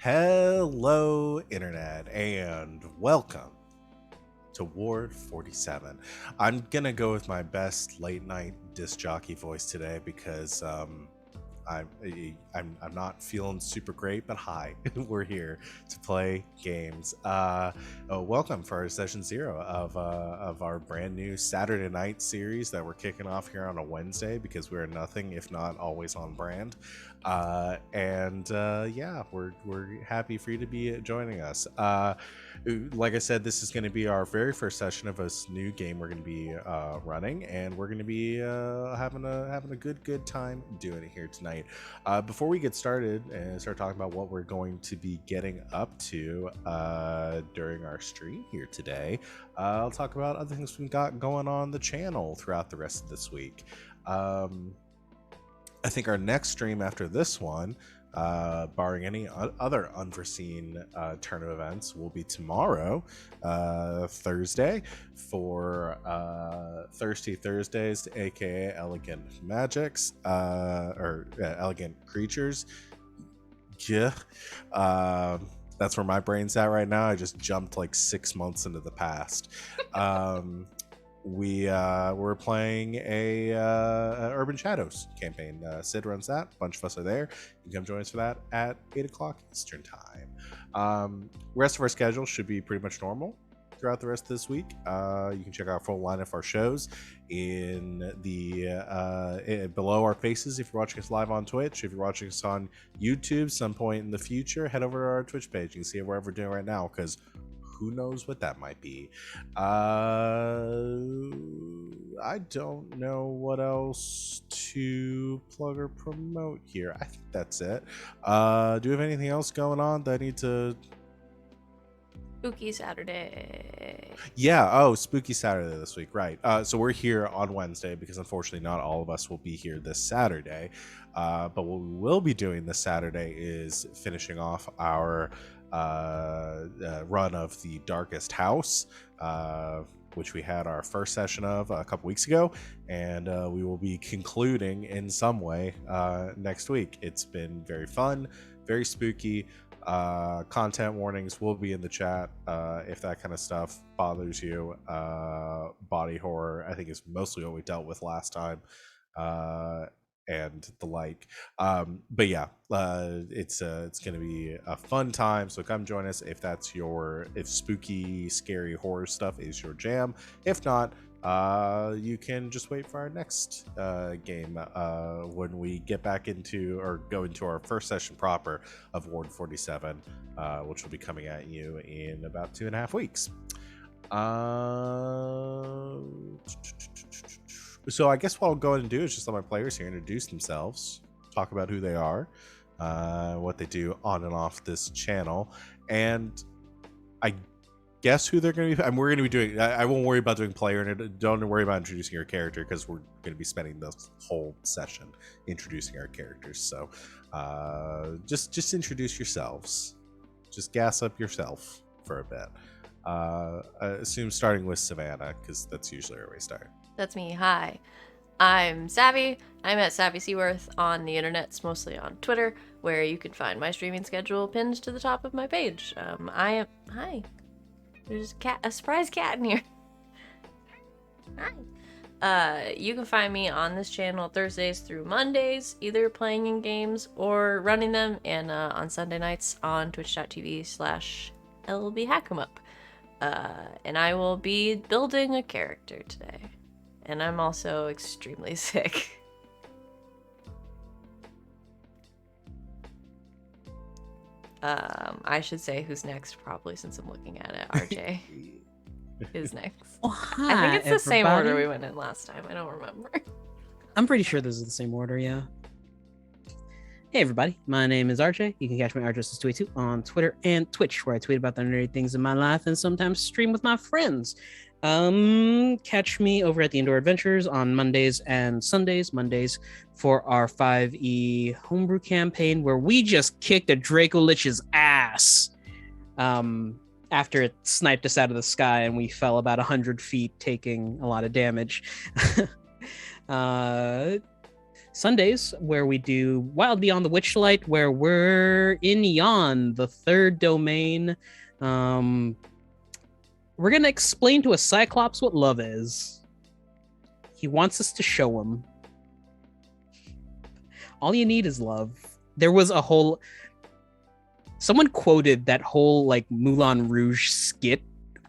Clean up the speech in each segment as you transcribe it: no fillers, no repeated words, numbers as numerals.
Hello, Internet, and welcome to Ward 47. I'm gonna go with my best late night disc jockey voice today because I'm, I'm not feeling super great, but hi, we're here to play games. Welcome for our session 0 of our brand new Saturday night series that we're kicking off here on a Wednesday because we're nothing if not always on brand. Yeah, we're happy for you to be joining us. Like I said, this is going to be our very first session of this new game we're going to be running, and we're going to be having a good time doing it here tonight. Before we get started and start talking about what we're going to be getting up to during our stream here today, I'll talk about other things we've got going on the channel throughout the rest of this week. I think our next stream after this one, barring any other unforeseen turn of events, will be tomorrow, Thursday, for Thirsty Thursdays, aka Elegant Magics, or Elegant Creatures. Yeah. That's where my brain's at right now. I just jumped like 6 months into the past. We're playing a Urban Shadows campaign. Sid runs that. A bunch of us are there. You can come join us for that at 8 o'clock Eastern time. Rest of our schedule should be pretty much normal throughout the rest of this week. You can check out our full lineup of our shows in the below our faces if you're watching us live on Twitch. If you're watching us on YouTube some point in the future, head over to our Twitch page. You can see whatever we're doing right now, because who knows what that might be. I don't know what else to plug or promote here. I think that's it. Do we have anything else going on that I need to... Spooky Saturday. Yeah, Spooky Saturday this week, right. So we're here on Wednesday because unfortunately not all of us will be here this Saturday. But what we will be doing this Saturday is finishing off our run of the Darkest House, which we had our first session of a couple weeks ago, and we will be concluding in some way next week. It's been very fun, very spooky. Content warnings will be in the chat if that kind of stuff bothers you. Body horror, I think, is mostly what we dealt with last time. And the like, but yeah, it's gonna be a fun time, so come join us if spooky scary horror stuff is your jam. If not, you can just wait for our next game when we get back into or go into our first session proper of Ward 47, which will be coming at you in about 2.5 weeks. So I guess what I'll go ahead and do is just let my players here introduce themselves, talk about who they are, what they do on and off this channel, and I guess who they're going to be. And we're going to be doing... I won't worry about doing player, and don't worry about introducing your character because we're going to be spending this whole session introducing our characters. So just introduce yourselves. Just gas up yourself for a bit. I assume starting with Savannah, because that's usually where we start. That's me. Hi. I'm Savvy. I'm at Savvy Seaworth on the internets, mostly on Twitter, where you can find my streaming schedule pinned to the top of my page. Hi. There's a surprise cat in here. Hi. You can find me on this channel Thursdays through Mondays, either playing in games or running them, and on Sunday nights on twitch.tv/LBHack'emUp. And I will be building a character today. And I'm also extremely sick. I should say who's next, probably, since I'm looking at it. RJ is next. Oh, hi, I think it's the same everybody. order we went in last time. I don't remember. I'm pretty sure this is the same order, yeah. Hey everybody, my name is RJ. You can catch me RJ22 on Twitter and Twitch, where I tweet about the nerdy things in my life and sometimes stream with my friends. Catch me over at the Indoor Adventures on Mondays and Sundays. Mondays for our 5e homebrew campaign, where we just kicked a Draco Lich's ass after it sniped us out of the sky and we fell about 100 feet, taking a lot of damage. Sundays, where we do Wild Beyond the Witchlight, where we're in Yon, the third domain. We're going to explain to a Cyclops what love is. He wants us to show him. All you need is love. There was a whole... Someone quoted that whole like Moulin Rouge skit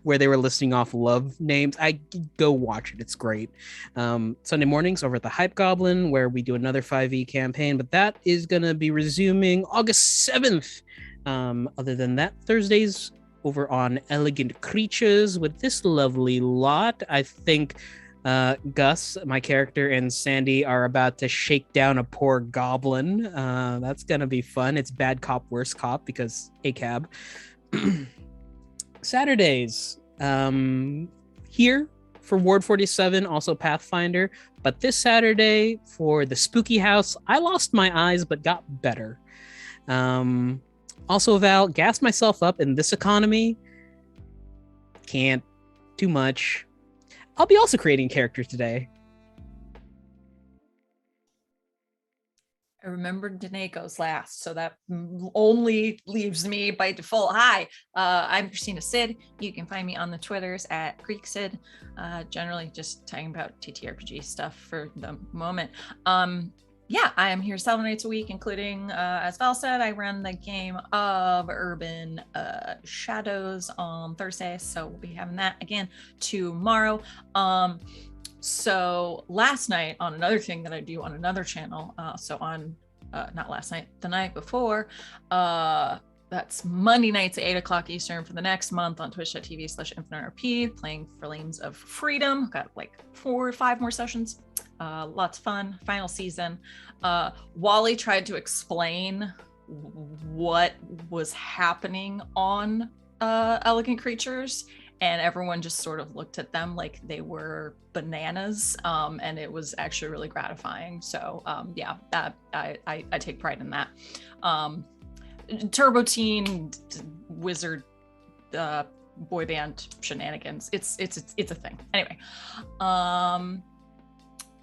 where they were listing off love names. I go watch it. It's great. Sunday mornings over at the Hype Goblin, where we do another 5e campaign, but that is going to be resuming August 7th. Other than that, Thursdays over on Elegant Creatures with this lovely lot. I think Gus, my character, and Sandy are about to shake down a poor goblin. That's going to be fun. It's bad cop, worse cop, because ACAB. Saturdays here for Ward 47, also Pathfinder, but this Saturday for the Spooky House, I lost my eyes but got better. Also, Val, gassed myself up in this economy. Can't too much. I'll be also creating characters today. I remembered Danae goes last, so that only leaves me by default. Hi, I'm Christina Sid. You can find me on the Twitters at GreekSid. Generally just talking about TTRPG stuff for the moment. Yeah, I am here 7 nights a week, including, as Val said, I run the game of Urban Shadows on Thursday, so we'll be having that again tomorrow. So last night on another thing that I do on another channel, so on, not last night, the night before, that's Monday nights at 8 o'clock Eastern for the next month on twitch.tv/InfiniteRP, playing Flames of Freedom. Got like 4 or 5 more sessions. Lots of fun. Final season. Wally tried to explain what was happening on Elegant Creatures, and everyone just sort of looked at them like they were bananas, and it was actually really gratifying. So yeah, I take pride in that. Turbo Teen wizard boy band shenanigans. It's a thing. Anyway,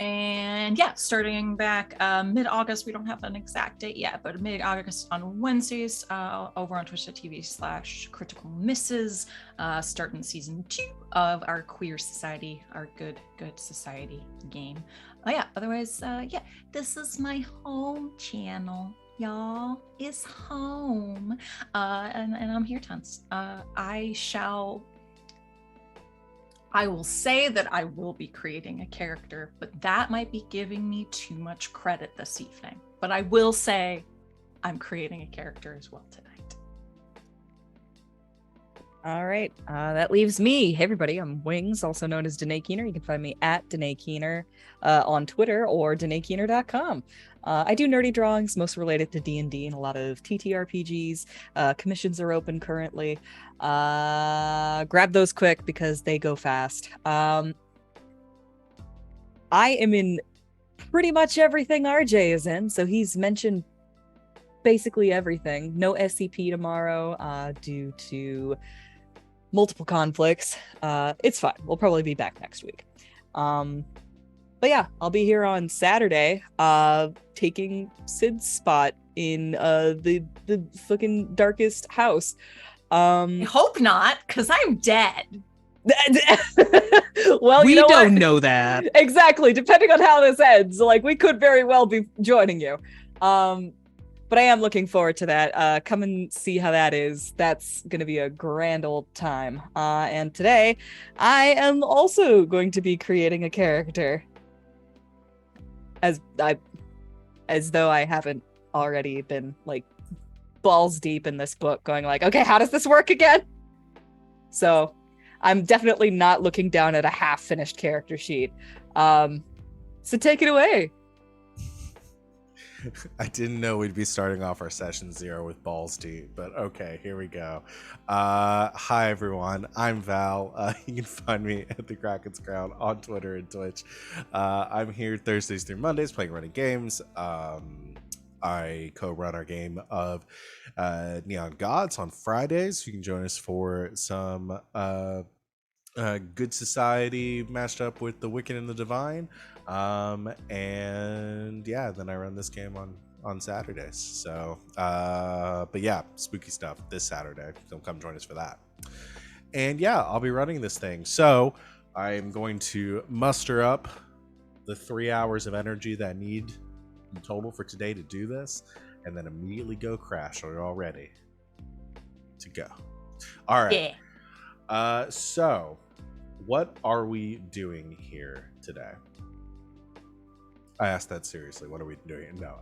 and yeah, starting back mid-August, we don't have an exact date yet, but mid-August on Wednesdays, over on twitch.tv/critical misses, starting season 2 of our Queer Society, our good society game. Yeah, otherwise, yeah, this is my home channel, y'all. It's home. And I'm here tons. I will say that I will be creating a character, but that might be giving me too much credit this evening. But I will say I'm creating a character as well tonight. All right, that leaves me. Hey everybody, I'm Wings, also known as Danae Keener. You can find me at Danae Keener on Twitter or DanaeKeener.com. I do nerdy drawings, most related to D&D and a lot of TTRPGs. Commissions are open currently. Grab those quick because they go fast. I am in pretty much everything RJ is in, so he's mentioned basically everything. No SCP tomorrow due to multiple conflicts. It's fine. We'll probably be back next week. But yeah, I'll be here on Saturday, taking Sid's spot in the fucking darkest house. I hope not, because I'm dead. Well, we you know don't what? know that. Exactly, depending on how this ends. Like, we could very well be joining you. But I am looking forward to that. Come and see how that is. That's going to be a grand old time. And today, I am also going to be creating a character. As though I haven't already been, like, balls deep in this book, going like, okay, how does this work again? So, I'm definitely not looking down at a half-finished character sheet. So take it away. I didn't know we'd be starting off our session 0 with balls deep, but okay, here we go. Hi everyone, I'm Val. You can find me at the Kraken's Crown on Twitter and Twitch. I'm here Thursdays through Mondays playing running games. I co-run our game of Neon Gods on Fridays. You can join us for some Good Society matched up with the Wicked and the Divine. And yeah, then I run this game on Saturdays. So but yeah, spooky stuff this Saturday, so come join us for that. And yeah, I'll be running this thing, so I'm going to muster up the 3 hours of energy that I need in total for today to do this, and then immediately go crash. Are you all ready to go? All right. So what are we doing here today? I asked that seriously. What are we doing? No.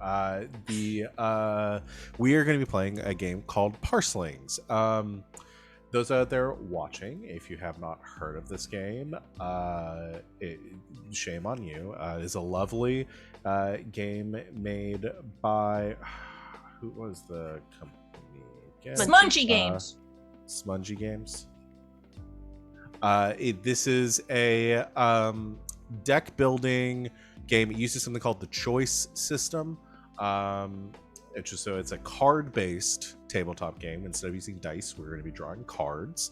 We are going to be playing a game called Parslings. Those out there watching, if you have not heard of this game, shame on you. It is a lovely game made by, who was the company again? Smungy Games. Smungy Games. This is a deck building game. It uses something called the choice system. It's a card-based tabletop game. Instead of using dice, we're going to be drawing cards,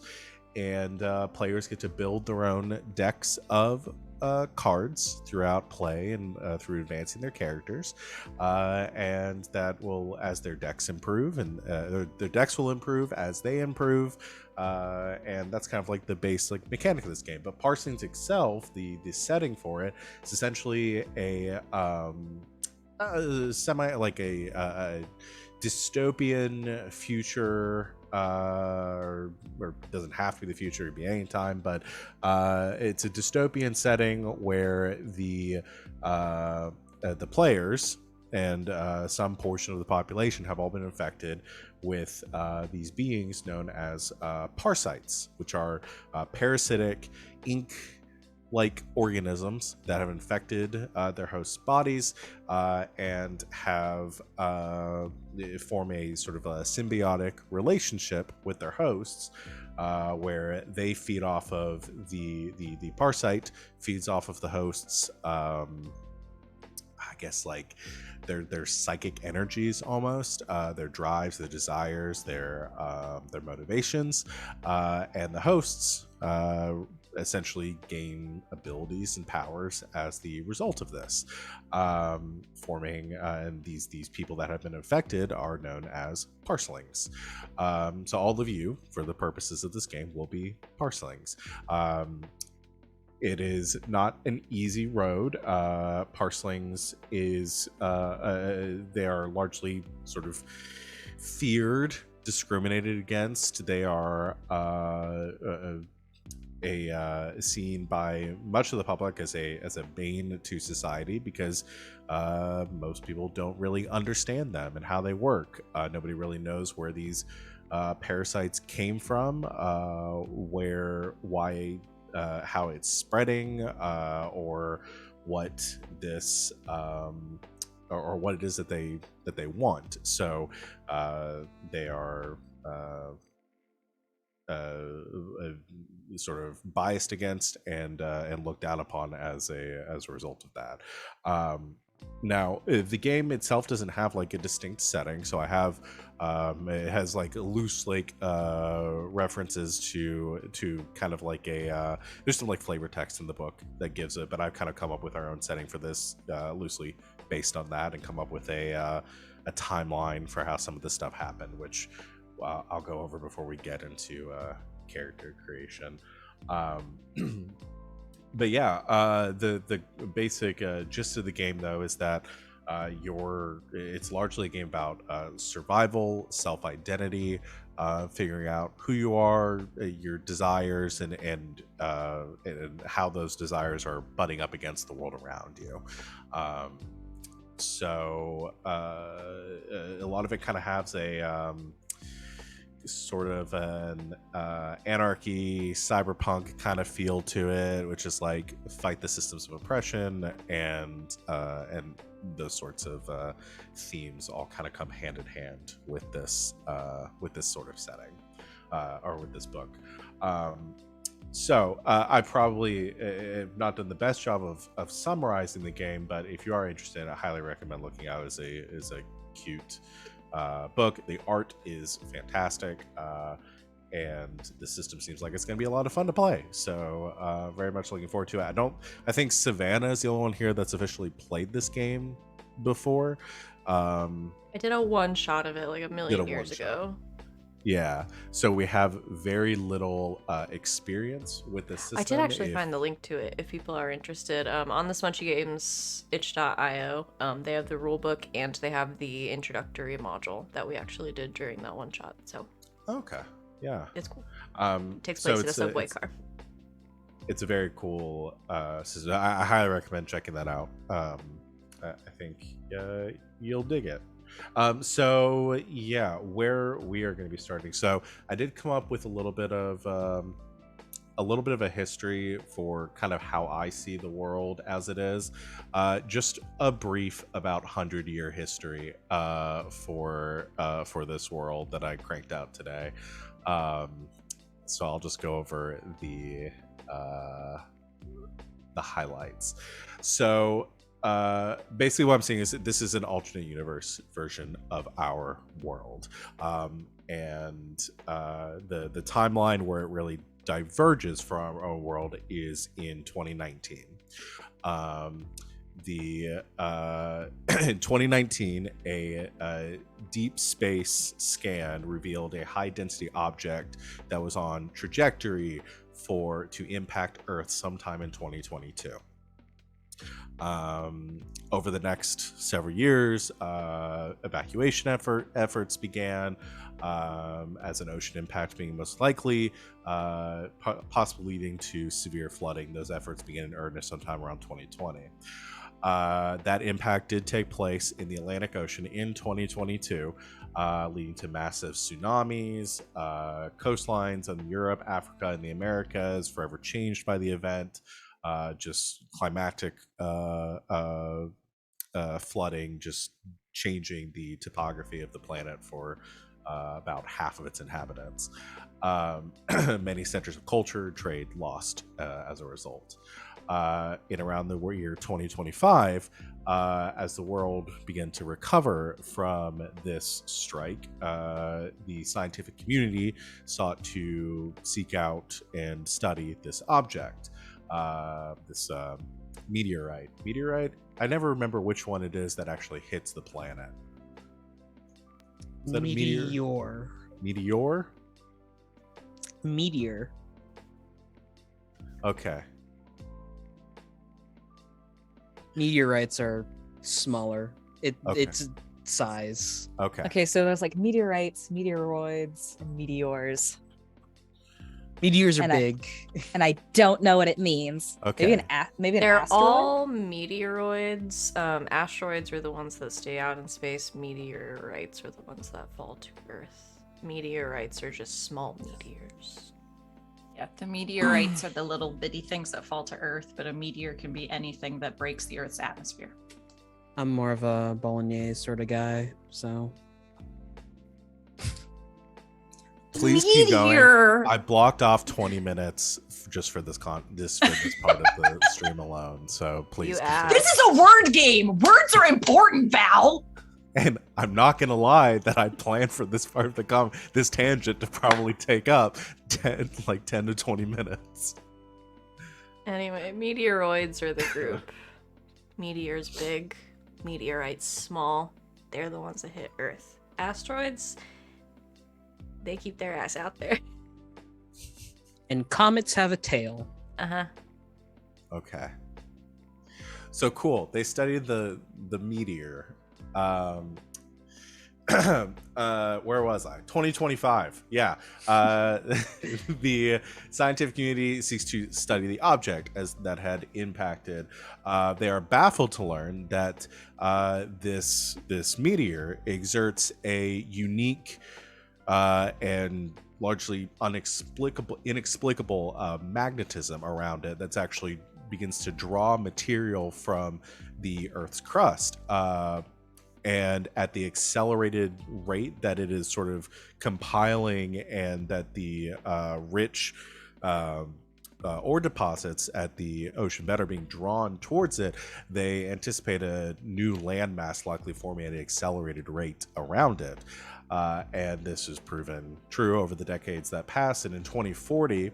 and players get to build their own decks of cards throughout play and through advancing their characters, and that will, as their decks improve, and their decks will improve as they improve, and that's kind of like the basic mechanic of this game. But Parslings itself, the setting for it, is essentially a dystopian future, or it doesn't have to be the future, it could be any time, but it's a dystopian setting where the players and some portion of the population have all been infected with these beings known as parasites, which are parasitic ink-like organisms that have infected their hosts' bodies and have form a sort of a symbiotic relationship with their hosts, where they feed off of the parasite feeds off of the hosts, I guess like their psychic energies, almost their drives, their desires, their motivations, and the hosts essentially gain abilities and powers as the result of this, forming and these people that have been infected are known as parslings. So all of you, for the purposes of this game, will be parslings. It is not an easy road. Parslings is they are largely sort of feared, discriminated against. They are seen by much of the public as a bane to society, because most people don't really understand them and how they work. Nobody really knows where these parasites came from, why, how it's spreading, or what this or what it is that they want. So they are sort of biased against and looked down upon as a result of that. Now, the game itself doesn't have like a distinct setting, so I have it has like loose references to kind of like a there's some like flavor text in the book that gives it, but I've kind of come up with our own setting for this, loosely based on that, and come up with a timeline for how some of this stuff happened, which I'll go over before we get into character creation. But yeah, the basic gist of the game, though, is that it's largely a game about survival, self-identity, figuring out who you are, your desires, and how those desires are butting up against the world around you. So a lot of it kind of has a sort of an anarchy, cyberpunk kind of feel to it, which is like fight the systems of oppression, and those sorts of themes all kind of come hand in hand with this sort of setting, or with this book. So I probably have not done the best job of summarizing the game, but if you are interested, I highly recommend looking out as a cute book. The art is fantastic, and the system seems like it's going to be a lot of fun to play. So very much looking forward to it. I think Savannah is the only one here that's officially played this game before. I did a one shot of it like a million years ago. Yeah, so we have very little experience with this system. I did actually find the link to it if people are interested. On the Smunchy Games itch.io, they have the rule book and they have the introductory module that we actually did during that one shot. So okay, yeah, it's cool. Takes place in a subway car. It's a very cool system. I highly recommend checking that out. I think you'll dig it. So yeah, where we are going to be starting. So I did come up with a little bit of a history for kind of how I see the world as it is. Just a brief about 100-year history for this world that I cranked out today. So I'll just go over the highlights. So basically what I'm saying is that this is an alternate universe version of our world. And the timeline where it really diverges from our own world is in 2019. In 2019, a deep space scan revealed a high density object that was on trajectory to impact Earth sometime in 2022. Over the next several years, evacuation efforts began, as an ocean impact being most likely, possibly leading to severe flooding. Those efforts began in earnest sometime around 2020. That impact did take place in the Atlantic Ocean in 2022, leading to massive tsunamis. Coastlines in Europe, Africa, and the Americas forever changed by the event. Just climatic flooding, just changing the topography of the planet for about half of its inhabitants. Many centers of culture, trade lost as a result. In around the year 2025, as the world began to recover from this strike, the scientific community sought to seek out and study this object. This meteorite. I never remember which one it is that actually hits the planet. Is that Meteor. Meteor. Okay. Meteorites are smaller. Okay. It's size. Okay. Okay, so there's like meteorites, meteoroids, and meteors. Meteors are And big. And I don't know what it means. Okay. Maybe an They're asteroid? all meteoroids. Asteroids are the ones that stay out in space. Meteorites are the ones that fall to Earth. Meteorites are just small meteors. Yeah, the meteorites are the little bitty things that fall to Earth, but a meteor can be anything that breaks the Earth's atmosphere. I'm more of a bolognese sort of guy, so Please keep going. I blocked off 20 minutes just for this part of the stream alone. So please. This is a word game. Words are important, Val. And I'm not gonna lie that I planned for this part of this tangent to probably take up 10 to 20 minutes. Anyway, meteoroids are the group. Meteors big, meteorites small. They're the ones that hit Earth. Asteroids, they keep their ass out there. and comets have a tail. Uh-huh. Okay. So cool. They studied the meteor. Where was I? 2025. Yeah. The scientific community seeks to study the object that had impacted. They are baffled to learn that this meteor exerts a unique and largely inexplicable magnetism around it that's actually begins to draw material from the Earth's crust. And at the accelerated rate that it is sort of compiling, and that the rich ore deposits at the ocean bed are being drawn towards it, they anticipate a new landmass likely forming at an accelerated rate around it. And this has proven true over the decades that pass. And in 2040,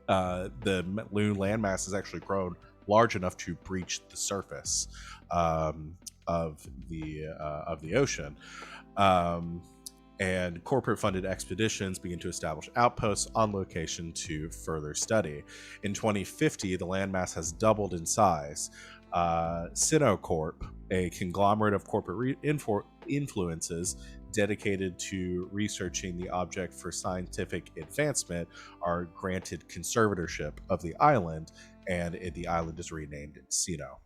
the lunar landmass has actually grown large enough to breach the surface of the ocean. And corporate-funded expeditions begin to establish outposts on location to further study. In 2050, the landmass has doubled in size. Sinocorp, a conglomerate of corporate influences dedicated to researching the object for scientific advancement, are granted conservatorship of the island, and the island is renamed Sino.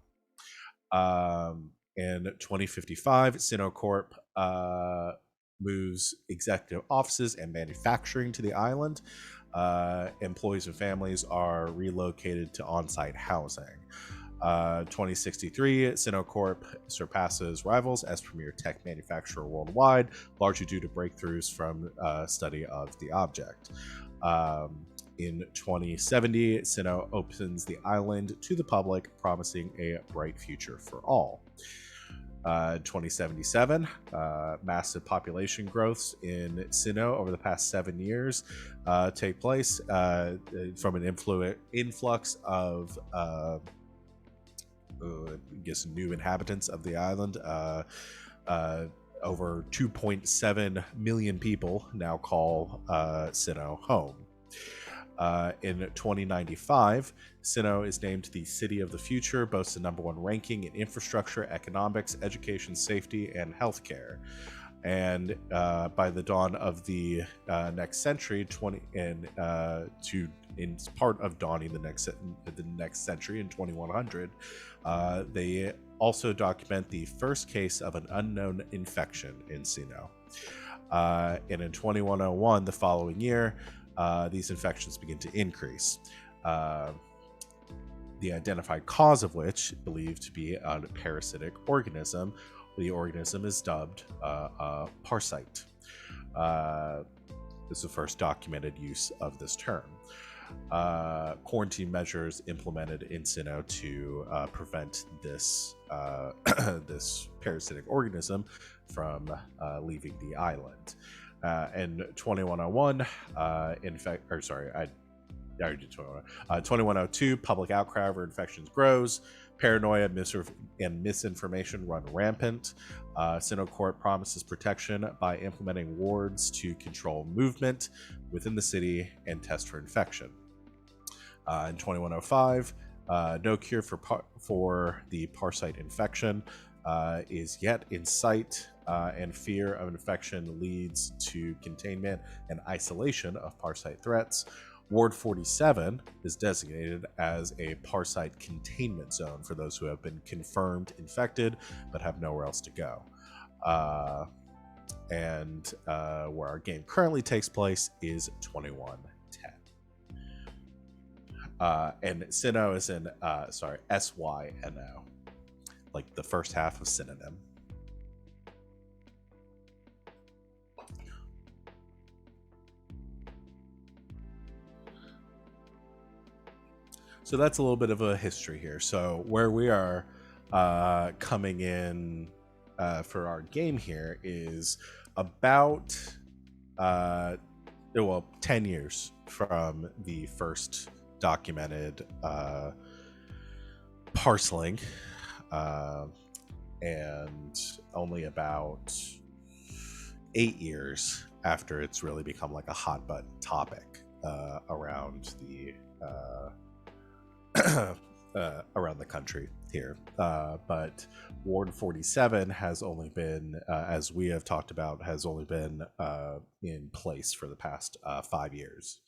In 2055, Sinocorp moves executive offices and manufacturing to the island. Employees and families are relocated to on-site housing. 2063, Sinocorp surpasses rivals as premier tech manufacturer worldwide, largely due to breakthroughs from study of the object. In 2070, Sino opens the island to the public, promising a bright future for all. 2077, massive population growths in Sino over the past 7 years take place from an influx of new inhabitants of the island. Over 2.7 million people now call Sino home. In 2095, Sino is named the City of the Future, boasts the #1 ranking in infrastructure, economics, education, safety, and healthcare. And by the dawn of the next century, in part of dawning the next century in 2100, they also document the first case of an unknown infection in Sino. And in 2101, the following year, these infections begin to increase. The identified cause of which, believed to be a parasitic organism, the organism is dubbed a parasite. This is the first documented use of this term. Quarantine measures implemented in Sino to prevent this this parasitic organism from leaving the island. In 2101, I already did 2101. 2102, public outcry over infections grows. Paranoia and misinformation run rampant. Sinocorp promises protection by implementing wards to control movement within the city and test for infection. In 2105, no cure for the parasite infection is yet in sight, and fear of infection leads to containment and isolation of parasite threats. Ward 47 is designated as a parasite containment zone for those who have been confirmed infected but have nowhere else to go. And where our game currently takes place is 2110. And Sino is in, SYNO, like the first half of synonym. So that's a little bit of a history here. So where we are coming in for our game here is about 10 years from the first documented parceling, and only about 8 years after it's really become like a hot button topic around the around the country here. But Ward 47 has only been, as we have talked about, has only been in place for the past 5 years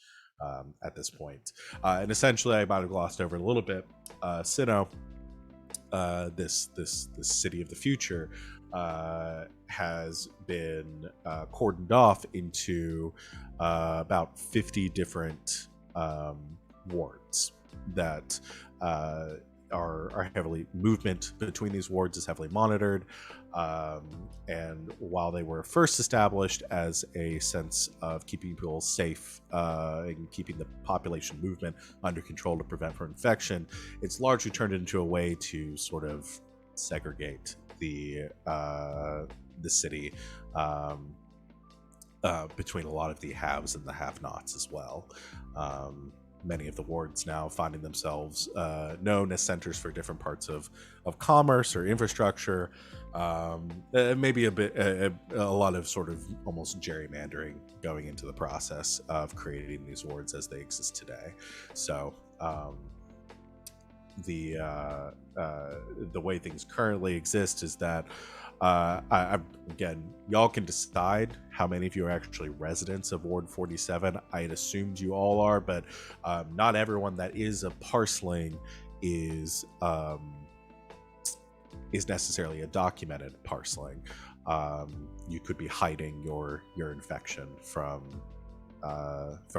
at this point. And essentially, I might have glossed over it a little bit. Sino, this city of the future, has been cordoned off into about 50 different wards that are heavily, movement between these wards is heavily monitored, and while they were first established as a sense of keeping people safe and keeping the population movement under control to prevent for infection, it's largely turned into a way to sort of segregate the city between a lot of the haves and the have-nots as well. Many of the wards now finding themselves known as centers for different parts of commerce or infrastructure. Maybe a lot of sort of almost gerrymandering going into the process of creating these wards as they exist today. So the way things currently exist is that again, y'all can decide how many of you are actually residents of Ward 47. I had assumed you all are, but not everyone that is a parceling is necessarily a documented parceling. You could be hiding your infection from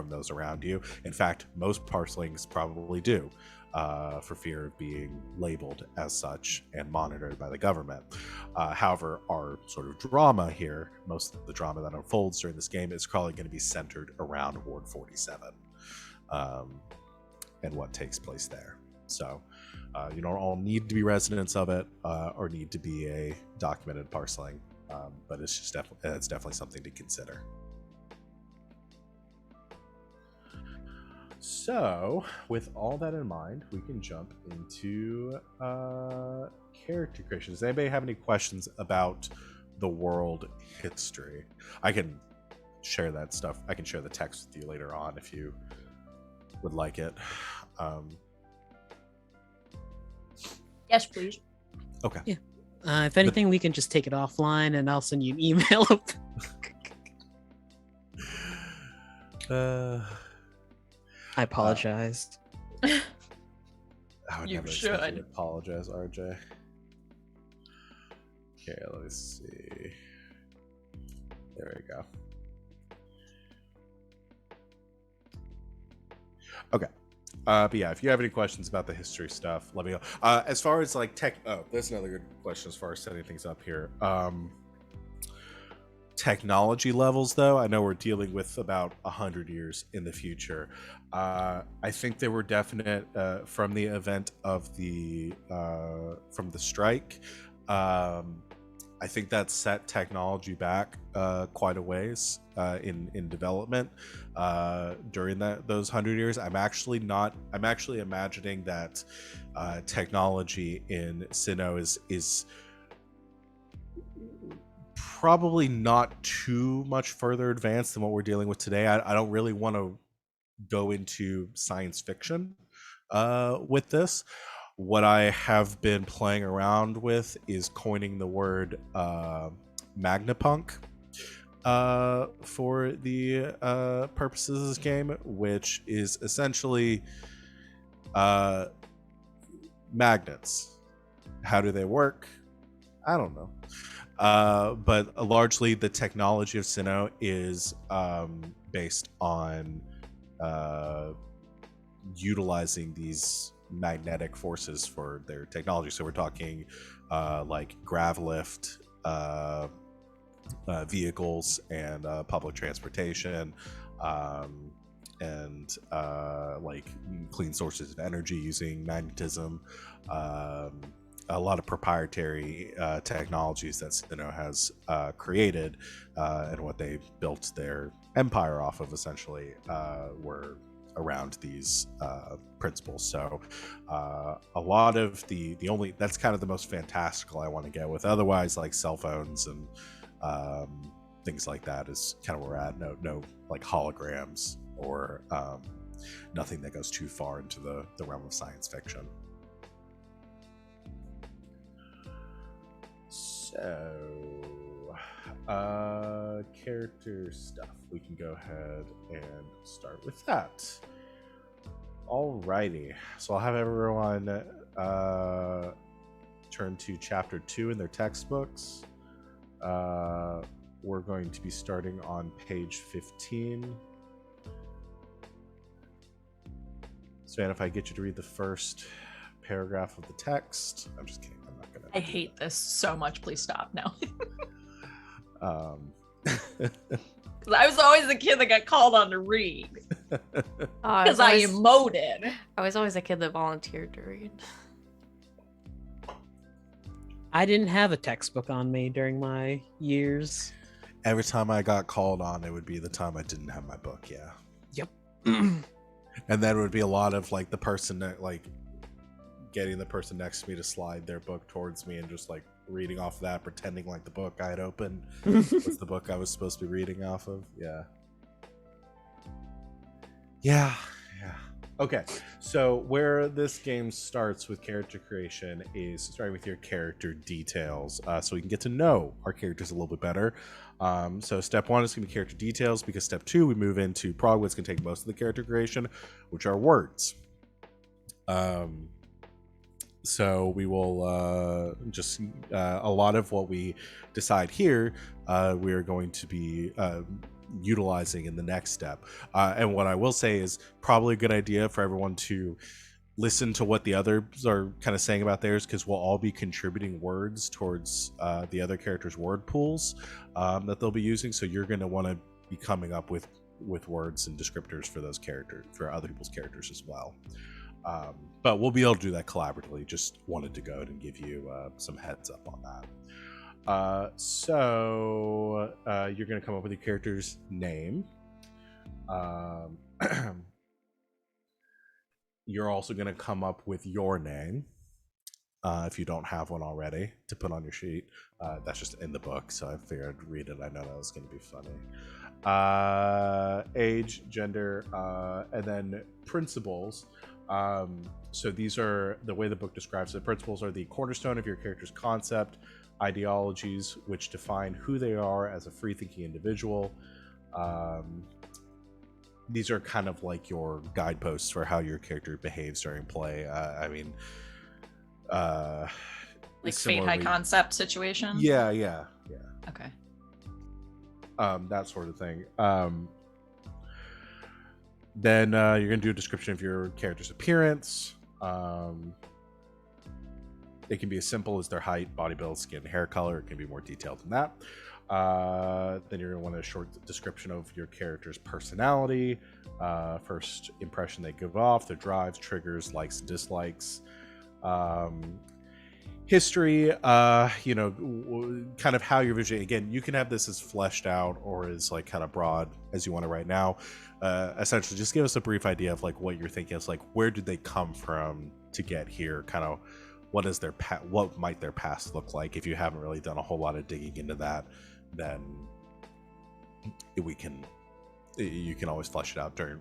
those around you. In fact, most parcelings probably do. For fear of being labeled as such and monitored by the government. However, our sort of drama here, most of the drama that unfolds during this game, is probably going to be centered around Ward 47 and what takes place there. So you don't all need to be residents of it or need to be a documented parceling, but it's just it's definitely something to consider. So, with all that in mind, we can jump into character creation. Does anybody have any questions about the world history? I can share that stuff. I can share the text with you later on if you would like it. Yes, please. Okay. Yeah. If anything, we can just take it offline, and I'll send you an email. I apologize. I would You never expect you should. to apologize, RJ. Okay, let me see. There we go. Okay. But yeah, if you have any questions about the history stuff, let me know. As far as like tech, that's another good question as far as setting things up here. Technology levels, though, I know we're dealing with about 100 years in the future. I think there were definite from the event of the from the strike. I think that set technology back quite a ways in development during those 100 years. I'm actually imagining that technology in Sinnoh is probably not too much further advanced than what we're dealing with today. I don't really want to go into science fiction with this. What I have been playing around with is coining the word magnapunk for the purposes of this game, which is essentially magnets. How do they work? I don't know. But largely the technology of Sinnoh is based on utilizing these magnetic forces for their technology. So we're talking like gravlift vehicles and public transportation and like clean sources of energy using magnetism. A lot of proprietary technologies that Sinnoh has created and what they built their empire off of essentially were around these principles. So a lot of the only, that's kind of the most fantastical I want to get with. Otherwise, like cell phones and things like that is kind of where we're at. No like holograms or nothing that goes too far into the realm of science fiction. So, character stuff. We can go ahead and start with that. Alrighty. So I'll have everyone turn to chapter 2 in their textbooks. We're going to be starting on page 15. Svan, if I get you to read the first paragraph of the text. I'm just kidding. I'm not gonna. I hate this so much. Please stop now. I was always the kid that got called on to read because I emoted. I was always a kid that volunteered to read. I didn't have a textbook on me during my years. Every time I got called on, it would be the time I didn't have my book. Yeah. Yep. And then it would be a lot of like the person that like getting the person next to me to slide their book towards me and just like reading off of that, pretending like the book I had opened was the book I was supposed to be reading off of. Yeah. Yeah. Okay, so where this game starts with character creation is starting with your character details, so we can get to know our characters a little bit better. So step one is going to be character details, because step two, we move into prog, which can take most of the character creation, which are words. So we will just a lot of what we decide here, we are going to be utilizing in the next step. And what I will say is probably a good idea for everyone to listen to what the others are kind of saying about theirs, because we'll all be contributing words towards the other characters' word pools that they'll be using. So you're going to want to be coming up with words and descriptors for those characters, for other people's characters as well. But we'll be able to do that collaboratively. Just wanted to go ahead and give you some heads up on that. So you're going to come up with your character's name. You're also going to come up with your name, if you don't have one already, to put on your sheet. That's just in the book, so I figured I'd read it. I know that was going to be funny. Age, gender, and then principles. So these are the way the book describes it. Principles are the cornerstone of your character's concept, ideologies which define who they are as a free-thinking individual. These are kind of like your guideposts for how your character behaves during play. Like fate high concept situation. Yeah. Okay. That sort of thing. Then you're going to do a description of your character's appearance. It can be as simple as their height, body build, skin, hair color. It can be more detailed than that. Then you're going to want a short description of your character's personality, first impression they give off, their drives, triggers, likes, and dislikes. History, kind of how you're visually. Again, you can have this as fleshed out or as like kind of broad as you want it right now. Essentially, just give us a brief idea of like what you're thinking. It's like, where did they come from to get here? Kind of what is their what might their past look like? If you haven't really done a whole lot of digging into that, then you can always flesh it out during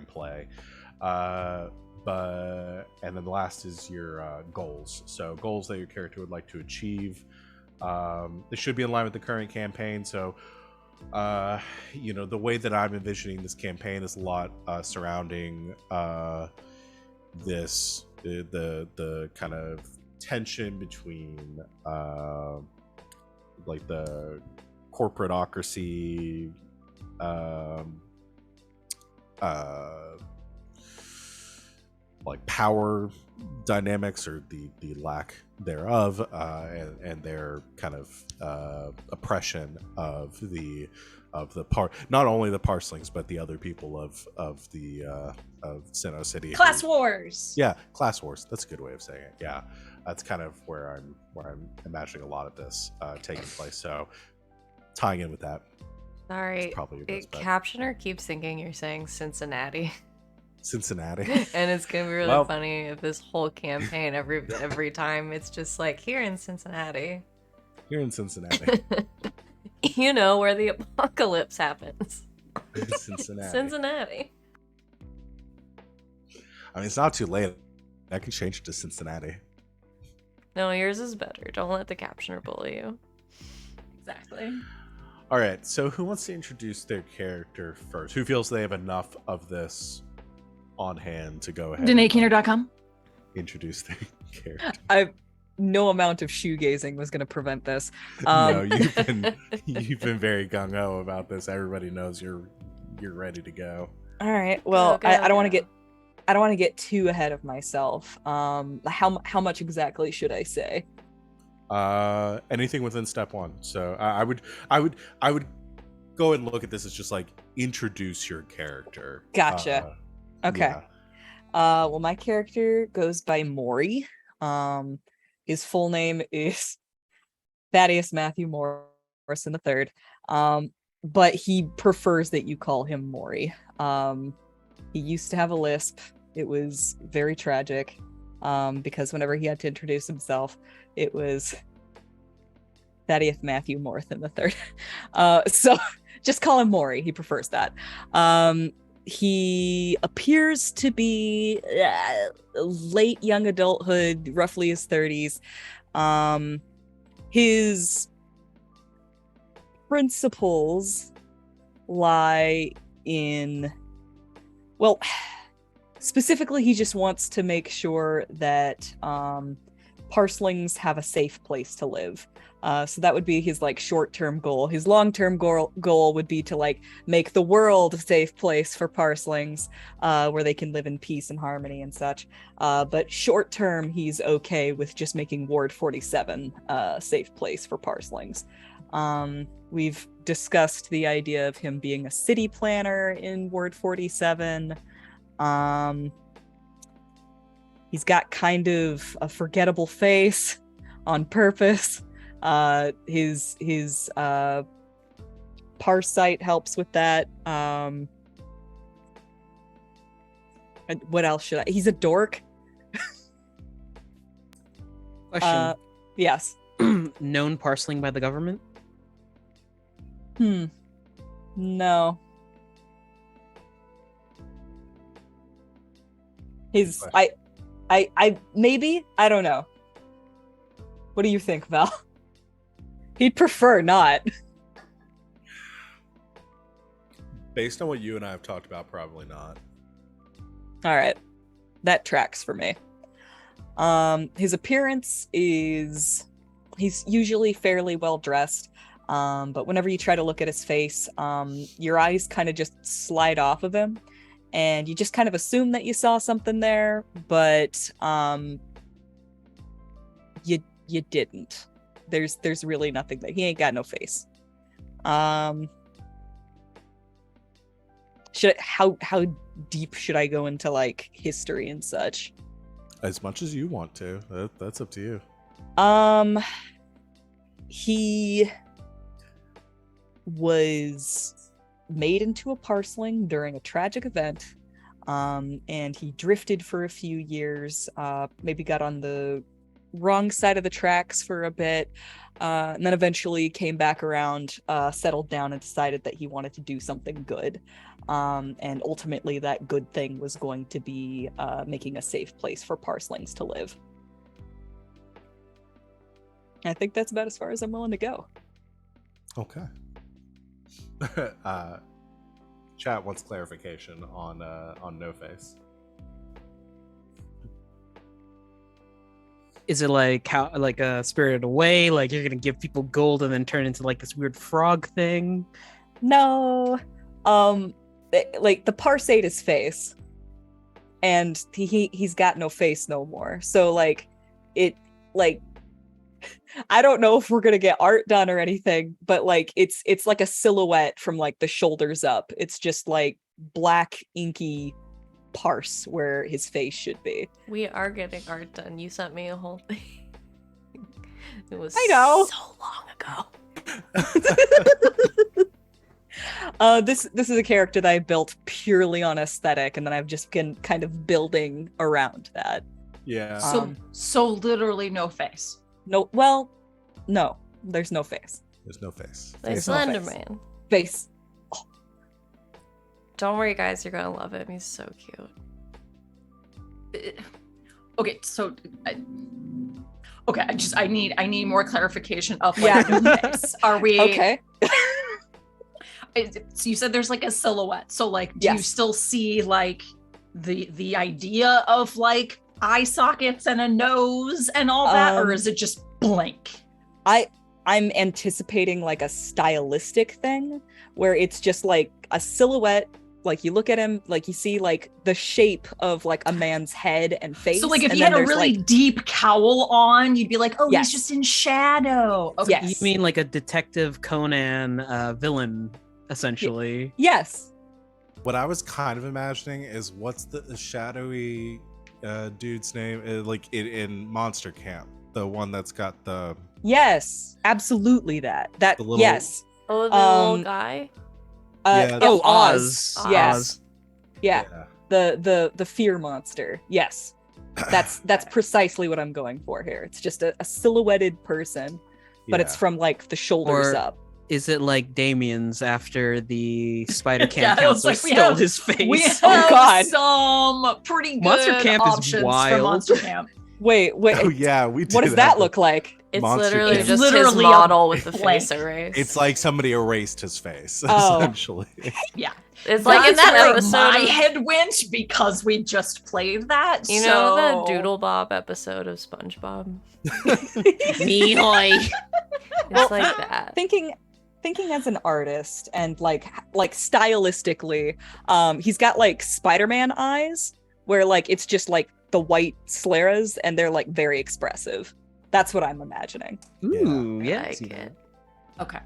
play. And then the last is your goals. So goals that your character would like to achieve. This should be in line with the current campaign. So, the way that I'm envisioning this campaign is a lot surrounding this the kind of tension between like the corporateocracy, like power dynamics or the lack thereof, and their kind of oppression of the not only the parselings but the other people of Sinnoh City. Class wars. Yeah, class wars. That's a good way of saying it. Yeah, that's kind of where I'm imagining a lot of this taking place. So tying in with that. Sorry, probably your best bet. Captioner keeps thinking you're saying Cincinnati. Cincinnati. And it's gonna be really funny if this whole campaign every time it's just like here in Cincinnati. Here in Cincinnati. You know where the apocalypse happens. Cincinnati. I mean, it's not too late. I can change it to Cincinnati. No, yours is better. Don't let the captioner bully you. Exactly. All right, so who wants to introduce their character first? Who feels they have enough of this on hand to go ahead DanaeKeener.com. Introduce their character? No amount of shoegazing was going to prevent this. No, you've been very gung-ho about this. Everybody knows you're ready to go. All right. Well, Go, I don't want to get too ahead of myself. How much exactly should I say? Anything within step one. So I would go and look at this as just like introduce your character. Gotcha. Okay. Yeah. Well, my character goes by Maury. His full name is Thaddeus Matthew Maury. Morrison III. But he prefers that you call him Maury. He used to have a lisp. It was very tragic, because whenever he had to introduce himself, it was Thaddeus Matthew Morrison III. So just call him Maury. He prefers that. He appears to be late young adulthood, roughly his 30s. His principles lie in, well, specifically, he just wants to make sure that parslings have a safe place to live. So that would be his like short-term goal. His long-term goal would be to like make the world a safe place for parslings, where they can live in peace and harmony and such. But short-term, he's okay with just making Ward 47 a safe place for parslings. We've discussed the idea of him being a city planner in Ward 47. He's got kind of a forgettable face on purpose. His Parsight helps with that. And what else should I? He's a dork. Question. Yes. Known parceling by the government? No. His I maybe, I don't know. What do you think, Val? He'd prefer not. Based on what you and I have talked about, probably not. All right. That tracks for me. His appearance is, he's usually fairly well dressed. But whenever you try to look at his face, your eyes kind of just slide off of him, and you just kind of assume that you saw something there, but you didn't. There's really nothing there. He ain't got no face. How deep should I go into like history and such? As much as you want to. That's up to you. He was made into a parseling during a tragic event, and he drifted for a few years, maybe got on the wrong side of the tracks for a bit, and then eventually came back around, settled down, and decided that he wanted to do something good, and ultimately that good thing was going to be making a safe place for parslings to live. I think that's about as far as I'm willing to go. Okay. Chat wants clarification on No Face. Is it like how, like a Spirited Away? Like you're gonna give people gold and then turn into like this weird frog thing? No, like the parse ate his face, and he's got no face no more. So like it, like I don't know if we're gonna get art done or anything, but like it's like a silhouette from like the shoulders up. It's just like black inky parse where his face should be. We are getting art done. You sent me a whole thing. It was I know. so long ago. This is a character that I built purely on aesthetic, and then I've just been kind of building around that. Yeah. So literally no face. No, well, no, there's no face. There's no face. Like Face on Slender face. Man. Face. Don't worry, guys. You're gonna love him. He's so cute. Okay, so I need more clarification of like Yeah. no face. Are we Okay. So you said there's like a silhouette. So like, do you Yes. still see like the idea of like eye sockets and a nose and all that, or is it just blank? I'm anticipating like a stylistic thing where it's just like a silhouette. Like you look at him, like you see like the shape of like a man's head and face. So like if and he then had a there's, really like, deep cowl on, you'd be like, oh, Yes. he's just in shadow. Okay. Yes. You mean like a Detective Conan villain, essentially? Yes. What I was kind of imagining is what's the shadowy dude's name? Like in Monster Camp. the one that's got the Yes, absolutely that. That The little- yes. Oh, the little Um, guy. Yeah. Oh, Oz. Oz. Yes. Oz. Yeah. The fear monster. Yes. That's precisely what I'm going for here. It's just a silhouetted person, but it's Yeah. from like the shoulders Or- up. Is it like Damien's after the Spider Yeah, Camp it was Council like we stole have- his face? We have Oh, God. some pretty good Monster Camp is options wild. for Monster Camp. Wait. Oh yeah, we did. What does that look like? It's Monster literally Camp. just Literally his a model with the blank. face erased. It's like somebody erased his face, Oh. essentially. Yeah. It's like in that That's where episode. my of- head went because we just played that. You know so... the Doodle Bob episode of SpongeBob? Me hoy. It's like that. Thinking as an artist and like stylistically, he's got like Spider-Man eyes where like it's just like the white scleras and they're like very expressive. That's what I'm imagining. Ooh, I yeah. like see that. it. Okay.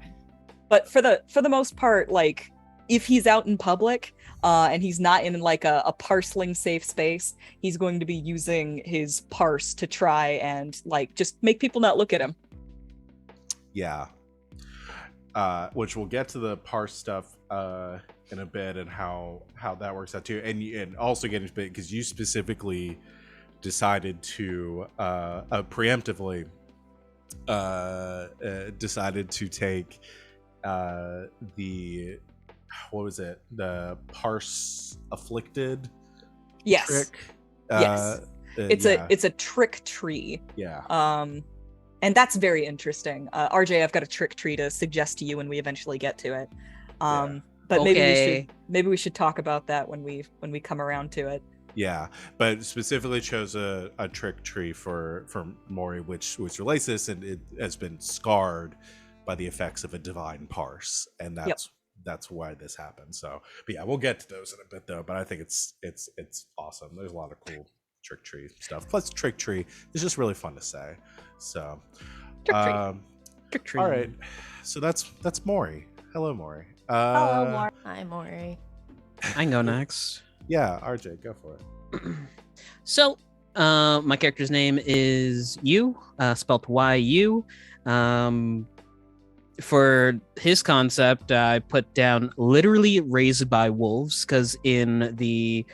But for the most part, like if he's out in public and he's not in like a parseling safe space, he's going to be using his parse to try and like just make people not look at him. Yeah. Which we'll get to the parse stuff in a bit and how that works out too, and also get into it because you specifically decided to preemptively decided to take the what was it, the parse afflicted Yes. trick. Yes. It's a trick tree. Yeah. And that's very interesting. RJ, I've got a trick tree to suggest to you when we eventually get to it. But Okay. maybe we should talk about that when we come around to it. Yeah, but specifically chose a trick tree for Mori, which relates this, and it has been scarred by the effects of a divine parse, and that's why this happened. So, but yeah, we'll get to those in a bit though. But I think it's awesome. There's a lot of cool trick tree stuff. Plus, trick tree is just really fun to say. So, Trick tree. Trick tree. all right. So that's Mori. Hello, Mori. Hello, Mark. Hi, Maury. I can go next. Yeah, RJ, go for it. So, my character's name is Yu, spelled Y-U. For his concept, I put down literally raised by wolves, because in the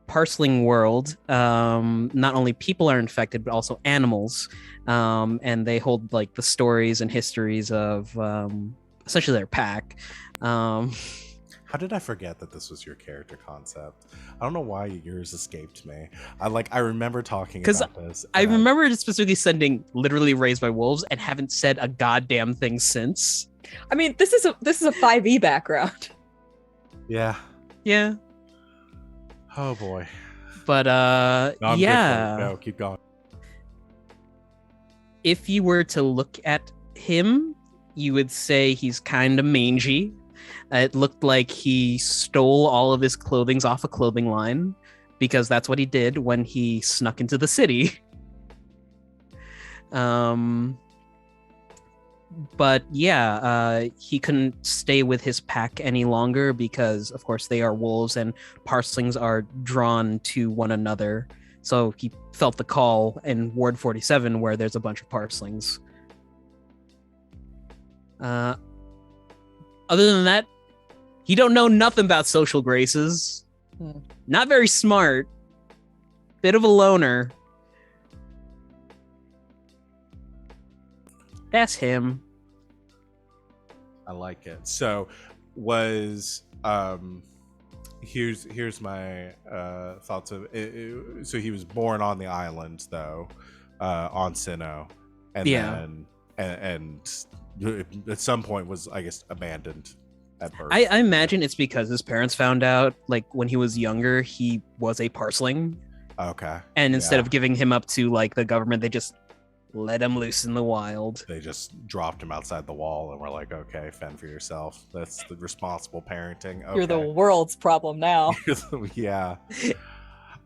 parceling world, not only people are infected, but also animals. And they hold like the stories and histories of essentially their pack. How did I forget that this was your character concept? I don't know why yours escaped me. I remember talking 'Cause about this. I and remember specifically sending literally raised by wolves and haven't said a goddamn thing since. I mean, this is a 5e background. Yeah. Yeah. Oh boy. But No, I'm good for it. yeah. No, keep going. If you were to look at him, you would say he's kind of mangy. It looked like he stole all of his clothing off a clothing line, because that's what he did when he snuck into the city. But yeah, he couldn't stay with his pack any longer because, of course, they are wolves and parselings are drawn to one another. So he felt the call in Ward 47 where there's a bunch of parselings. Other than that, he don't know nothing about social graces. Not very smart. Bit of a loner. That's him. I like it. So was here's my thoughts of it. So he was born on the island though, on Sinnoh, and Yeah. then and at some point was, I guess, abandoned at birth. I imagine it's because his parents found out, like, when he was younger, he was a parseling. Okay. And instead Yeah. of giving him up to, like, the government, they just let him loose in the wild. They just dropped him outside the wall and were like, okay, fend for yourself. That's the responsible parenting. Okay. You're the world's problem now. Yeah.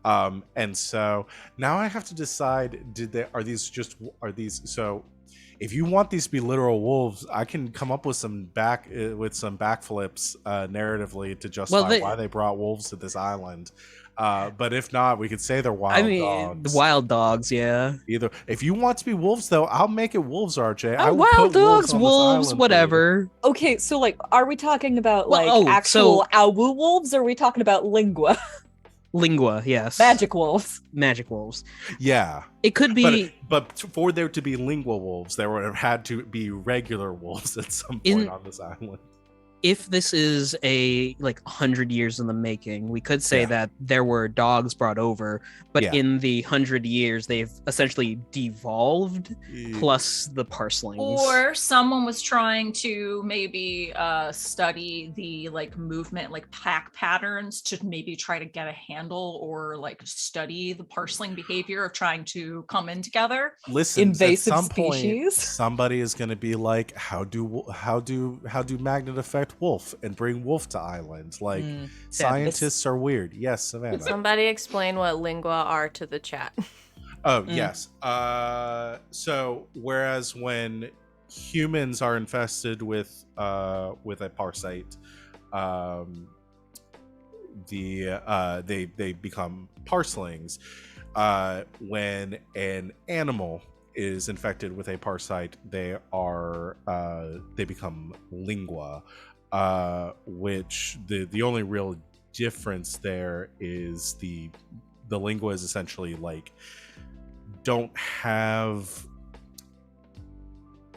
And so now I have to decide, are these so if you want these to be literal wolves, I can come up with some backflips narratively to justify why they brought wolves to this island. But if not, we could say they're wild dogs. The wild dogs, yeah. Either if you want to be wolves, though, I'll make it wolves, RJ. I will wild put dogs, on this wolves, island for you. whatever. Okay, so like, are we talking about Well, like actual Awu wolves, or are we talking about lingua? Lingua, yes. Magic wolves. Magic wolves. Yeah. It could be. But for there to be lingua wolves, there would have had to be regular wolves at some point on this island. If this is a 100 years in the making, we could say that there were dogs brought over, but in the 100 years they've essentially devolved plus the parslings. Or someone was trying to maybe study the movement, pack patterns to maybe try to get a handle or study the parseling behavior of trying to come in together. Listen, invasive at some species. Point, somebody is going to be like, how do magnet affect wolf and bring wolf to island? Scientists are weird. Yes, Savannah. Somebody explain what lingua are to the chat. Oh, yes. So whereas when humans are infested with a parasite, they become parslings. When an animal is infected with a parasite, they become lingua. Which the only real difference there is the lingua is essentially don't have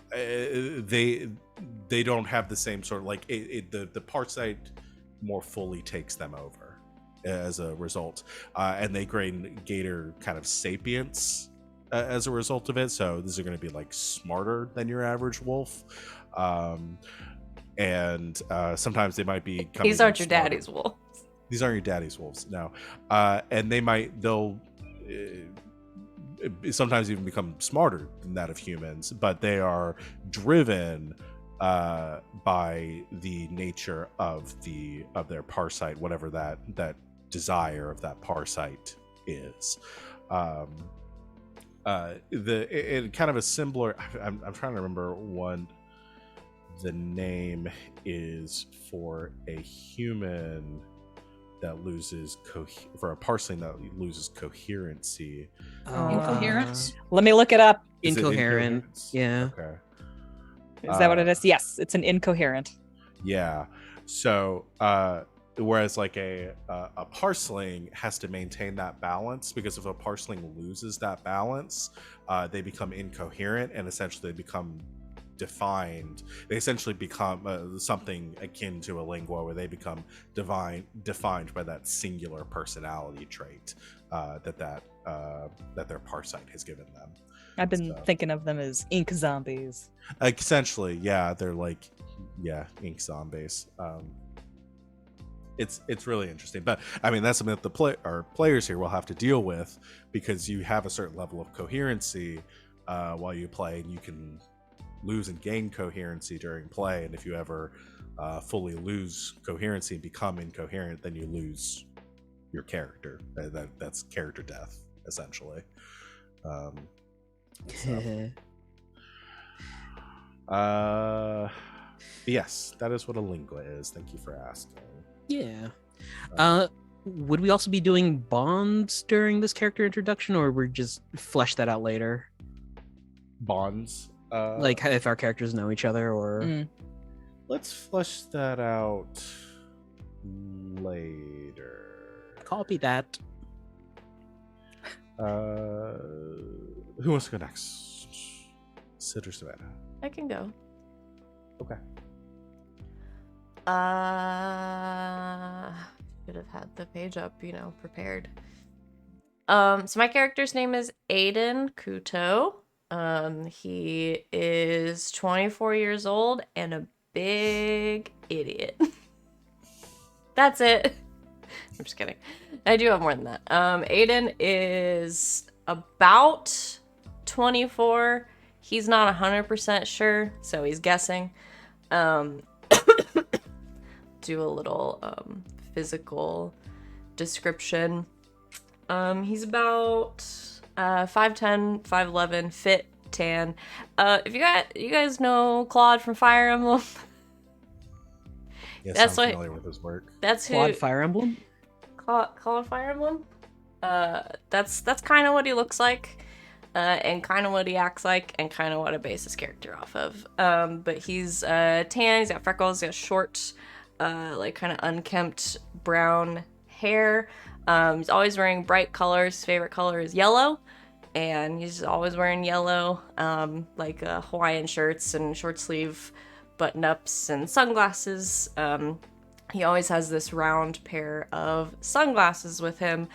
they don't have the same sort of the parasite more fully takes them over as a result, and they gain kind of sapience as a result of it. So these are going to be smarter than your average wolf. And sometimes they might be these aren't your daddy's wolves. These aren't your daddy's wolves, no. And they'll sometimes even become smarter than that of humans, but they are driven by the nature of their parasite, whatever that desire of that parasite is. It kind of a similar. I'm trying to remember one. The name is for a human that loses for a parseling that loses coherency. Incoherence? Let me look it up. Incoherent. Yeah. Okay. Is that what it is? Yes, it's an incoherent. Yeah. So whereas a parseling has to maintain that balance, because if a parseling loses that balance, they become incoherent and essentially they become defined. They essentially become something akin to a lingua, where they become defined by that singular personality trait that their parasite has given them. I've been thinking of them as ink zombies. Essentially, yeah, they're ink zombies. It's really interesting, but I mean that's something that our players here will have to deal with, because you have a certain level of coherency while you play, and you can lose and gain coherency during play, and if you ever fully lose coherency and become incoherent, then you lose your character. That's character death, essentially. Yes, that is what a lingua is. Thank you for asking. Yeah. Would we also be doing bonds during this character introduction, or we're just flesh that out later? Bonds? If our characters know each other, or let's flesh that out later. Copy that. Who wants to go next? Sid or Savannah? I can go. Okay. Should have had the page up, prepared. So my character's name is Aiden Kuto. He is 24 years old and a big idiot. That's it. I'm just kidding. I do have more than that. Aiden is about 24. He's not 100% sure, so he's guessing. Do a little physical description. He's about 5'10", 5'11", fit tan. If you guys know Claude from Fire Emblem, Yes, That's I'm what- familiar with his work. that's Quad who. Fire Emblem. Claude Fire Emblem. That's kind of what he looks like, and kind of what he acts like, and kind of what I base his character off of. But he's tan. He's got freckles. He's got short, like kind of unkempt brown hair. He's always wearing bright colors. His favorite color is yellow, and he's always wearing yellow, like Hawaiian shirts and short sleeve button-ups and sunglasses. He always has this round pair of sunglasses with him,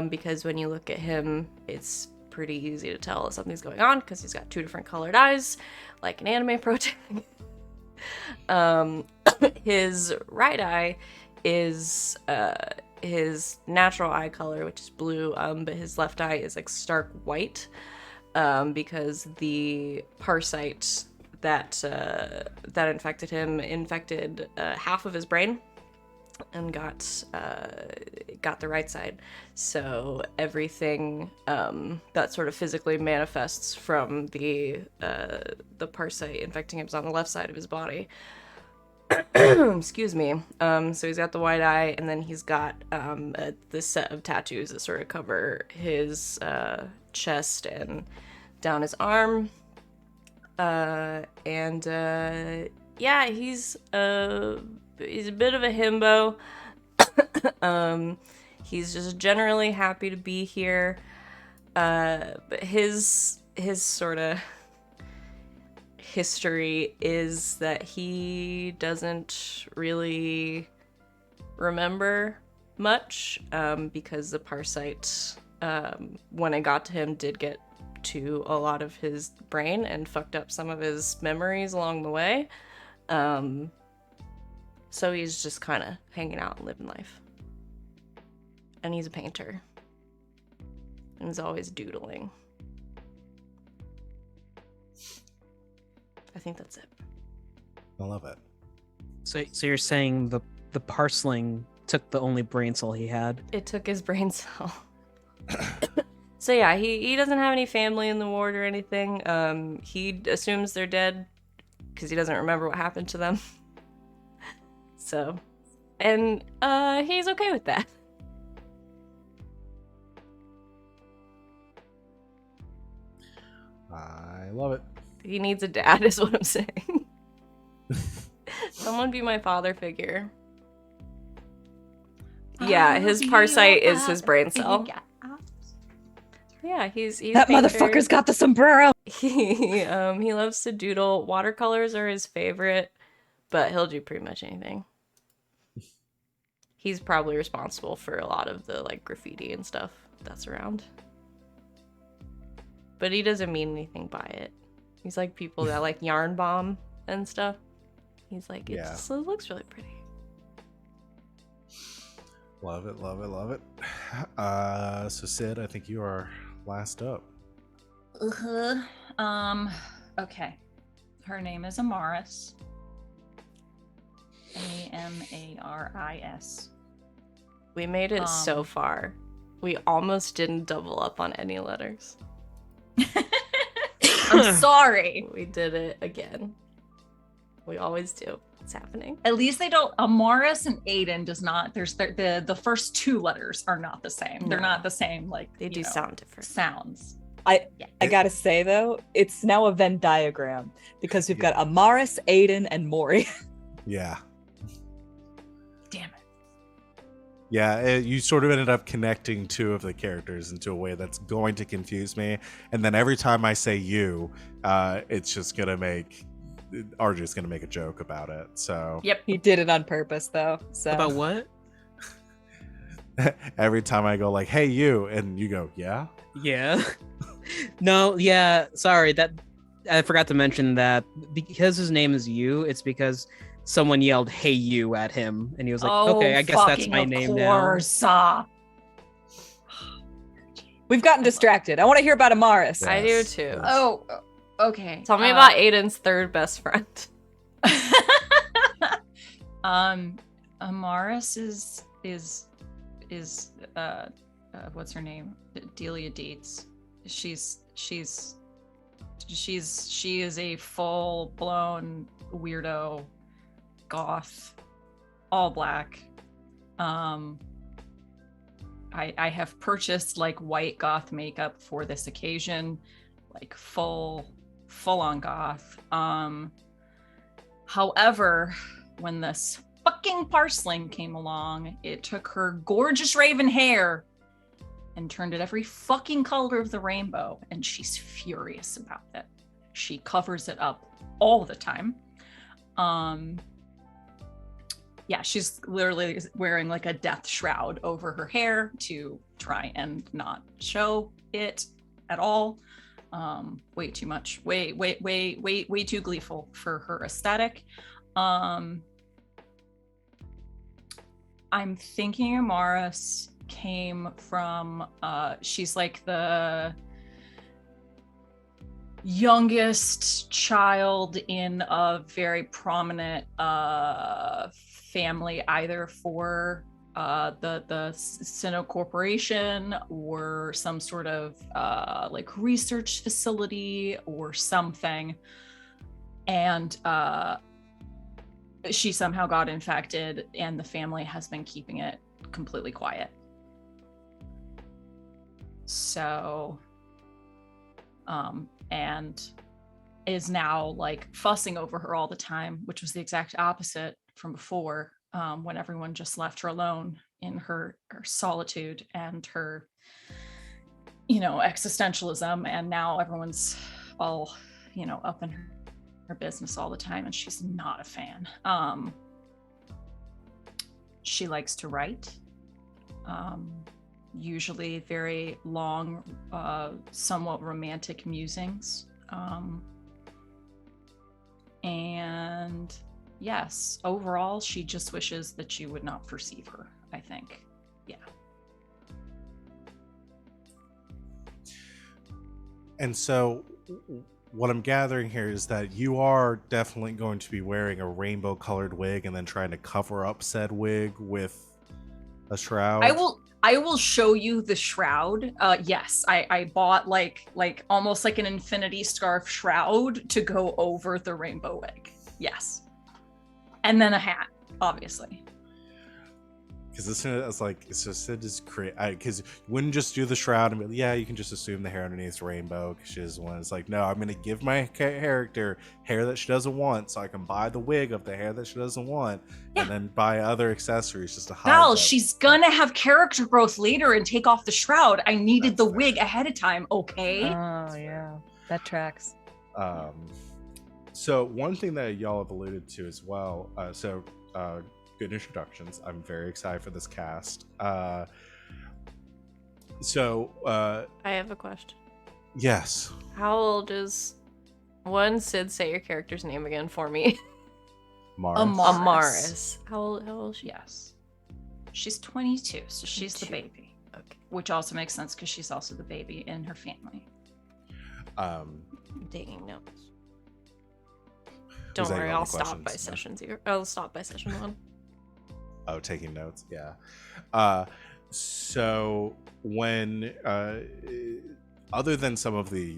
because when you look at him, it's pretty easy to tell that something's going on because he's got 2 different colored eyes, like an anime protagonist. His right eye is his natural eye color, which is blue, but his left eye is like stark white, because the parasite that infected him infected half of his brain and got the right side. So everything that sort of physically manifests from the parasite infecting him is on the left side of his body. Excuse me. So he's got the white eye, and then he's got this set of tattoos that sort of cover his chest and down his arm. Yeah, he's a bit of a himbo. He's just generally happy to be here. But his sort of history is that he doesn't really remember much, because the parasite, when it got to him, did get to a lot of his brain and fucked up some of his memories along the way. So he's just kind of hanging out and living life. And he's a painter. And he's always doodling. I think that's it. I love it. So you're saying the parceling took the only brain cell he had? It took his brain cell. So yeah, he doesn't have any family in the ward or anything. He assumes they're dead because he doesn't remember what happened to them. So, and he's okay with that. I love it. He needs a dad, is what I'm saying. Someone be my father figure. Yeah, his parasite is his brain cell. Yeah, he's That a painter. motherfucker's got the sombrero. He loves to doodle. Watercolors are his favorite, but he'll do pretty much anything. He's probably responsible for a lot of the like graffiti and stuff that's around. But he doesn't mean anything by it. He's like people that like yarn bomb and stuff. He's like, it just looks really pretty. Love it, love it, love it. So Sid, I think you are last up. Okay. Her name is Amaris. Amaris. We made it so far. We almost didn't double up on any letters. I'm sorry. We did it again. We always do. It's happening. At least they don't. Amaris and Aiden does not. There's the first 2 letters are not the same. They're No. not the same. Like They do sound different. sounds. I gotta say though, it's now a Venn diagram because we've got Amaris, Aiden, and Mori. Yeah. Damn it. Yeah, you sort of ended up connecting 2 of the characters into a way that's going to confuse me. And then every time I say you, it's just going to make... RJ's going to make a joke about it, so... Yep. He did it on purpose though. So About what? Every time I go like, hey, you, and you go, yeah? Yeah. No, yeah, sorry, that I forgot to mention that because his name is you, it's because someone yelled "Hey you" at him, and he was like, "Okay, I guess that's my name now." we've gotten distracted. I want to hear about Amaris. Yeah. I do Yes, too. yes. Oh, okay. Tell me about Aiden's third best friend. Amaris is what's her name? Delia Dietz. She's She is a full blown weirdo, goth, all black. I have purchased like white goth makeup for this occasion, like full on goth. However, when this fucking parseling came along, it took her gorgeous raven hair and turned it every fucking color of the rainbow, and she's furious about it. She covers it up all the time. Yeah, she's literally wearing like a death shroud over her hair to try and not show it at all. Way too much, way too gleeful for her aesthetic. I'm thinking Amaris came from, she's like the youngest child in a very prominent family, either for the Sinnoh Corporation or some sort of like research facility or something, and she somehow got infected, and the family has been keeping it completely quiet. So and is now like fussing over her all the time, which was the exact opposite from before, when everyone just left her alone in her solitude and her, you know, existentialism. And now everyone's all, you know, up in her business all the time, and she's not a fan. She likes to write, usually very long, somewhat romantic musings. And yes, overall, she just wishes that you would not perceive her, I think. Yeah. And so what I'm gathering here is that you are definitely going to be wearing a rainbow colored wig and then trying to cover up said wig with a shroud. I will show you the shroud. Yes, I bought like almost like an infinity scarf shroud to go over the rainbow wig. Yes. And then a hat, obviously. Because as soon as I was like, it's just create, because you wouldn't just do the shroud and be like, yeah, you can just assume the hair underneath is rainbow because she's one. It's like, no, I'm going to give my character hair that she doesn't want so I can buy the wig of the hair that she doesn't want, and then buy other accessories just to hide. Val, she's going to have character growth later and take off the shroud. I needed the wig ahead of time, okay? Oh, yeah. That tracks. So one thing that y'all have alluded to as well, good introductions. I'm very excited for this cast. I have a question. Yes. How old is Sid? Say your character's name again for me. Amaris. How old is she? Yes. She's 22, so she's the baby. Okay. Which also makes sense because she's also the baby in her family. Taking notes. Don't worry, I'll stop by session 0. I'll stop by session 1. Oh, taking notes. Yeah. So when other than some of the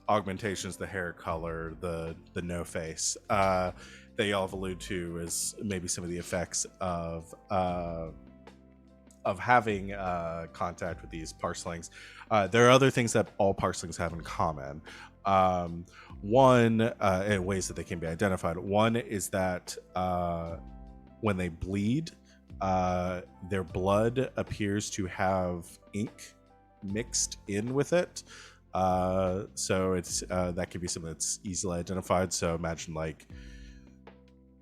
augmentations, the hair color, the no face, that y'all have alluded to is maybe some of the effects of having contact with these parselings. There are other things that all parselings have in common. One, in ways that they can be identified. One is that when they bleed, their blood appears to have ink mixed in with it. So it's that could be something that's easily identified. So imagine like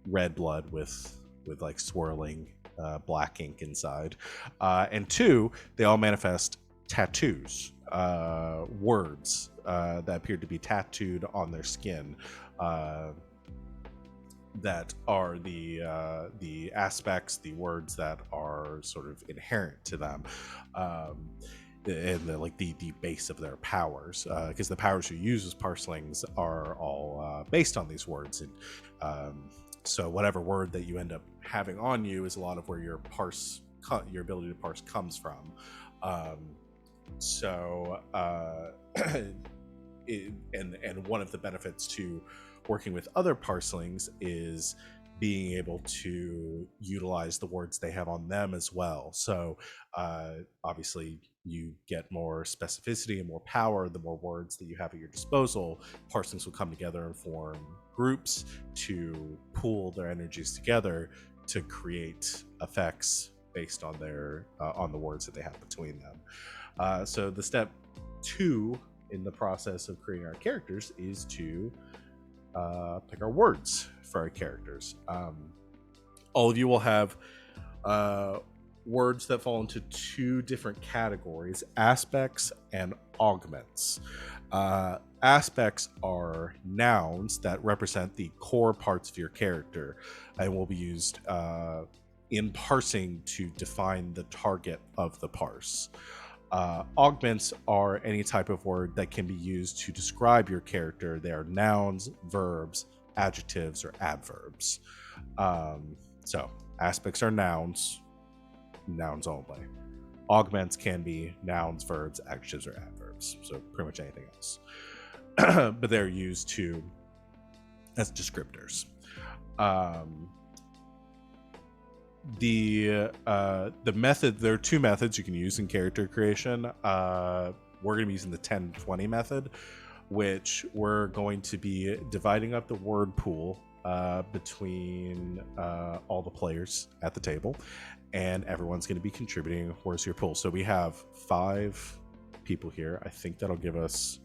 red blood with like swirling black ink inside. And two, they all manifest tattoos, words that appear to be tattooed on their skin. That are the aspects, the words that are sort of inherent to them, and the base of their powers. Because the powers you use as parselings are all based on these words, and so whatever word that you end up having on you is a lot of where your ability to parse comes from. and one of the benefits to working with other parselings is being able to utilize the words they have on them as well. So obviously you get more specificity and more power the more words that you have at your disposal. Parselings will come together and form groups to pool their energies together to create effects based on their on the words that they have between them. So the step 2 in the process of creating our characters is to pick our words for our characters. All of you will have words that fall into 2 different categories: aspects and augments. Aspects are nouns that represent the core parts of your character and will be used in parsing to define the target of the parse. Augments are any type of word that can be used to describe your character. They are nouns, verbs, adjectives, or adverbs. So aspects are nouns only. Augments can be nouns, verbs, adjectives, or adverbs. So pretty much anything else. But they're used as descriptors. The method, there are 2 methods you can use in character creation. We're going to be using the 10-20 method, which we're going to be dividing up the word pool between all the players at the table, and everyone's going to be contributing words to your pool. So we have 5 people here. I think that'll give us,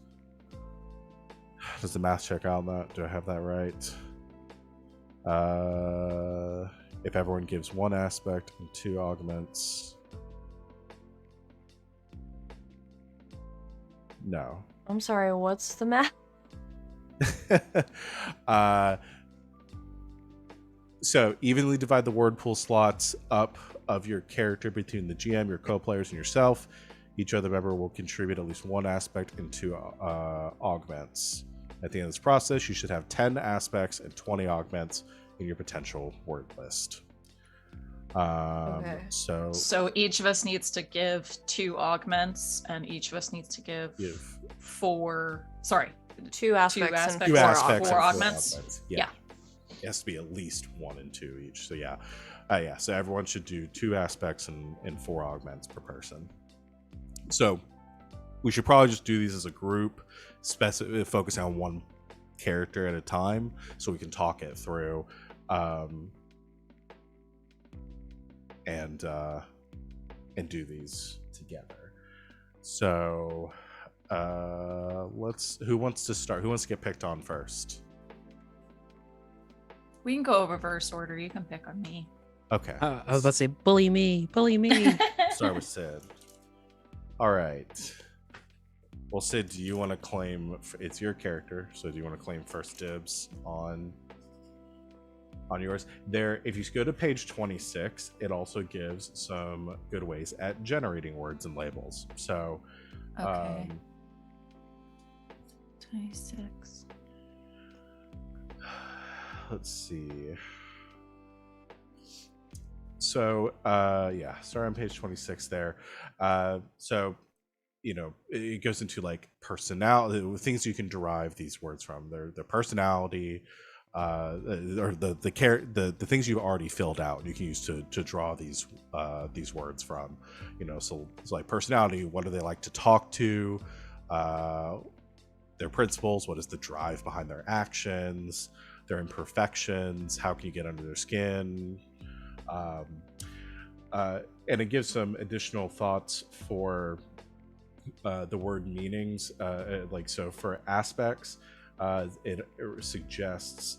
does the math check out on that? Do I have that right? If everyone gives 1 aspect and 2 augments. No. I'm sorry, what's the math? So evenly divide the word pool slots up of your character between the GM, your co-players, and yourself. Each other member will contribute at least 1 aspect and 2 augments. At the end of this process, you should have 10 aspects and 20 augments in your potential word list. Okay. So each of us needs to give 2 augments, and each of us needs to give 4. Sorry, 2 aspects, and 2 4 aspects augments. and 4 augments. Yeah. It has to be at least 1 and 2 each. So yeah. So everyone should do 2 aspects and 4 augments per person. So we should probably just do these as a group, focus on 1 character at a time, so we can talk it through, and do these together. So who wants to start? Who wants to get picked on first? We can go reverse order. You can pick on me. Okay. I was about to say, bully me. Start with Sid. All right. Well, Sid, do you want to claim? It's your character, so do you want to claim first dibs on yours? There, if you go to page 26, it also gives some good ways at generating words and labels. So, Okay. 26. Let's see. So, start on page 26 there. So, it goes into like personality, things you can derive these words from. Their personality, or the things you've already filled out. You can use to draw these words from. So it's like personality. What do they like to talk to? Their principles. What is the drive behind their actions? Their imperfections. How can you get under their skin? And it gives some additional thoughts for the word meanings. So for aspects, it suggests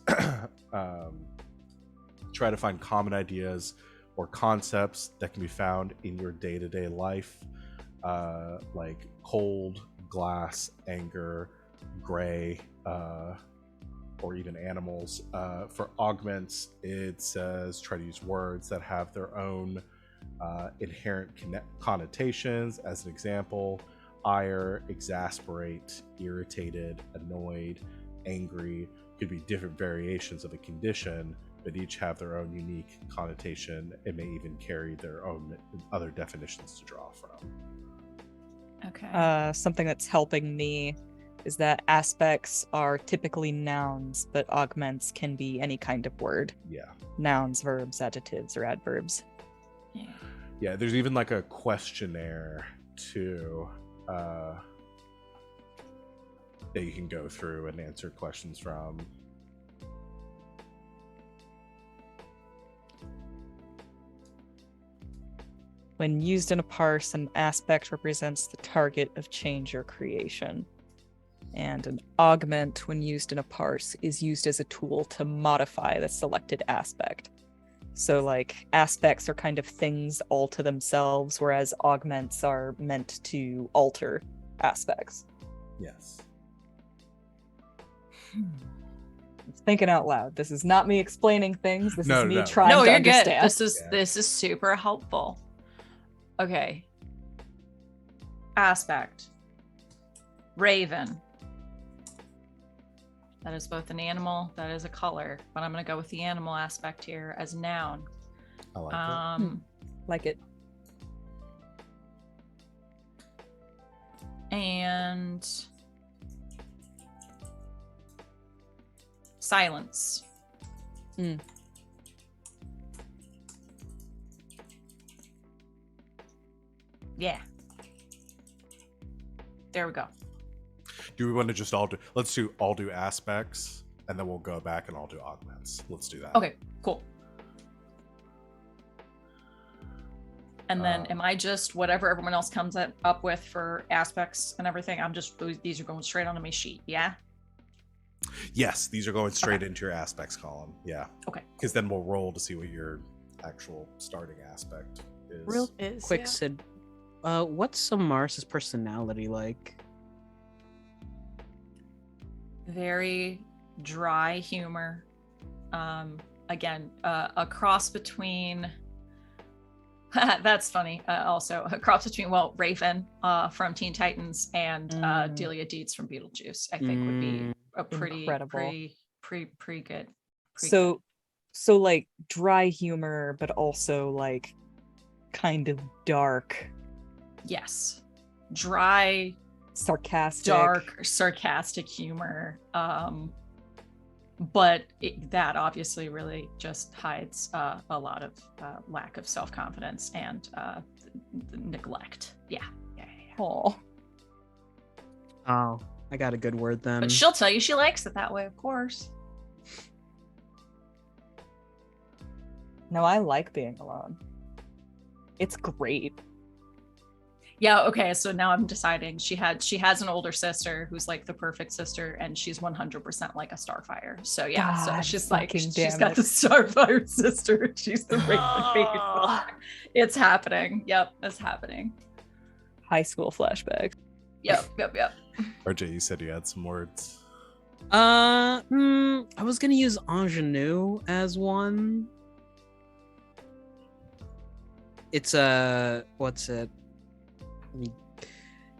try to find common ideas or concepts that can be found in your day-to-day life, like cold, glass, anger, gray, or even animals. For augments, it says try to use words that have their own inherent connotations. As an example, ire, exasperate, irritated, annoyed, angry could be different variations of a condition, but each have their own unique connotation and may even carry their own other definitions to draw from. Okay. Something that's helping me is that aspects are typically nouns, but augments can be any kind of word. Yeah. Nouns, verbs, adjectives, or adverbs. Yeah, there's even like a questionnaire too, that you can go through and answer questions from. When used in a parse, an aspect represents the target of change or creation. And an augment, when used in a parse, is used as a tool to modify the selected aspect. So, like, aspects are kind of things all to themselves, whereas augments are meant to alter aspects. Yes. Thinking out loud. This is not me explaining things. This No, is me no. trying No, to you're understand. good. This is super helpful. Okay. Aspect. Raven. That is both an animal, that is a color, but I'm going to go with the animal aspect here as noun. I like it. Like it. And silence. Yeah. There we go. Do we want to just let's do aspects, and then we'll go back and I'll do augments. Let's do that. Okay, cool. And then am I just whatever everyone else comes up with for aspects and everything? These are going straight onto my sheet. Yeah. Yes, these are going straight into your aspects column. Yeah. Okay. Because then we'll roll to see what your actual starting aspect is. Real Is, quick, yeah. Sid. What's Samaris's personality like? Very dry humor. Again, a cross between. That's funny. Also, a cross between Raven from Teen Titans and Delia Deeds from Beetlejuice. I think would be a pretty good. So like dry humor, but also like kind of dark, Yes, dry, sarcastic, dark, sarcastic humor. But that obviously really just hides a lot of lack of self-confidence and neglect. Yeah. Oh, Oh, I got a good word then. But she'll tell you she likes it that way, of course. no, I like being alone. It's great. Yeah, okay, so now I'm deciding she has an older sister who's like the perfect sister, and she's 100% like a Starfire. So yeah, so God she's like fucking she's damn got it. the Starfire sister. She's the Raven baby. It's happening. Yep, it's happening. High school flashback. Yep. RJ, you said you had some words. I was gonna use ingenue as one. It's what's it?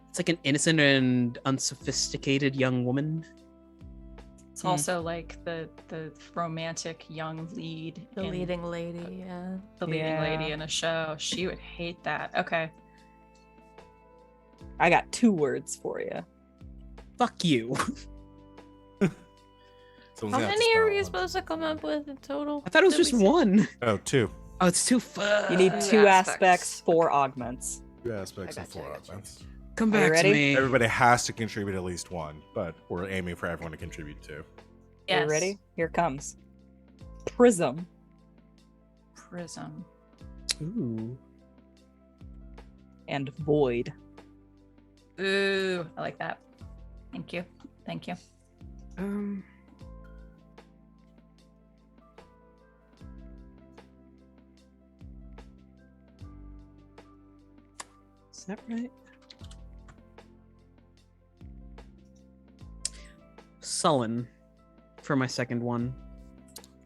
It's like an innocent and unsophisticated young woman. It's also like the romantic young lead. The leading lady, yeah. The leading lady in a show. She would hate that. Okay. I got 2 words for you. Fuck you. How many are we supposed to come up with in total? I thought it was Did just we say- one. Oh, 2. Oh, it's too fun. You need Two 2 aspects. aspects, 4 augments. 2 aspects I and gotcha, 4 I gotcha. augments. Come Are you back to ready? me. Everybody has to contribute at least 1, but we're aiming for everyone to contribute 2. Yes. You ready? Here it comes. Prism. Prism. Ooh. And void. Ooh, I like that. Thank you. Is that right? Sullen for my second one.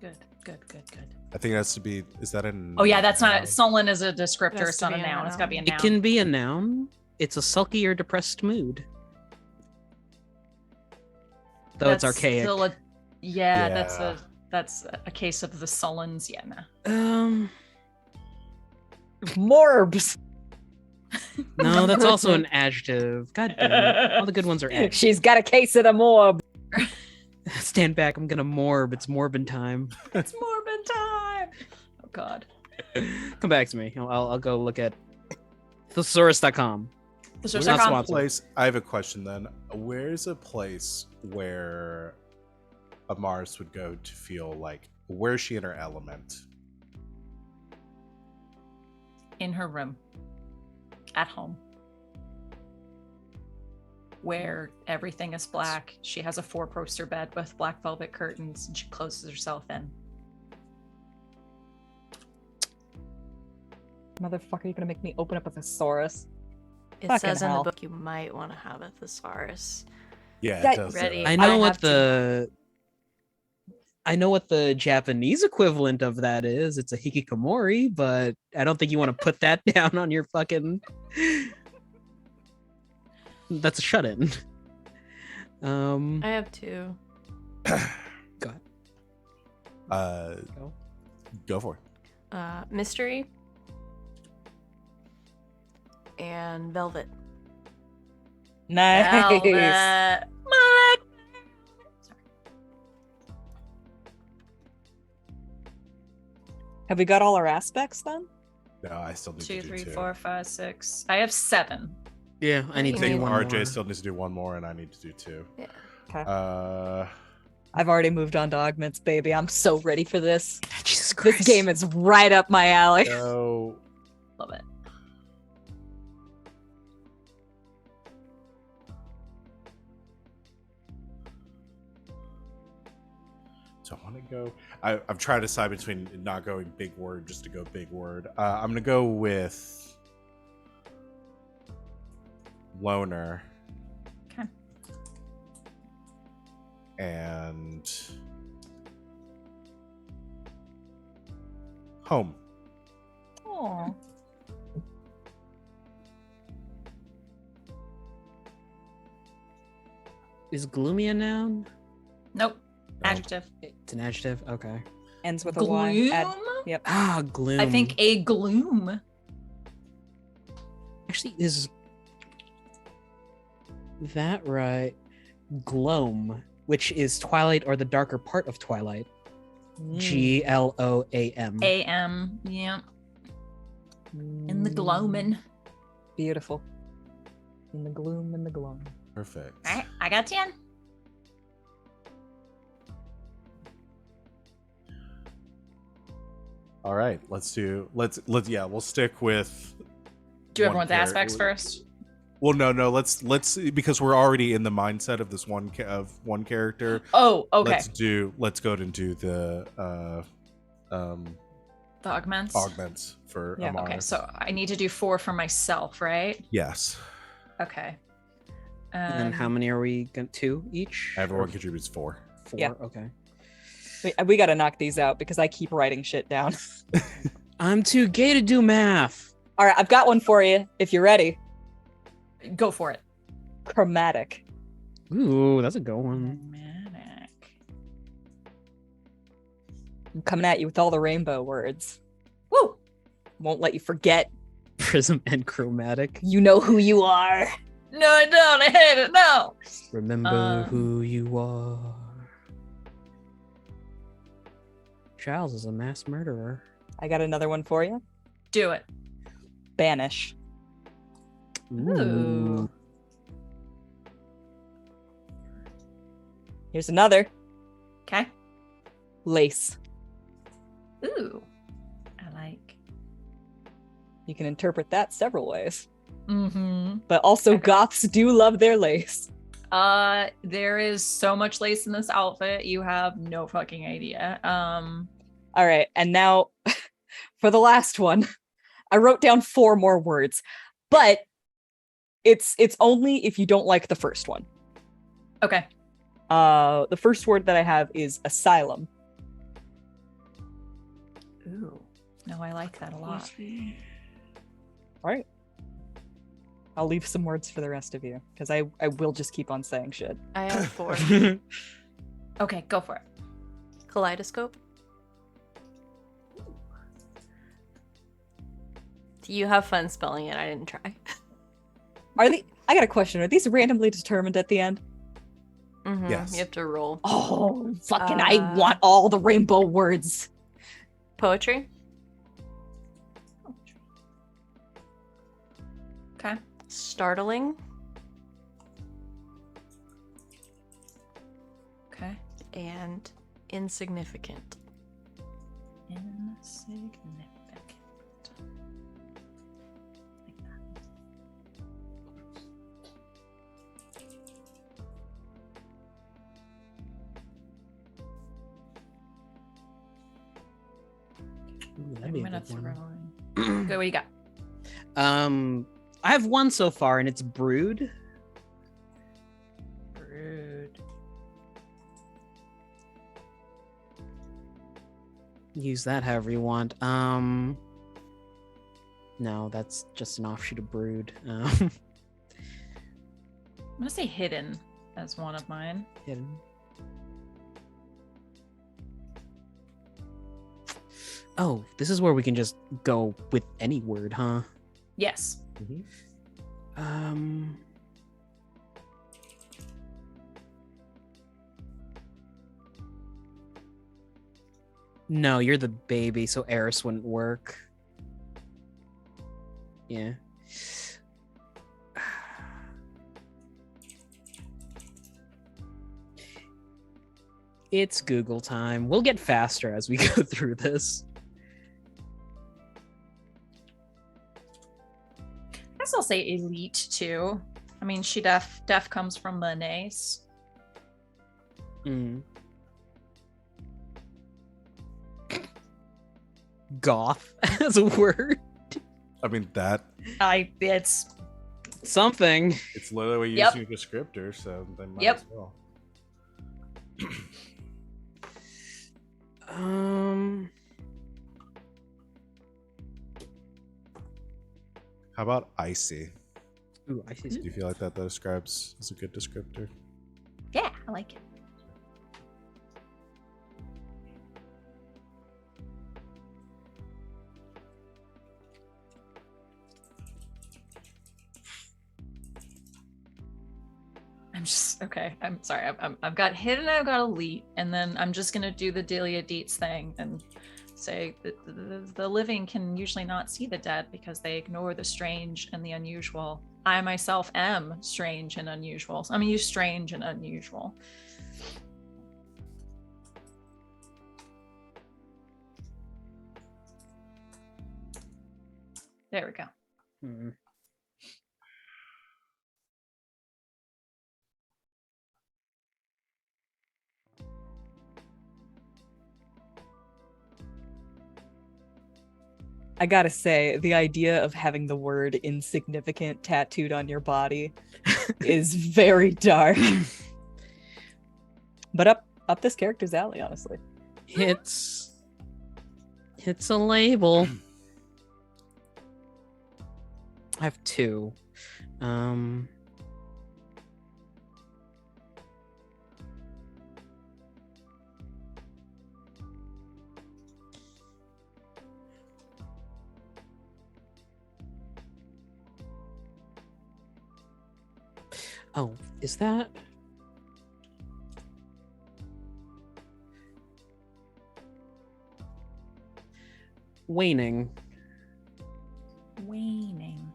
Good. I think it has to be. Is that a? Oh yeah, that's noun? not sullen is a descriptor. Has It's to not a be a noun. It's gotta be a noun. noun. It can be a noun. It's a sulky or depressed mood. Though it's That's archaic. still a- Yeah. that's a case of the sullens. Yeah, no. Morbs. No, that's also an adjective. God damn it. All the good ones are adjectives. She's got a case of the morb. Stand back. I'm gonna morb. It's morbid time. It's morbid time. Oh God. Come back to me. I'll go look at thesaurus.com. Where's Not our swap. com- Place. I have a question then. Where's a place where a Mars would go to feel like, where's she in her element? In her room. At home. Where everything is black. She has a 4-poster bed with black velvet curtains and she closes herself in. Motherfucker, you're gonna make me open up a thesaurus. It Fucking says in hell. the book you might want to have a thesaurus. Yeah, That- it does. say Ready. that. I know I what have the Japanese equivalent of that is. It's a hikikomori, but I don't think you want to put that down on your fucking. That's a shut-in. I have 2. Go ahead. Go for it. Mystery and velvet. Nice. Velvet. Have we got all our aspects then? No, I still need 2, to do 3, 2. 4, 5, 6. I have 7. Yeah, I need I to do think one RJ more. still needs to do one more, and I need to do 2. Yeah. Okay. I've already moved on to augments, baby. I'm so ready for this. Jesus Christ. This game is right up my alley. So Love it. I want to go. I've tried to decide between not going big word just to go big word. I'm gonna go with loner. Okay. And home. Aw. Is gloomy a noun? Nope. No. Adjective. It's an adjective. Okay. Ends with a Y. Gloom? Yep. Ah, gloom. I think a gloom. Actually, is that right? Gloam, which is twilight or the darker part of twilight. GLOAM. AM. Yeah. In the gloaming. Beautiful. In the gloom, in the gloam. Perfect. All right. I got 10. All right. Let's yeah. We'll stick with. Do one everyone's aspects first. Well, no. Let's because we're already in the mindset of this one one character. Oh, okay. Let's go and do the The augments. augments for Yeah. Amara. Okay, so I need to do 4 for myself, right? Yes, Okay. And then how many are we going to? 2 each? everyone contributes 4. 4. Yeah. Okay. We got to knock these out because I keep writing shit down. I'm too gay to do math. All right, I've got one for you if you're ready. Go for it. Chromatic. Ooh, that's a good one. Manic. I'm coming at you with all the rainbow words. Woo! Won't let you forget. Prism and chromatic. You know who you are. No, I don't. I hate it. No. Remember who you are. Charles is a mass murderer. I got another one for you. Do it. Banish. Ooh. Here's another. Okay. Lace. Ooh. I like. You can interpret that several ways. Mm-hmm. But also Okay. goths do love their lace. There is so much lace in this outfit. You have no fucking idea. All right, and now for the last one, I wrote down 4 more words, but it's only if you don't like the first one. Okay. The first word that I have is asylum. Ooh. No, I like that a lot. All right. I'll leave some words for the rest of you because I will just keep on saying shit. I have 4. Okay, go for it. Kaleidoscope. You have fun spelling it. I didn't try. I got a question. Are these randomly determined at the end? Mhm, Yes. You have to roll. Oh, fucking! I Uh, want all the rainbow words. Poetry. Okay. Startling. Okay. And insignificant. Insignificant. Like that. Ooh, that'd I'm be a gonna good throw one. in. Go, what do you got? I have one so far, and it's Brood. Brood. Use that however you want. No, that's just an offshoot of Brood. I'm gonna say hidden as one of mine. Hidden. Oh, this is where we can just go with any word, huh? Yes. Um. No, you're the baby, so Eris wouldn't work. Yeah. It's Google time. We'll get faster as we go through this. I guess I'll say elite too. I mean, she def comes from the nace. Mm. Goth as a word. I mean, that It's Something. it's literally Yep. using a descriptor, so they might Yep. as well. How about icy? Ooh, I see. Do you feel like that describes as a good descriptor? yeah, I like it. I'm just okay. I'm sorry. I've got hidden. I've got elite, and then I'm just gonna do the Delia Dietz thing and say that the living can usually not see the dead because they ignore the strange and the unusual. I myself am strange and unusual. So I'm gonna use strange and unusual. There we go. Hmm. I gotta say, the idea of having the word insignificant tattooed on your body is very dark. But up this character's alley, honestly. It's a label. I have two. Oh, is that? Waning. Waning.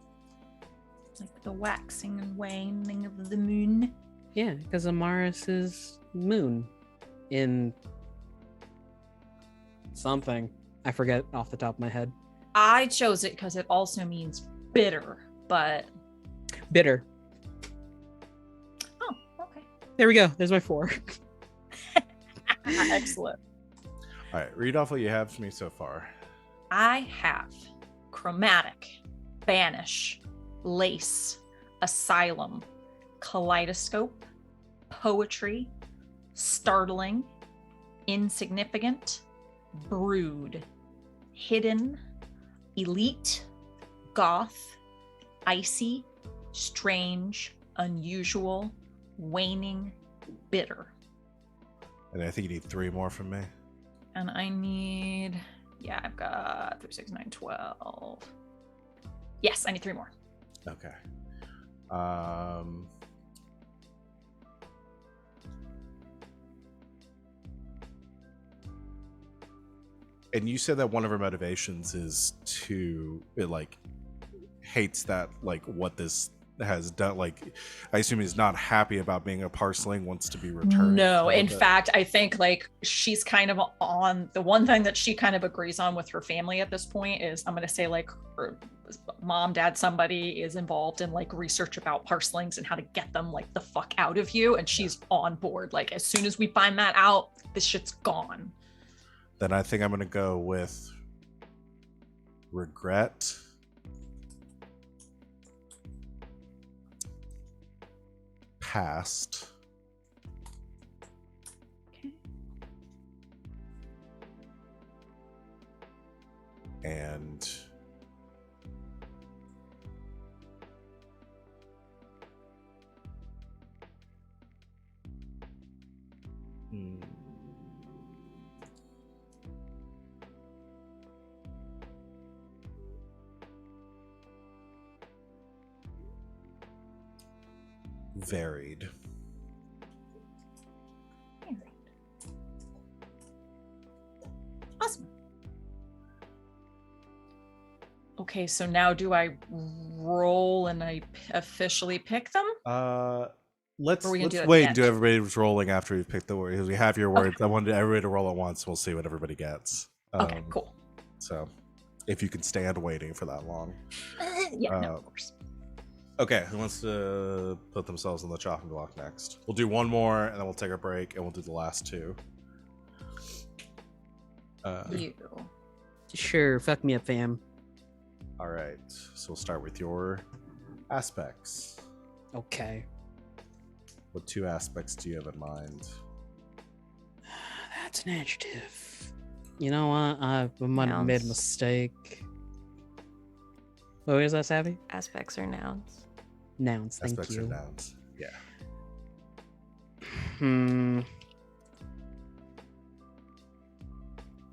Like the waxing and waning of the moon. Yeah, because Amaris is moon in something. I forget off the top of my head. I chose it because it also means bitter, but Bitter. oh, okay. There we go. There's my 4. Excellent. All right, read off what you have for me so far. I have chromatic, banish, lace, asylum, kaleidoscope, poetry, startling, insignificant, brood, hidden, elite, goth, icy, strange, unusual, waning, bitter. And I think you need 3 more from me. And I need, yeah, I've got 3, 6, 9, 12. Yes, I need 3 more. Okay. And you said that one of her motivations is hates that what this has done. I assume he's not happy about being a parceling, wants to be returned. No, in fact, I think she's kind of on the one thing that she kind of agrees on with her family at this point is, I'm going to say her mom, dad, somebody is involved in research about parcelings and how to get them the fuck out of you. And she's on board. As soon as we find that out, this shit's gone. Then I think I'm going to go with regret. Past. Okay. And varied. Awesome. Okay, so now do I roll and I officially pick them? Let's wait and do everybody's rolling after we've picked the word, because we have your words. Okay. I wanted everybody to roll at once. We'll see what everybody gets. Okay, cool. So if you can stand waiting for that long. Yeah, no, of course. Okay, who wants to put themselves on the chopping block next? We'll do one more, and then we'll take a break, and we'll do the last 2. You. Sure, fuck me up, fam. All right, so we'll start with your aspects. Okay. What 2 aspects do you have in mind? That's an adjective. You know what? I might have made a mistake. What was that, Savvy? Aspects are nouns. Nouns, thank Aspects you. are nouns. Yeah.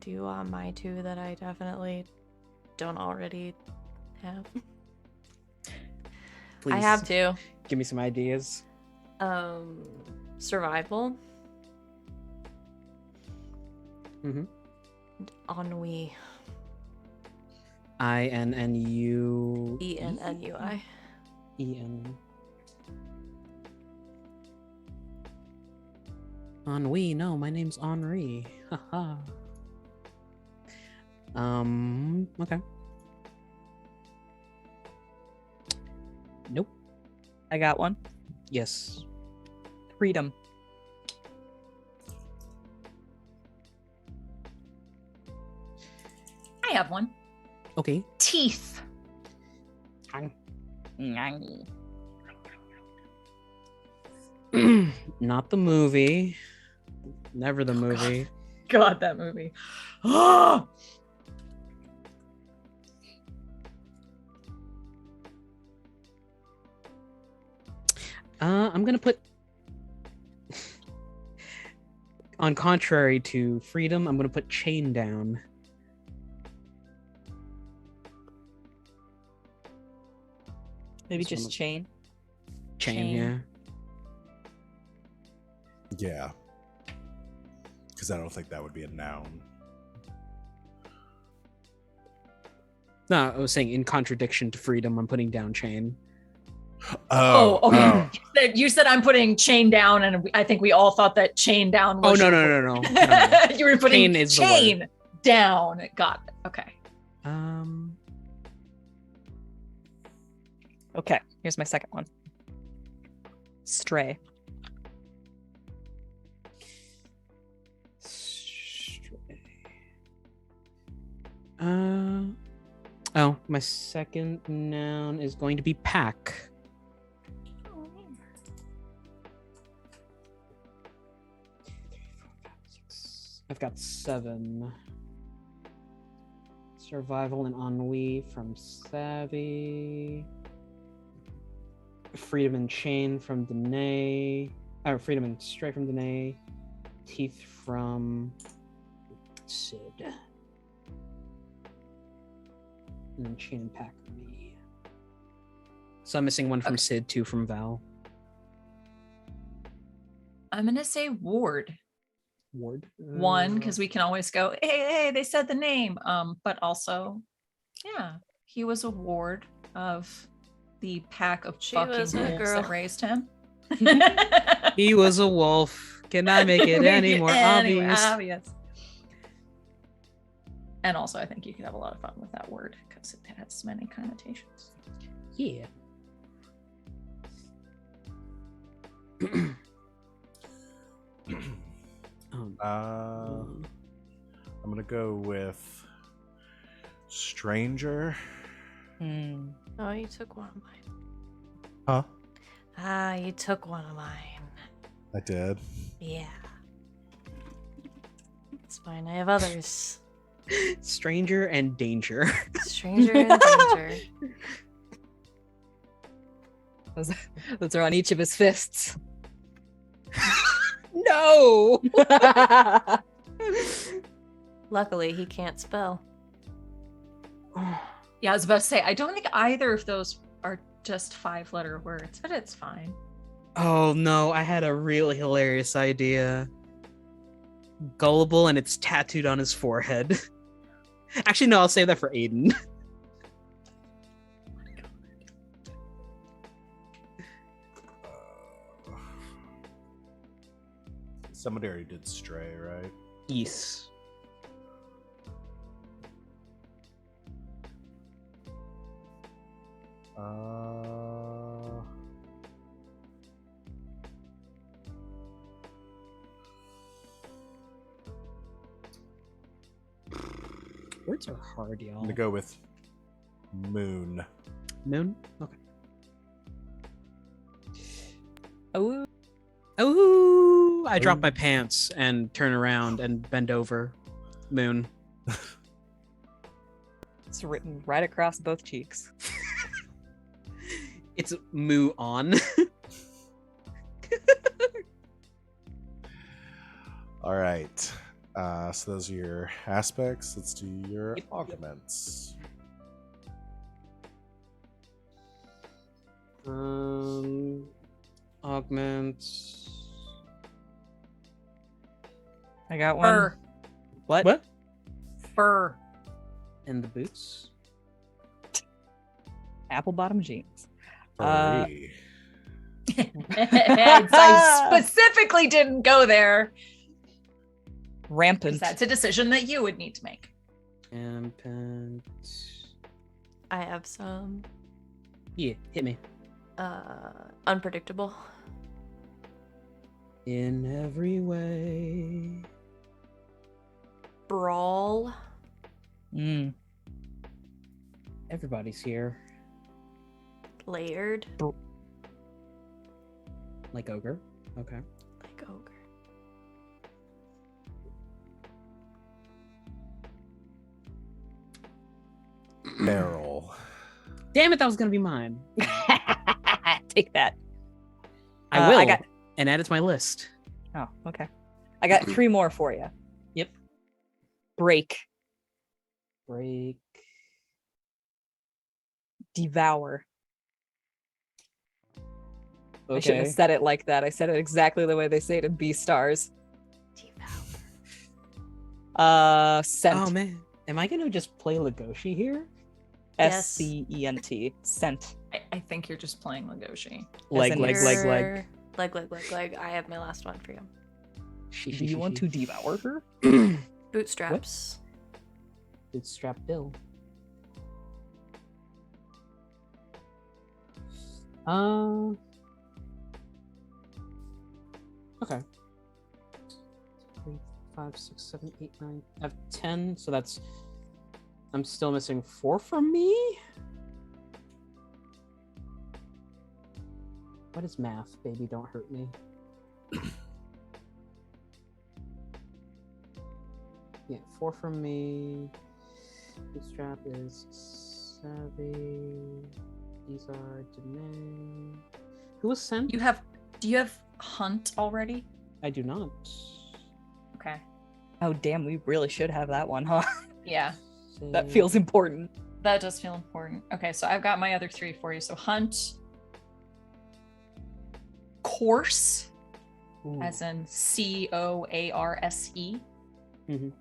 Do you want my 2 that I definitely don't already have? Please. I have 2. Give me some ideas. Survival. Mm-hmm. Ennui. INNU. ENNUI. EN. Ennui. No, my name's Henri. Haha. Okay. Nope. I got one. Yes. Freedom. I have one. Okay. Teeth. Not the movie. Never the movie. God, that movie. Oh! I'm gonna put, on contrary to freedom, I'm gonna put chain down. Maybe This just one- chain. Chain, yeah. Yeah. Because I don't think that would be a noun. No, I was saying in contradiction to freedom, I'm putting down chain. Oh, okay. You said I'm putting chain down, and I think we all thought that chain down was. Oh, no. You were putting Chain is the chain down. Got it. Okay. Okay, here's my second one. Stray. Oh, my second noun is going to be pack. I've got 7. Survival and ennui from Savvy. Freedom and chain from Danae. Or freedom and stray from Danae. Teeth from Sid. And then chain and pack for me. So I'm missing one from Sid, 2 from Val. I'm gonna say Ward. Ward. 1, because we can always go, hey, they said the name. But also, yeah, he was a ward of the pack of She fucking was a wolves girl. that raised him. He was a wolf. Can I make it any more obvious? And also, I think you could have a lot of fun with that word because it has many connotations. Yeah. I'm gonna go with stranger. Oh, you took one of mine. Huh? Ah, you took one of mine. I did. Yeah. It's fine. I have others. Stranger and danger. Stranger and danger. Those are on each of his fists. No. Luckily, he can't spell. Yeah, I was about to say, I don't think either of those are just 5-letter words, but it's fine. Oh no, I had a really hilarious idea. Gullible, and it's tattooed on his forehead. Actually, no, I'll save that for Aiden. Somebody already did stray, right? Yes. Words are hard, y'all. I'm gonna go with moon. Moon? Okay. Oh, Oh, I drop my pants and turn around and bend over. Moon. it's written right across both cheeks. It's moo on. All right. So those are your aspects. Let's do your augments. Augments. I got one. Fur. What? Fur. And the boots. Apple bottom jeans. Hooray. I specifically didn't go there. Rampant. That's a decision that you would need to make. Rampant. I have some Yeah, hit me. unpredictable. In every way. Brawl. Everybody's here. Layered. Like ogre. Okay. Like ogre. Barrel. Damn it, that was gonna be mine. Take that. I will. I got- And add it to my list. Oh, okay. I got 3 more for you. Yep. Break. Break. Devour. Okay. I shouldn't have said it like that. I said it exactly the way they say it in Beastars. Scent. Oh man. Am I gonna just play Legoshi here? Yes. SCENT. Scent. I think you're just playing Legoshi. Leg. Leg. I have my last one for you. Do you want to devour her? Bootstraps. Bootstrap Bill. Okay. 3, 5, 6, 7, 8, 9. I have 10, so that's. I'm still missing 4 from me. What is math? Baby, don't hurt me. Yeah, 4 from me. Bootstrap is savvy. These are Danae. Who was sent? Do you have hunt already? I do not. Okay. Oh, damn. We really should have that one, huh? Yeah, That feels important. that does feel important. Okay, so I've got my other 3 for you. So hunt, Coarse, Ooh. as in Coarse. Mhm.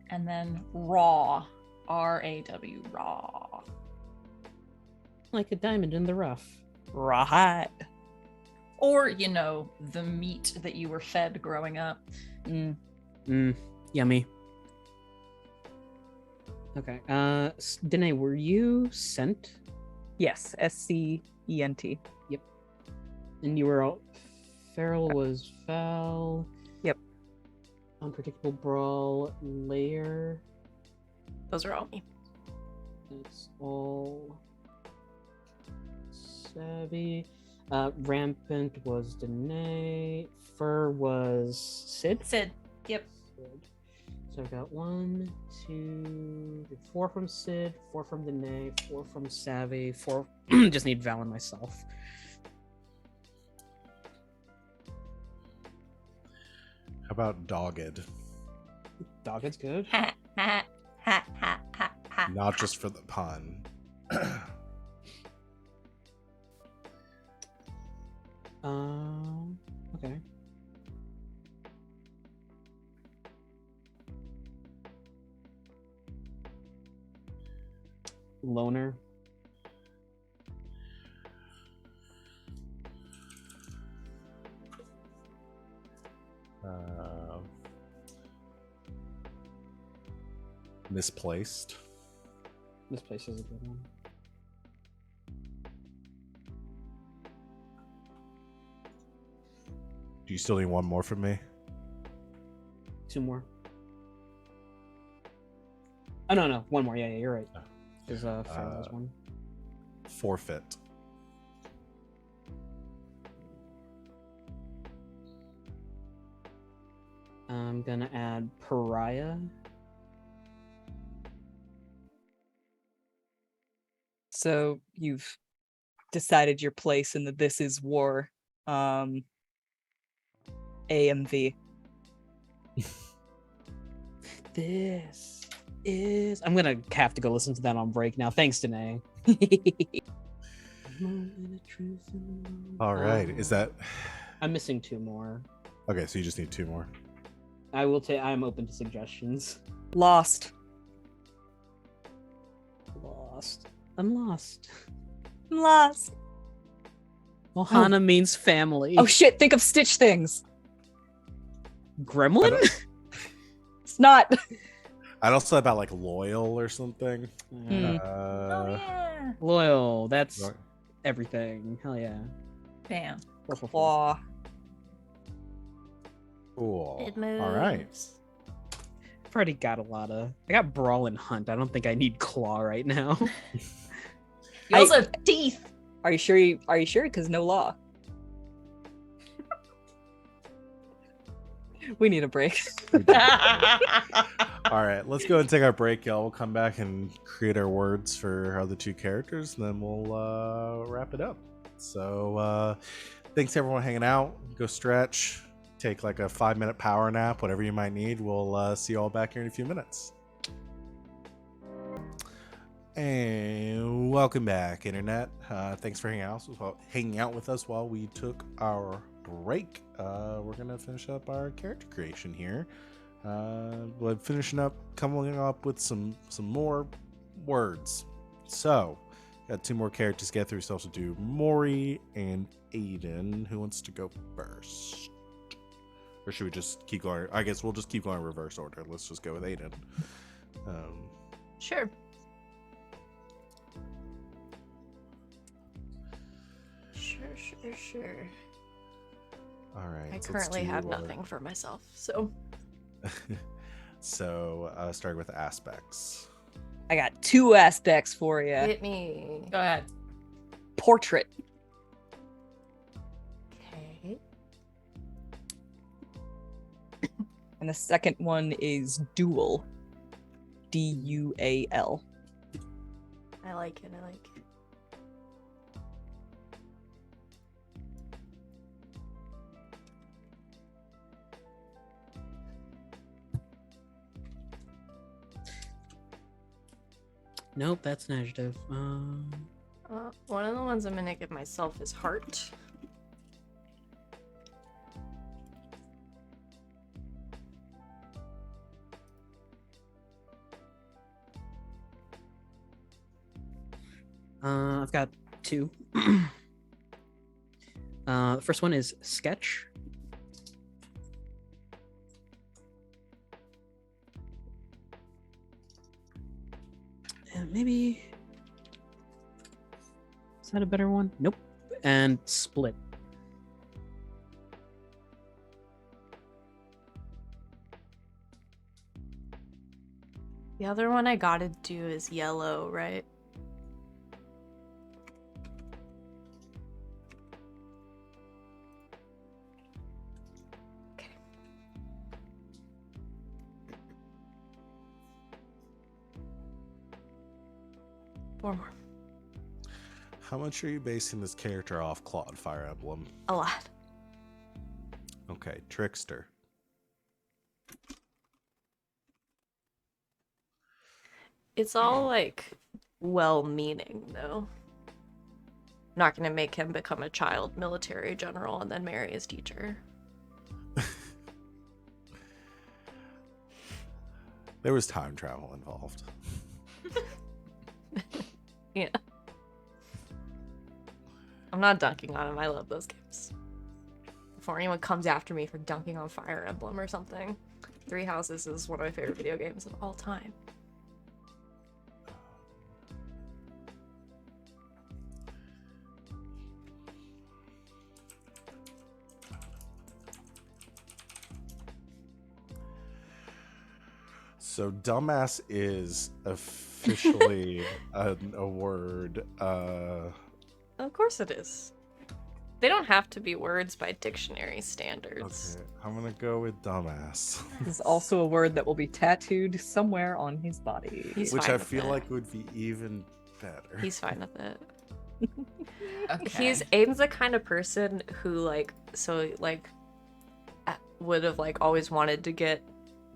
And then Raw, RAW, raw. Like a diamond in the rough. Right. Or, you know, the meat that you were fed growing up. Yummy. Okay. Danae, were you sent? Yes, SCENT. And you were all... Feral was foul. Yep. Unpredictable brawl, layer. Those are all me. It's all savvy. Rampant was Danae. Fur was Sid. Sid. Yep. Sid. So I've got 1, 2, 4 from Sid, 4 from Danae, 4 from Savvy, 4. Just need Val and myself. How about dogged? Dogged's good. Ha, ha, ha, ha, ha, ha. Not just for the pun. Okay. Loner. Misplaced. This place is a good one. Do you still need one more from me? 2 more. Oh no, 1 more. Yeah, you're right. There's Feral was 1. Forfeit. I'm gonna add Pariah. So you've decided your place in the This Is War AMV. This is. I'm gonna have to go listen to that on break now. Thanks, Danae. All right. Is that I'm missing 2 more. okay? So you just need 2 more. I will take. I'm open to suggestions. Lost. Lost. I'm lost. Lost. Ohana means family. Oh shit, think of Stitch things. Gremlin? It's not. I'd also about like loyal or something. Hmm. Oh, yeah. Loyal. That's Right. everything. Hell yeah. Bam. 4 for 4. Claw. Cool. It moves. All right. I've already got a lot of. I got Brawl and Hunt. I don't think I need Claw right now. You also have teeth. Are you sure? Are you sure? Because no law. We need a break. All right, let's go and take our break, y'all. We'll come back and create our words for our other 2 characters, and then we'll wrap it up. So, thanks everyone hanging out. Go stretch, take like a 5-minute power nap, whatever you might need. We'll see you all back here in a few minutes. And welcome back, Internet. Thanks for hanging out with us while we took our break. We're gonna finish up our character creation here. We're finishing up, coming up with some more words. So, got 2 more characters to get through. So, also do Maury and Aiden. Who wants to go first? Or should we just keep going? I guess we'll just keep going in reverse order. Let's just go with Aiden. Sure. Sure. All right. I so let's currently have do, nothing for myself, so So, starting with aspects. I got 2 aspects for you. hit me. Go ahead. Portrait. Okay. And the second one is dual. DUAL. I like it. Nope, that's an adjective. One of the ones I'm gonna give myself is heart. I've got two. The first one is sketch. And maybe is that a better one? Nope. And split. The other one I gotta do is yellow, right? Okay. Four more. How much are you basing this character off Claude Fire Emblem? A lot. Okay, Trickster. It's all like well-meaning though. Not gonna make him become a child military general and then marry his teacher. There was time travel involved. Yeah. I'm not dunking on him. I love those games. Before anyone comes after me for dunking on Fire Emblem or something, Three Houses is one of my favorite video games of all time. So dumbass is officially a word. Of course it is. They don't have to be words by dictionary standards. Okay, I'm gonna go with dumbass. This is also a word that will be tattooed somewhere on his body. He's Which fine I with feel it. like would be even better. He's fine with it. Okay. Aiden's the kind of person who would have like always wanted to get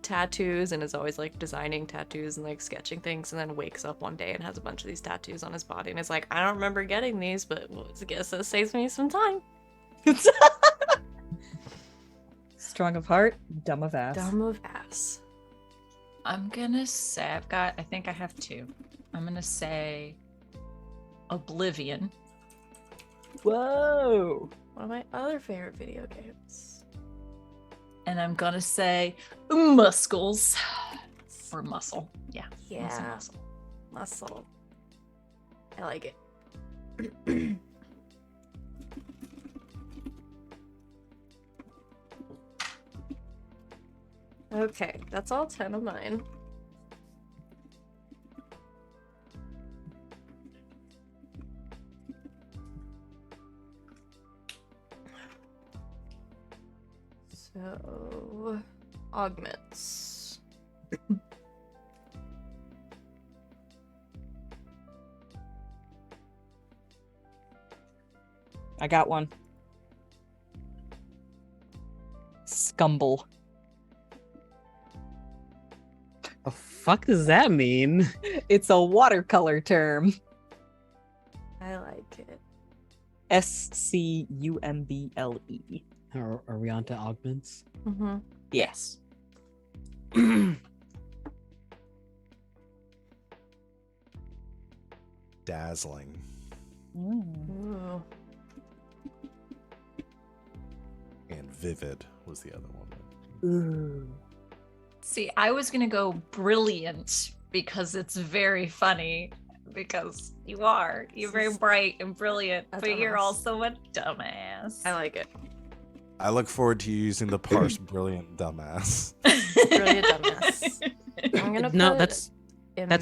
tattoos and is always like designing tattoos and like sketching things, and then wakes up one day and has a bunch of these tattoos on his body and is like, I don't remember getting these, but I guess that saves me some time. Strong of heart, dumb of ass. Dumb of ass. I'm gonna say I think I have two. I'm gonna say Oblivion. Whoa. One of my other favorite video games. And I'm gonna say muscles. Or muscle. Yeah. Yeah. Muscle. Muscle. I like it. Okay, that's all 10 of mine. So, augments. I got one. Scumble. The fuck does that mean? It's a watercolor term. I like it. Scumble. Are we on to augments? Mm-hmm. Yes. Dazzling. Ooh. And vivid was the other one. Ooh. See, I was gonna go brilliant because it's very funny. Because you're very bright and brilliant, A but you're dumbass. also a dumbass. I like it. I look forward to you using the parse brilliant dumbass. Brilliant dumbass. I'm gonna No, put that's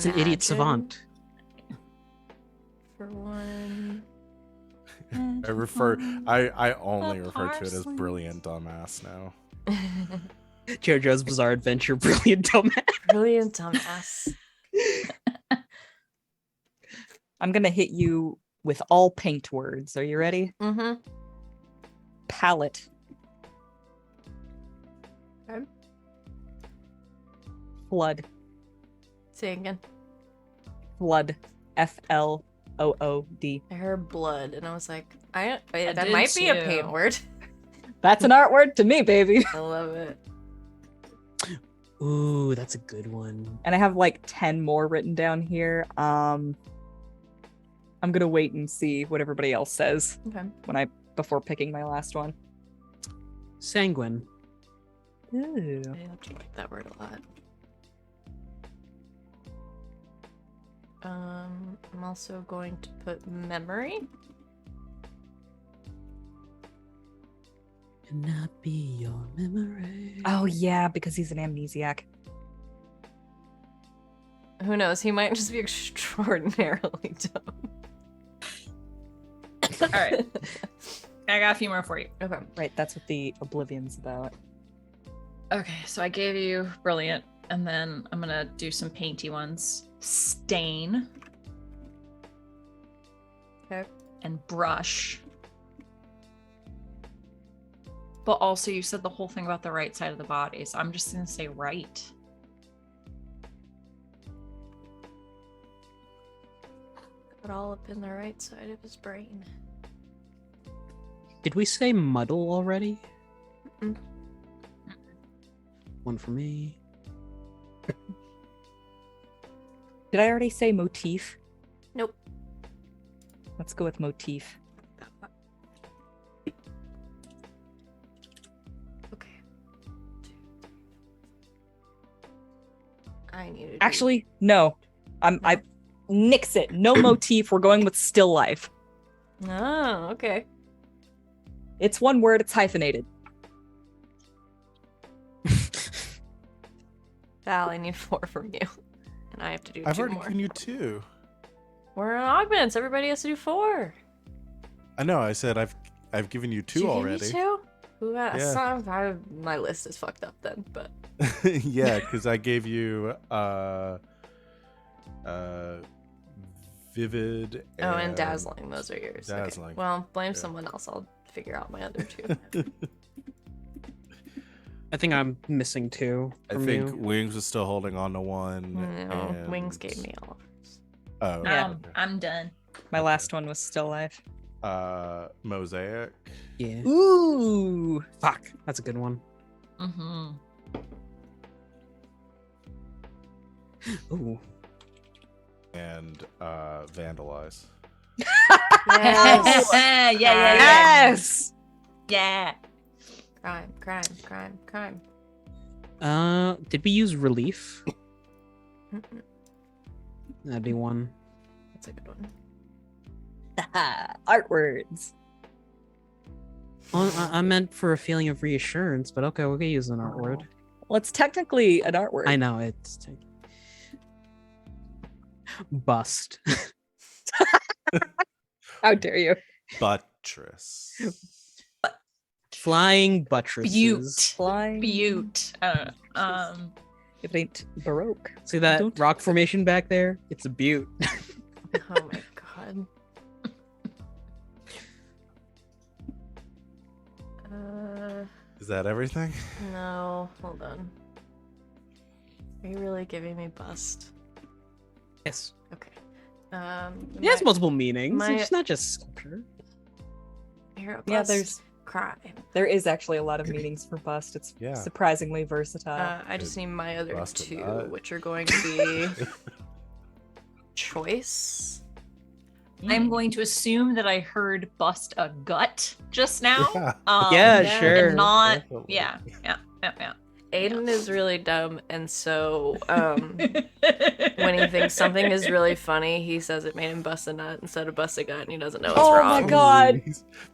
an idiot imagine savant. for one. I only A refer to it as parsley. brilliant dumbass now. JoJo's Bizarre Adventure, brilliant dumbass. Brilliant dumbass. I'm gonna hit you with all paint words. Are you ready? Mm-hmm. Palette. Okay. Flood. Say it again. Flood. FLOOD. I heard blood and I was like, that did might be a too. paint word. That's an art word to me, baby. I love it. Ooh, that's a good one. And I have like 10 more written down here. I'm I'm gonna wait and see what everybody else says Okay. before picking my last one. Sanguine. Ooh. I actually like that word a lot. I'm also going to put memory. And not be your memory. Oh yeah, because he's an amnesiac. Who knows? He might just be extraordinarily dumb. All right. I got a few more for you. Okay. Right, that's what the Oblivion's about. Okay, so I gave you brilliant, and then I'm gonna do some painty ones. Stain. Okay. And brush. But also you said the whole thing about the right side of the body, so I'm just gonna say right. Put all up in the right side of his brain. Did we say muddle already? Mm-mm. One for me. Did I already say motif? Nope. Let's go with motif. Okay. I need to Actually, no. I nix it. No motif. We're going with still life. Oh, okay. It's one word. It's hyphenated. Val, I need 4 from you. And I have to do I've 2 already more. given you 2. We're on augments. Everybody has to do 4. I know. I said I've given you 2 Did you already. Give me 2? Who got Yeah. my list is fucked up then, but Yeah, because I gave you vivid. and dazzling. Those are yours. Okay. Dazzling. Well, blame Yeah. someone else. I'll figure out my other 2. I think I'm missing 2. I from think you. Wings was still holding on to 1. No, and... Wings gave me all of hers. Oh, Yeah. okay. I'm done. My last one was still life. Mosaic. Yeah. Ooh. Fuck. That's a good one. Mm-hmm. Ooh. And vandalize. Yes. yeah. Yes. Yeah. Crime. Did we use relief? Mm-mm. That'd be 1. That's a good one. Art words. Well, I meant for a feeling of reassurance, but okay, we'll use an art word. Well, it's technically an art word. I know it's bust. How dare you? Buttress. Flying buttresses. Butte. Flying. Butte. I don't know. If it ain't Baroque. See that Don't- rock formation back there? It's a butte. Oh my god. Is that everything? No, hold on. Are you really giving me bust? Yes. Okay. It has multiple meanings. my- It's not just sculpture. Hero Yeah, bust, crime. there is actually a lot of meanings for bust. It's Yeah. surprisingly versatile. I just need my other Bust a 2, nut. which are going to be choice. I'm going to assume that I heard bust a gut just now. Yeah. Yeah, yeah, sure. And not. Definitely. Yeah. Aiden is really dumb, and so when he thinks something is really funny, he says it made him bust a nut instead of bust a gut, and he doesn't know it's Oh wrong. my God.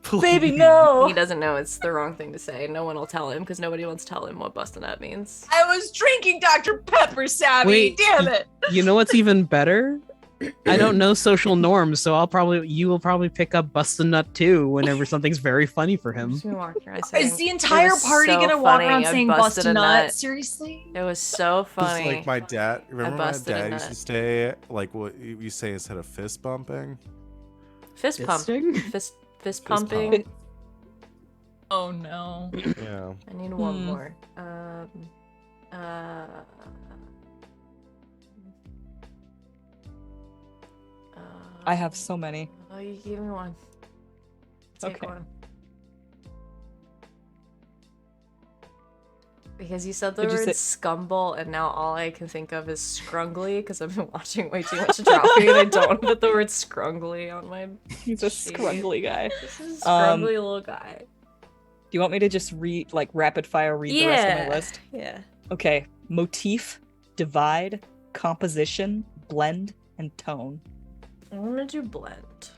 Please. Baby, no. He doesn't know it's the wrong thing to say. No one will tell him because nobody wants to tell him what bust a nut means. I was drinking Dr. Pepper, Savvy. Wait, Damn it. You know what's even better? I don't know social norms, so you will probably pick up bust a nut too whenever something's very funny for him. Just gonna walk around saying, Is the entire "It was party so gonna walk funny, around I saying busted bust a nut? nut." Seriously? It was so Just funny. like my dad. Remember my busted a dad used nut. to say like what you say instead of fist bumping. Fist pump. Fisting? Fist pumping. Oh no. Yeah. I need one Hmm. more. I have so many. Oh, you gave me one. Take Okay. one. Because you said the What'd you word say? scumble, and now all I can think of is scrungly, because I've been watching way too much Joffrey, and I don't want to put the word scrungly on my He's a sheet. scrungly guy. This is a scrungly little guy. Do you want me to just read, like, rapid fire read the rest of my list? Yeah. Okay. Motif, divide, composition, blend, and tone. I'm gonna do blend.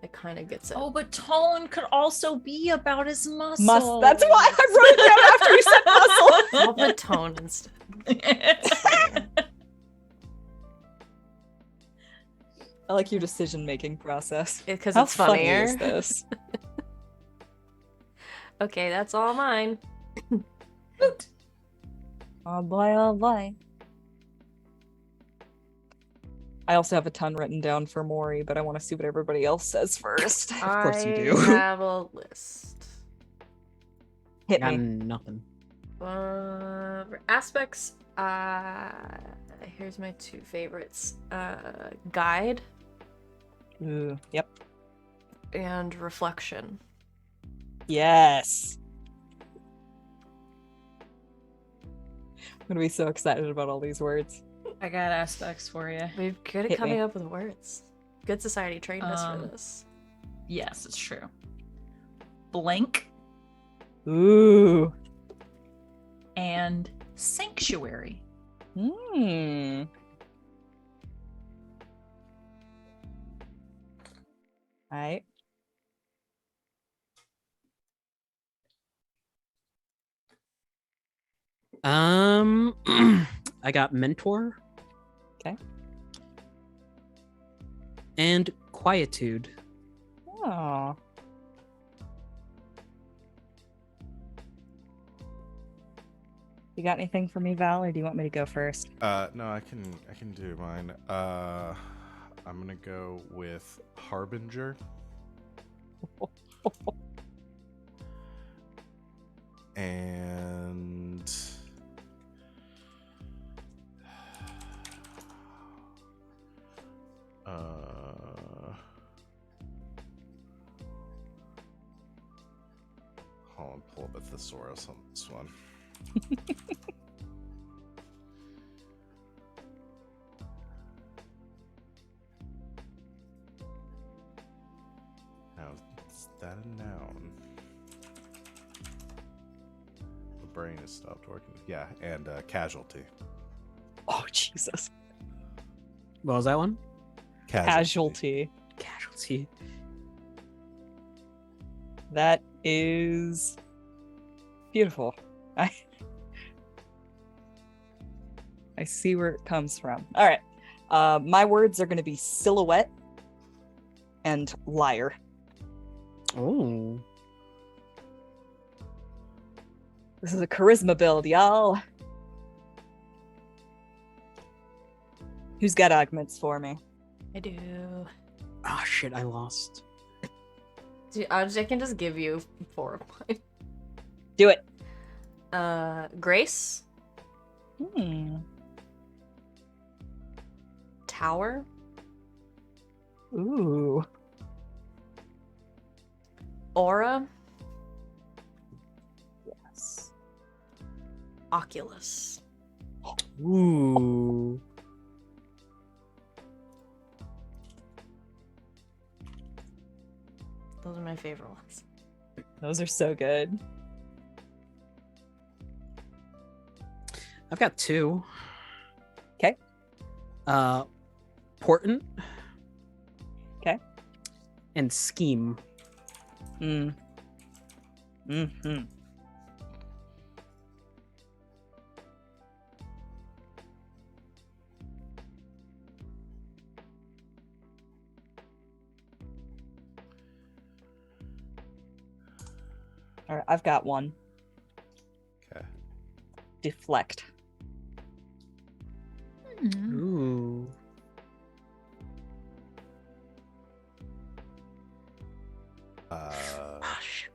It kind of gets it. Oh, but tone could also be about his muscle. That's why I wrote it down after you said muscle. I'll put tone instead. It's funnier. I like your decision-making process. Because How it's funnier. funny is this? Okay, that's all mine. Oh boy, oh boy. I also have a ton written down for Maury, but I want to see what everybody else says first. Of course you I do. have a list. Hit Got me. nothing. Aspects. Here's my two favorites. Guide Ooh, yep. and reflection. Yes. I'm gonna be so excited about all these words. I got aspects for you. We're good at Hit coming me. up with words. Good Society trained us for this. Yes, it's true. Blank Ooh. and sanctuary. Hmm. Alright. I got mentor. Okay. And quietude. Oh. You got anything for me, Val, or do you want me to go first? No, I can do mine. I'm gonna go with Harbinger. And hold on, pull up a thesaurus on this one. Now, is that a noun? The brain has stopped working. Yeah, and casualty. Oh, Jesus. What was that one? Casualty. Casualty. That is beautiful. I see where it comes from. All right. My words are going to be silhouette and liar. Oh. This is a charisma build, y'all. Who's got augments for me? I do. Oh shit, I lost. I can just give you 4 of mine. Do it. Grace, Tower, Ooh. Aura, Yes. Oculus. Ooh. Those are my favorite ones. Those are so good. I've got 2. Okay. Portent. Okay. And scheme. Mm. Mm-hmm. All right, I've got one. Okay. Deflect. Ooh. Uh, Ah, shit.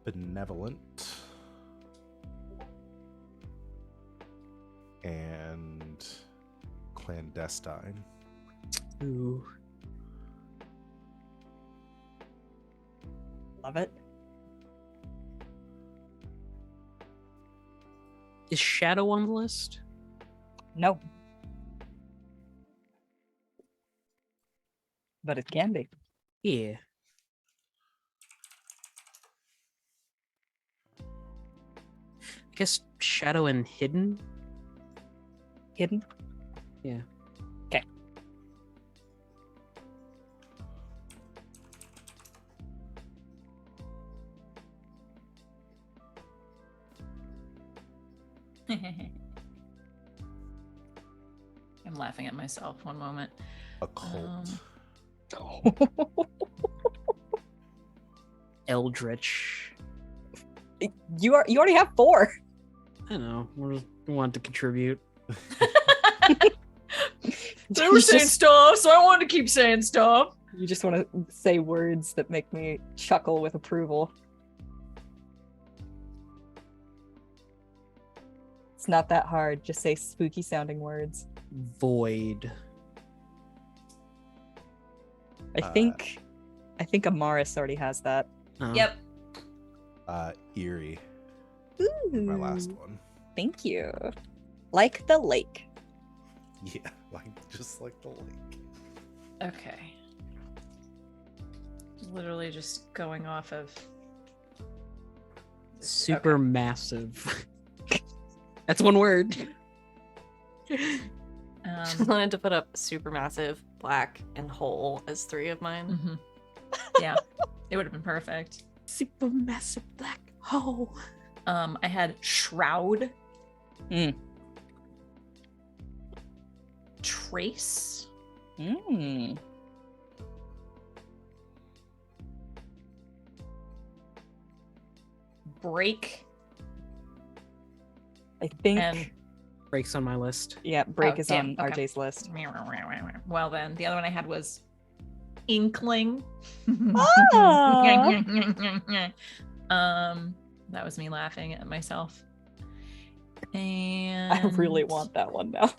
benevolent and clandestine. Ooh. Love it. Is Shadow on the list? No. But it can be. Yeah. I guess Shadow and Hidden? Hidden? Yeah. Okay. I'm laughing at myself. One moment. A cult. Eldritch. You already have 4. I know. We want to contribute. They were saying stuff, so I wanted to keep saying stuff. You just want to say words that make me chuckle with approval. It's not that hard. Just say spooky sounding words. Void. I think Amaris already has that. Yep. Eerie. Ooh, My last one. thank you. Like the lake. Yeah, just like the lake. Okay. Literally just going off of Super massive. That's one word. Just wanted to put up supermassive, black, and whole as 3 of mine. mhm. Yeah, it would have been perfect. Super massive black hole. I had shroud. Mm. Trace. Mm. Break. I think. And Breaks on my list. Yeah, break Oh, is damn, on okay. RJ's list. Well then, the other one I had was inkling. That was me laughing at myself. And I really want that one now.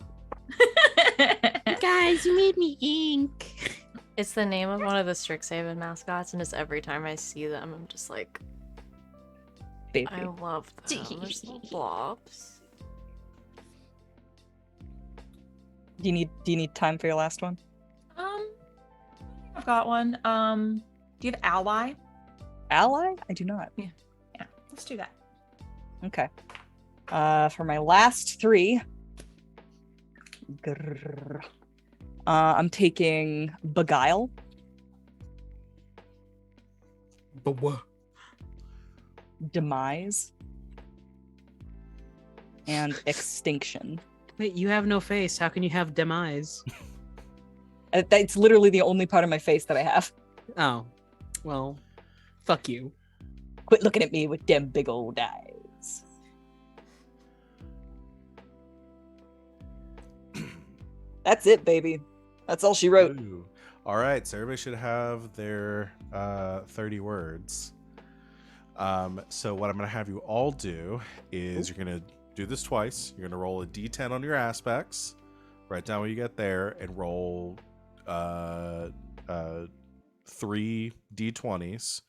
Guys, you made me ink. It's the name of one of the Strixhaven mascots, and just every time I see them, I'm just like, Baby. I love them. They're little blobs. Do you need time for your last one? I've got one. Do you have ally? Ally? I do not. Yeah, let's do that. Okay. For my last 3, grrr, I'm taking Beguile, But what? Demise, and Extinction. Wait, you have no face. How can you have demise? It's literally the only part of my face that I have. Oh, well, fuck you. Quit looking at me with them big old eyes. That's it, baby. That's all she wrote. Ooh. All right, so everybody should have their 30 words. So what I'm going to have you all do is you're going to do this twice. You're going to roll a d10 on your aspects, write down what you get there, and roll 3 d20s,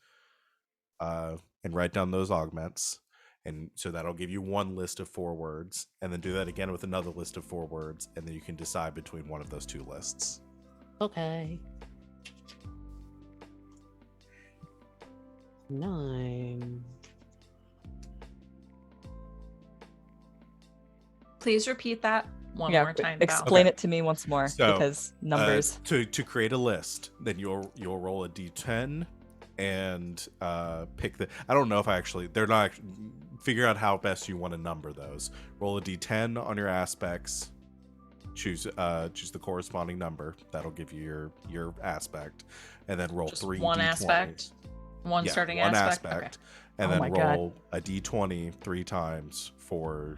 and write down those augments. And so that'll give you one list of 4 words, and then do that again with another list of 4 words, and then you can decide between one of those 2 lists. Okay. 9. Please repeat that one Yeah, more time. explain Okay. it to me once more, So, because numbers. To create a list, then you'll roll a d10 and pick the. I don't know if they're not. Figure out how best you want to number those. Roll a d10 on your aspects. Choose the corresponding number. That'll give you your aspect, and then roll Just 3 one d20s. aspect? One starting aspect? And Oh then my God. roll a d20 3 times for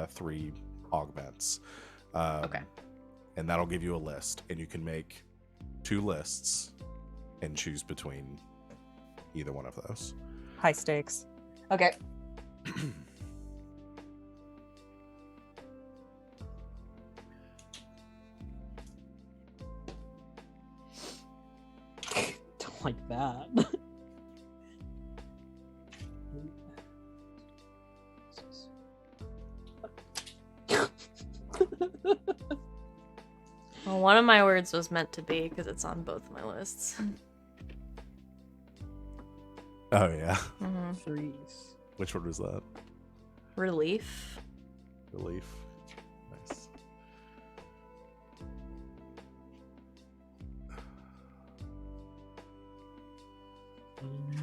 3 augments. Okay. And that'll give you a list, and you can make 2 lists and choose between either one of those. High stakes. Okay. Don't like that. Well, one of my words was meant to be because it's on both my lists. Oh yeah. Mm-hmm. Freeze. Which one was that? Relief. Relief. Nice.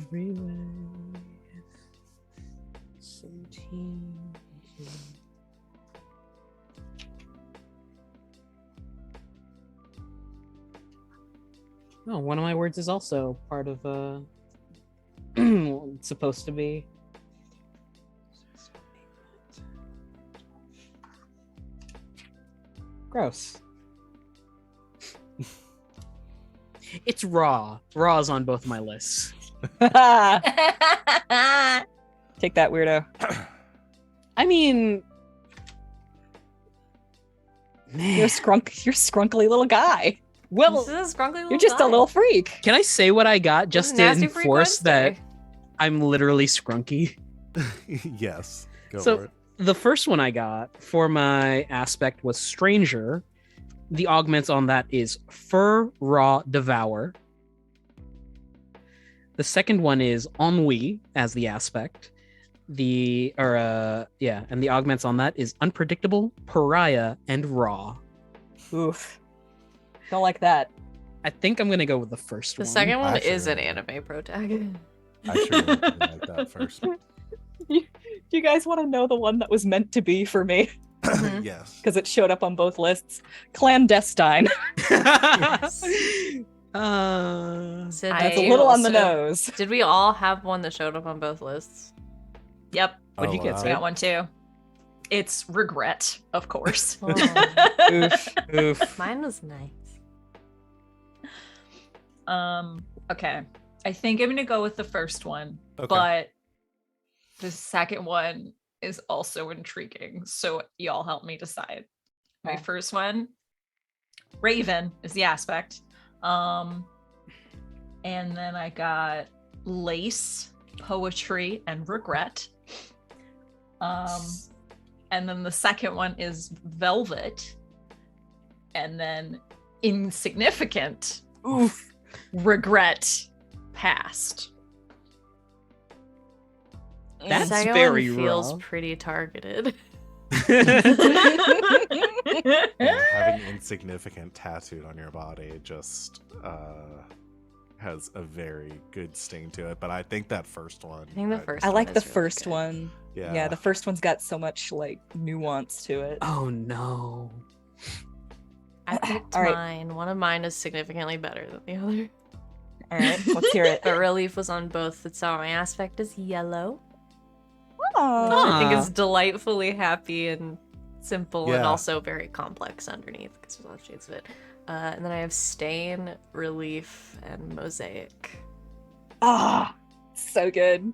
Everywhere. Some team. Oh, one of my words is also part of it's supposed to be. Gross. It's raw. Raw is on both my lists. Take that, weirdo. I mean, man, You're a scrunkly little guy. Well, This is a scrunkly little you're just guy. a little freak. can I say what I got This is just to Nasty Freak enforce that Wednesday. I'm literally scrunky? Yes. Go So- for it. The first one I got for my aspect was Stranger. The augment on that is Fur Raw Devour. The second one is Ennui as the aspect. And the augments on that is Unpredictable, Pariah, and Raw. Oof. Don't like that. I think I'm gonna go with the first The one. second one I is sure an am. anime pro tag. I sure didn't like that first. Do you guys want to know the one that was meant to be for me? Mhm. Yes. Because it showed up on both lists. Clandestine. Yes. So I- That's a did, little on the also- nose. did we all have one that showed up on both lists? Yep, What'd you get, wow. I Sid? got one too. It's regret, of course. Oh, Oof. Oof. mine was nice. Okay. I think I'm gonna go with the first one, Okay. but the second one is also intriguing. So y'all help me decide. My Okay. first one, Raven is the aspect. And then I got Lace, Poetry, and Regret. And then the second one is Velvet. And then Insignificant, Oof. Regret, Past. That's the second very one feels raw. pretty targeted. Yeah, having insignificant tattooed on your body just has a very good sting to it. But I think that first one. I think the first I one like the is really first good. one. Yeah. Yeah, the first one's got so much like nuance to it. Oh no. I picked All right. mine. One of mine is significantly better than the other. All right, let's hear it. But relief was on both. It's how my aspect is yellow. Aw. I think Ah. it's delightfully happy and simple and Yeah. also very complex underneath because there's a lot of shades of it. And then I have stain, relief, and mosaic. Ah, so good.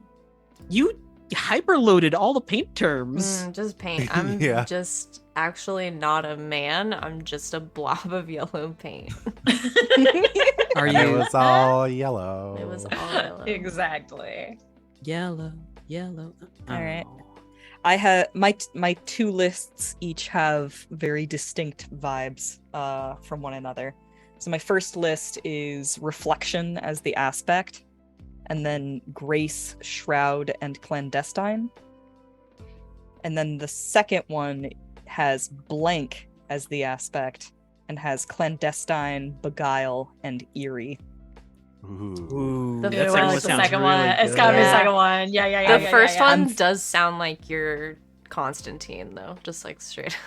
You hyperloaded all the paint terms. Just paint. I'm Yeah. just actually not a man. I'm just a blob of yellow paint. Are And it you was all yellow. It was all yellow. Exactly. yellow? Yellow. All right. Oh. I have my two lists each have very distinct vibes from one another. So my first list is Reflection as the aspect, and then Grace, Shroud, and Clandestine. And then the second one has Blank as the aspect and has Clandestine, Beguile, and Eerie. Ooh. Ooh, The that first- second the one sounds second really one. It's good. gotta be the Yeah. second one. Yeah. The first one I'm- does sound like you're Constantine, though, just like straight.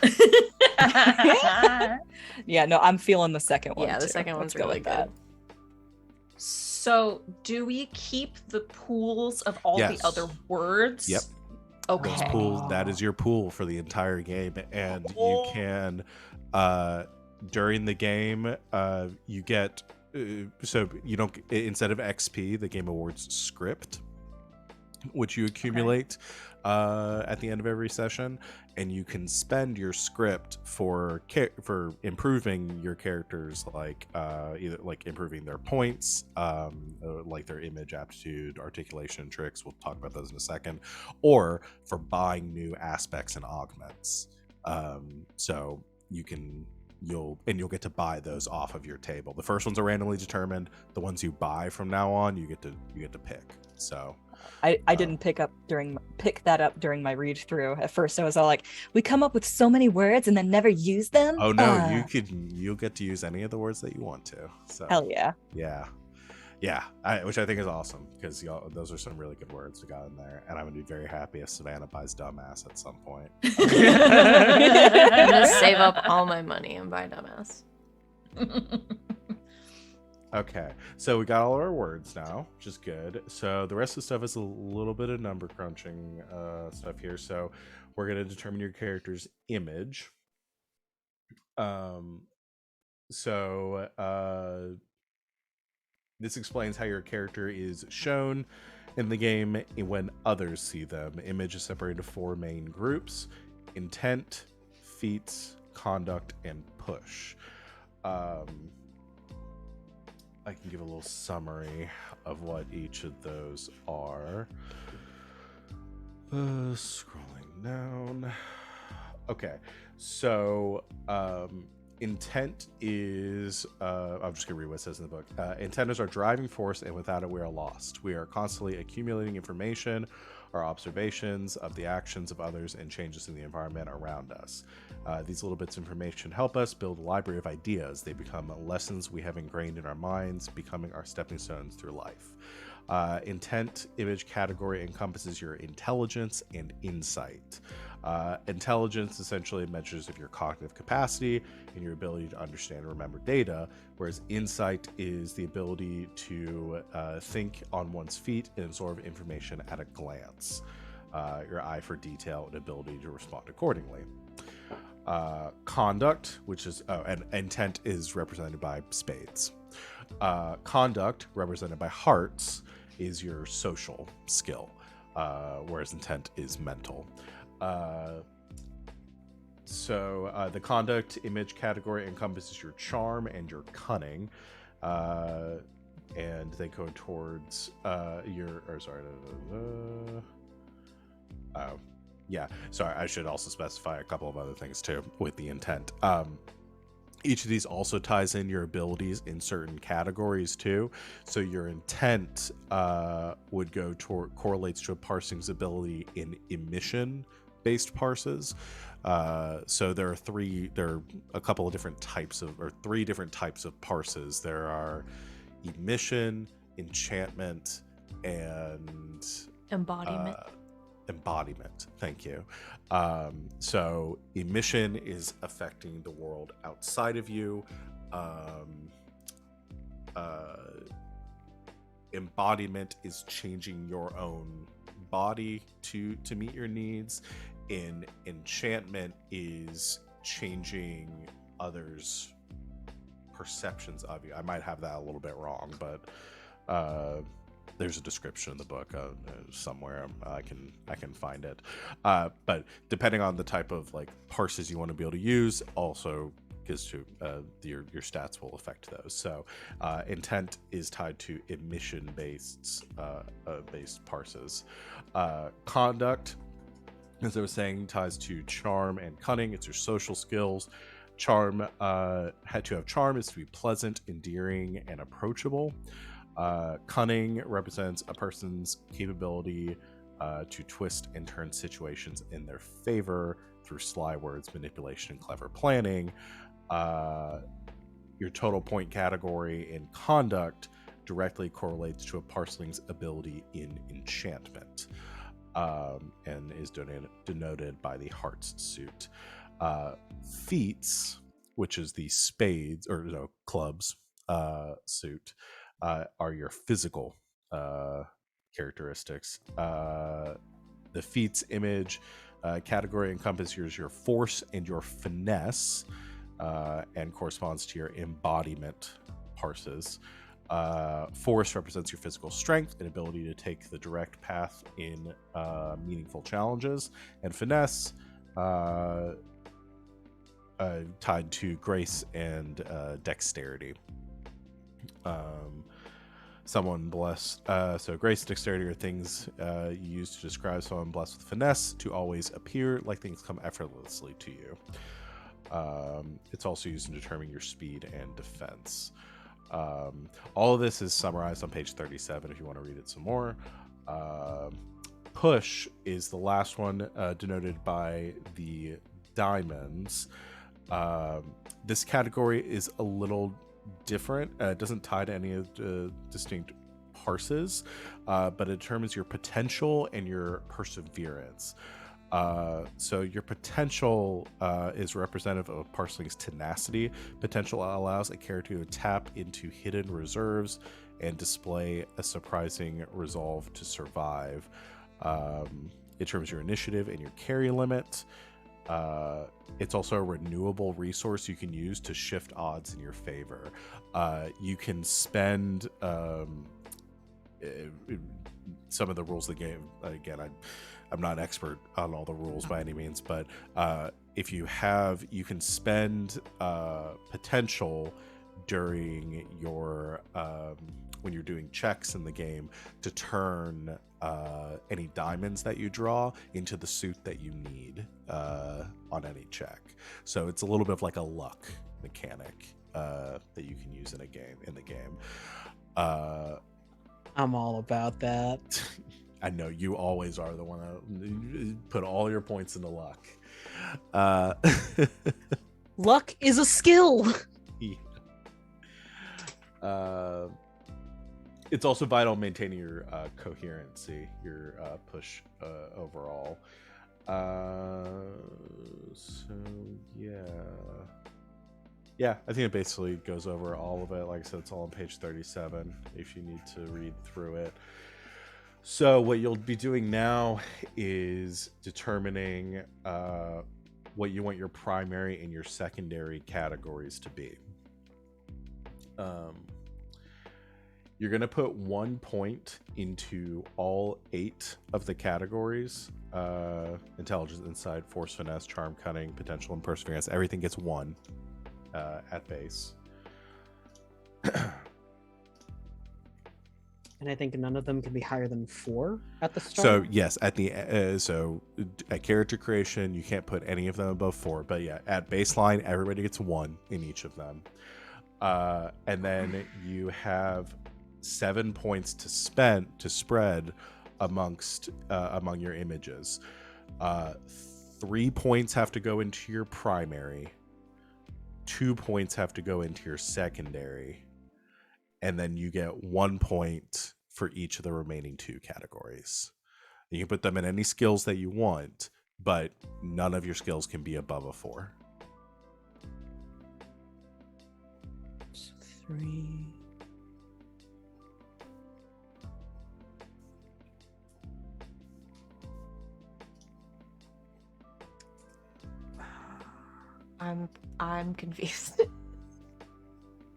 Yeah, no, I'm feeling the second one. Yeah, the too. second Let's one's go really with that. good. So, do we keep the pools of all Yes. the other words? Yep. Okay. Those pool, that is your pool for the entire game, and you Oh. can during the game you get so you don't, instead of XP, the game awards script, which you accumulate at the end of every session, and you can spend your script for improving your characters, like either like improving their points, like their image, aptitude, articulation, tricks. We'll talk about those in a second, or for buying new aspects and augments. So you can you'll get to buy those off of your table. The first ones are randomly determined. The ones you buy from now on, you get to pick. So I didn't pick that up during my read through. At first I was all like, we come up with so many words and then never use them. oh no, you'll get to use any of the words that you want to. So Hell yeah. Yeah, which I think is awesome, because those are some really good words we got in there, and I'm gonna be very happy if Savannah buys dumbass at some point. I'm gonna save up all my money and buy dumbass. Okay, so we got all our words now, which is good. So the rest of the stuff is a little bit of number crunching stuff here. So we're gonna determine your character's image. This explains how your character is shown in the game when others see them. Image is separated into 4 main groups: intent, feats, conduct, and push. I can give a little summary of what each of those are. Scrolling down. Okay, so intent is I'm just gonna read what it says in the book. Intent is our driving force, and without it we are lost. We are constantly accumulating information, our observations of the actions of others and changes in the environment around us. These little bits of information help us build a library of ideas. They become lessons we have ingrained in our minds, becoming our stepping stones through life. Intent image category encompasses your intelligence and insight. Intelligence essentially measures of your cognitive capacity and your ability to understand and remember data, whereas insight is the ability to think on one's feet and absorb information at a glance. Your eye for detail and ability to respond accordingly. Conduct, which is and intent is represented by spades. Conduct, represented by hearts, is your social skill, whereas intent is mental. The conduct image category encompasses your charm and your cunning, and they go towards I should also specify a couple of other things too with the intent. Each of these also ties in your abilities in certain categories too. So your intent would go correlates to a parsing's ability in emission-based parses. So there are three different types of parses. There are emission, enchantment, and embodiment. Thank you. So emission is affecting the world outside of you. Embodiment is changing your own body to meet your needs. Enchantment is changing others' perceptions of you. I might have that a little bit wrong, but there's a description in the book somewhere. I can find it. But depending on the type of like parses you want to be able to use, also gives to your stats will affect those. So intent is tied to emission based parses. Conduct, as I was saying, ties to charm and cunning. It's your social skills. Charm, to have charm is to be pleasant, endearing, and approachable. Cunning represents a person's capability to twist and turn situations in their favor through sly words, manipulation, and clever planning. Your total point category in conduct directly correlates to a parseling's ability in enchantment, and is denoted by the hearts suit. Feats, which is the spades or clubs suit, are your physical characteristics. The feats image category encompasses your force and your finesse, and corresponds to your embodiment parses. Force represents your physical strength and ability to take the direct path in meaningful challenges, and finesse tied to grace and dexterity. Someone blessed, so grace and dexterity are things you use to describe someone blessed with finesse, to always appear like things come effortlessly to you. It's also used in determining your speed and defense. All of this is summarized on page 37 if you want to read it some more. Push is the last one, denoted by the diamonds. This category is a little different. It doesn't tie to any of the distinct parses, but it determines your potential and your perseverance. So your potential is representative of parseling's tenacity. Potential allows a character to tap into hidden reserves and display a surprising resolve to survive. It determines your initiative and your carry limit. It's also a renewable resource you can use to shift odds in your favor. You can spend some of the rules of the game. Again, I'm not an expert on all the rules by any means, but if you can spend potential during your when you're doing checks in the game to turn any diamonds that you draw into the suit that you need on any check. So it's a little bit of like a luck mechanic that you can use in the game. I'm all about that. I know you always are the one that put all your points into luck. Luck is a skill. Yeah. It's also vital in maintaining your coherency, your push overall. So yeah, I think it basically goes over all of it. Like I said, it's all on page 37 if you need to read through it. So what you'll be doing now is determining what you want your primary and your secondary categories to be. You're going to put 1 point into all 8 of the categories. Intelligence, insight, force, finesse, charm, cunning, potential, and perseverance. Everything gets 1 at base. And I think none of them can be higher than 4 at the start. So yes, at the at character creation, you can't put any of them above 4. But yeah, at baseline, everybody gets 1 in each of them, and then you have 7 points to spread amongst among your images. 3 points have to go into your primary. 2 points have to go into your secondary. And then you get 1 point for each of the remaining 2 categories. You can put them in any skills that you want, but none of your skills can be above a 4. So 3. I'm confused.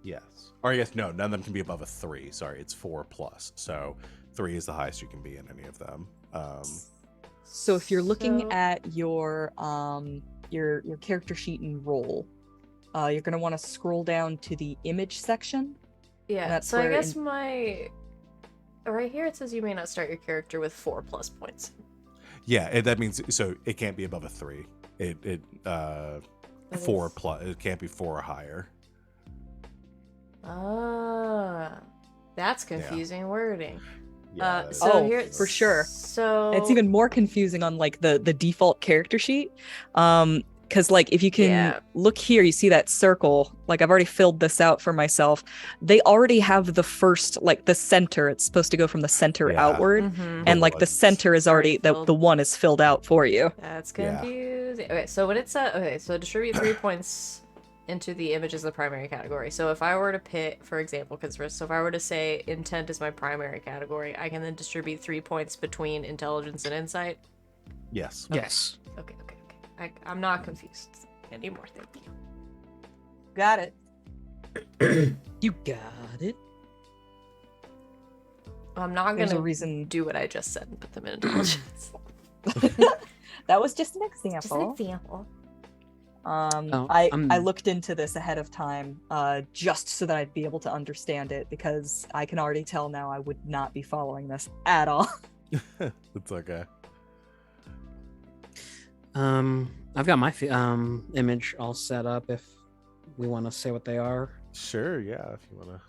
Yes. Or yes, no, none of them can be above a 3. Sorry, it's 4 plus. So 3 is the highest you can be in any of them. So if you're looking So- at your character sheet and role, you're gonna want to scroll down to the image section. Yeah, That's so I where guess right here it says you may not start your character with 4 plus points. Yeah, that means so it can't be above a 3. It That 4 is- plus. It can't be 4 or higher. Ah, that's confusing wording. Yeah, that is- So Oh, here, for sure. So It's even more confusing on like the default character sheet. Because like if you can Yeah. look here, you see that circle. Like I've already filled this out for myself. They already have the first, like the center. It's supposed to go from the center Yeah. outward. Mhm. And like the ones. center is already Filled. the one is filled out for you. That's Yeah. confusing. Okay, so when it says so distribute 3 points into the image as the primary category. So if I were to pick, for example, so if I were to say intent is my primary category, I can then distribute 3 points between intelligence and insight. Yes. Yes. Okay. I'm not confused anymore. Thank you. Got it. You got it. I'm not There's a gonna reason. do what I just said and put them in intelligence. That was just an Just an example. example. Oh, I I'm- looked into this ahead of time, just so that I'd be able to understand it, because I can already tell now I would not be following this at all. It's okay. I've got my image all set up if we want to say what they are. Sure, yeah, if you want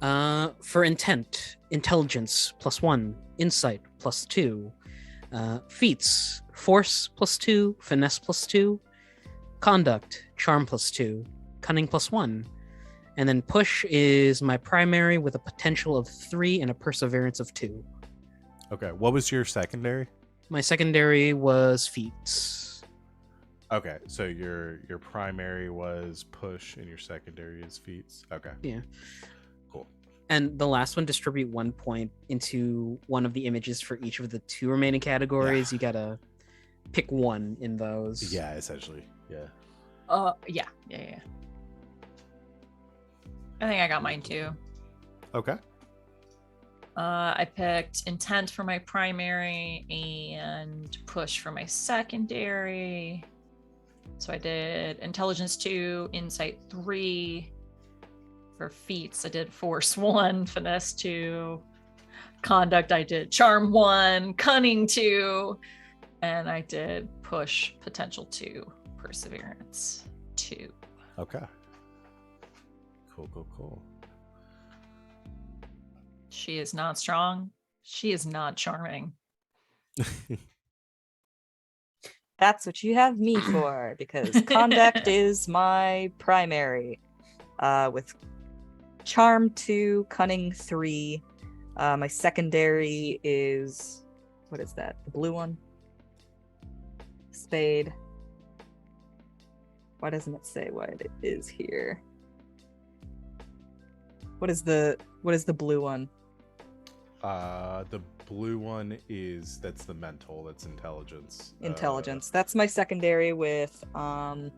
to. For intent, intelligence +1, insight +2, feats, force +2, finesse +2, conduct, charm +2, cunning +1, and then push is my primary with a potential of 3 and a perseverance of 2. Okay, what was your secondary? My secondary was feats. Okay, so your primary was push and your secondary is feats. Okay. Yeah. Cool. And the last one, distribute 1 point into one of the images for each of the 2 remaining categories. Yeah. You gotta pick one in those. Yeah, essentially. Yeah. Yeah. I think I got mine too. Okay. I picked intent for my primary and push for my secondary. So I did intelligence 2, insight 3. For feats, I did force 1, finesse 2. Conduct, I did charm 1, cunning 2. And I did push potential 2, perseverance 2. Okay. Cool. She is not strong. She is not charming. That's what you have me for, because conduct is my primary. With charm 2, cunning 3. My secondary is, what is that? The blue one? Spade. Why doesn't it say what it is here? What is the blue one? The blue one that's the mental, that's intelligence. Intelligence. That's my secondary with 1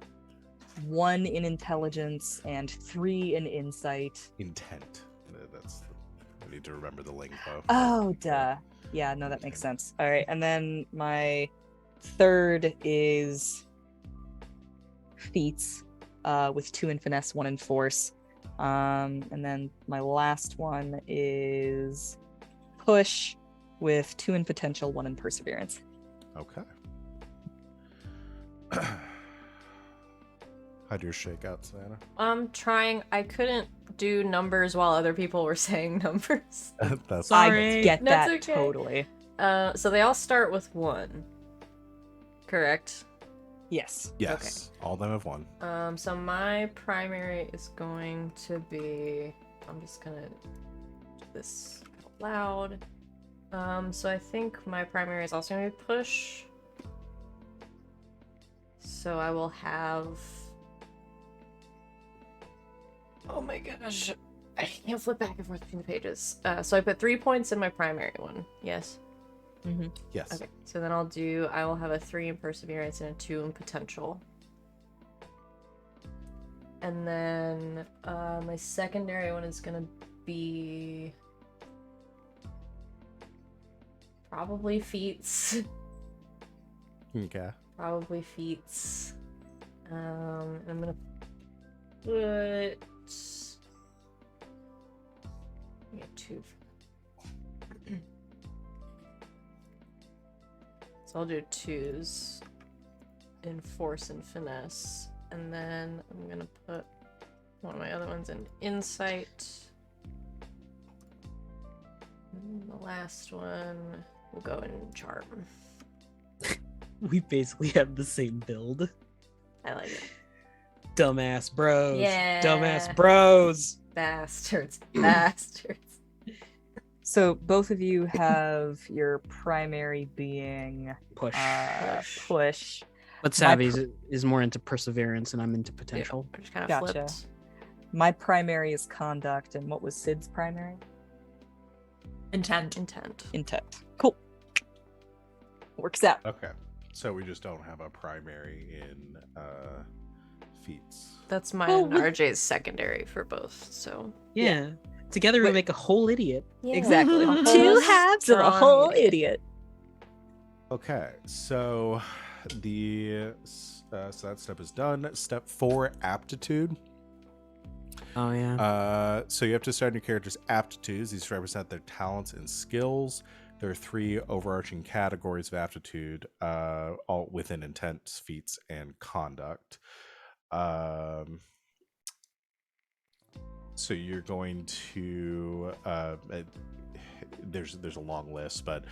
in intelligence and 3 in insight. Intent. I need to remember the lingo. Oh, duh. Yeah, no, that makes sense. All right, and then my third is feats, with 2 in finesse, 1 in force. And then my last one is push with 2 in potential, 1 in perseverance. Okay. How'd yours shake out, Savannah? I'm trying. I couldn't do numbers while other people were saying numbers. That's Sorry. I get That's that okay. totally. So they all start with 1. Correct? Yes. Yes. All of them have 1. So my primary is going to be, I'm just gonna do this out loud. So I think my primary is also gonna be push. So I will have, oh my gosh, I can't flip back and forth between the pages. So I put 3 points in my primary one. Yes. Mm-hmm. Yes. Okay. So then I will have a 3 in perseverance and a 2 in potential. And then my secondary one is gonna be probably feats. Okay. Probably feats. And I'm gonna put, get 2. So I'll do 2s in force and finesse. And then I'm gonna put one of my other ones in insight. And the last one will go in charm. We basically have the same build. I like it. Dumbass bros. Yeah. Dumbass bros. Bastards. Bastards. So both of you have your primary being Push. push. But Savvy's is more into perseverance and I'm into potential. I just kind of Gotcha. flipped. My primary is conduct, and what was Sid's primary? Intent. Intent. Cool. Works out. Okay. So we just don't have a primary in feats. That's mine Well, and RJ's secondary for both, so. Yeah. Together we Wait. make a whole idiot. Yeah. Exactly. A whole 2 halves of a strong whole idiot. Okay. So so that step is done. Step 4, aptitude. Oh yeah. So you have to start your character's aptitudes. These represent their talents and skills. There are 3 overarching categories of aptitude, all within intent, feats, and conduct. So you're going to there's a long list, but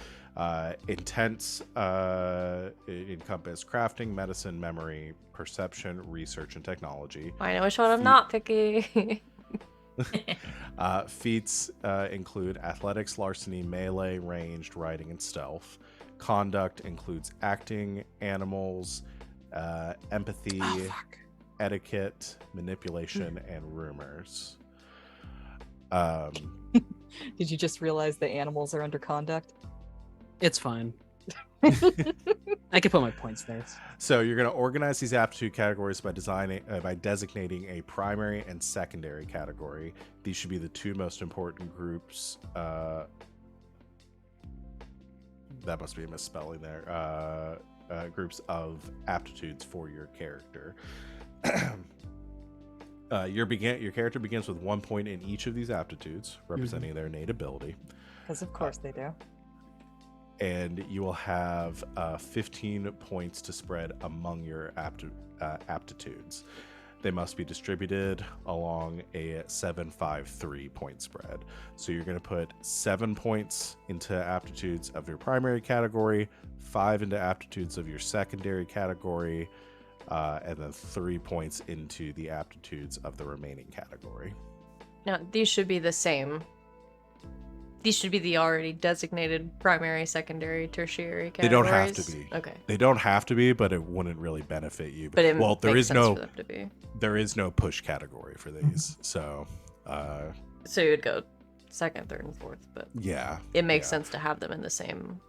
intents encompass crafting, medicine, memory, perception, research, and technology. I know which one I'm not picking. Feats include athletics, larceny, melee, ranged, riding, and stealth. Conduct includes acting, animals, empathy, etiquette, manipulation, and rumors. Did you just realize the animals are under conduct? It's fine. I can put my points there. So you're going to organize these aptitude categories by designating a primary and secondary category. These should be the 2 most important groups. That must be a misspelling there. Groups of aptitudes for your character. Your character begins with 1 point in each of these aptitudes, representing their innate ability. Because of course they do. And you will have 15 points to spread among your aptitudes. They must be distributed along a 7-5-3 point spread. So you're going to put 7 points into aptitudes of your primary category, 5 into aptitudes of your secondary category, and then 3 points into the aptitudes of the remaining category. Now, these should be the same. These should be the already designated primary, secondary, tertiary categories. They don't have to be. Okay. They don't have to be, but it wouldn't really benefit you. But it there makes is sense no for them to be. there is no push category for these. So So you would go second, third, and fourth, but yeah. it makes sense to have them in the same.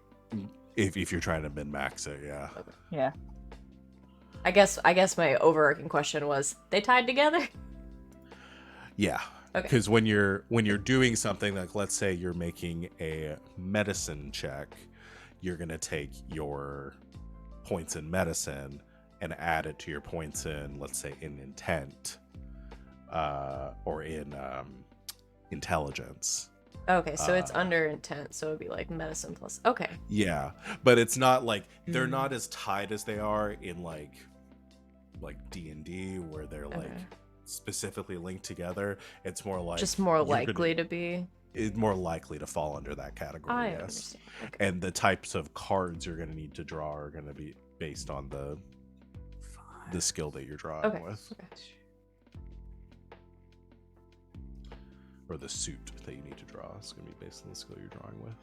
If you're trying to min-max it, yeah. Okay. Yeah. I guess my overarching question was, they tied together? Yeah. Okay. Because when you're doing something like, let's say you're making a medicine check, you're gonna take your points in medicine and add it to your points in, let's say, in intent, or in intelligence. Okay, so it's under intent, so it'd be like medicine plus. Okay. Yeah, but it's not like they're not as tied as they are in like D&D, where they're like specifically linked together. It's more like just more likely to be. It's more likely to fall under that category. I yes. understand. Okay. And the types of cards you're going to need to draw are going to be based on the skill that you're drawing with, or the suit that you need to draw. It's going to be based on the skill you're drawing with.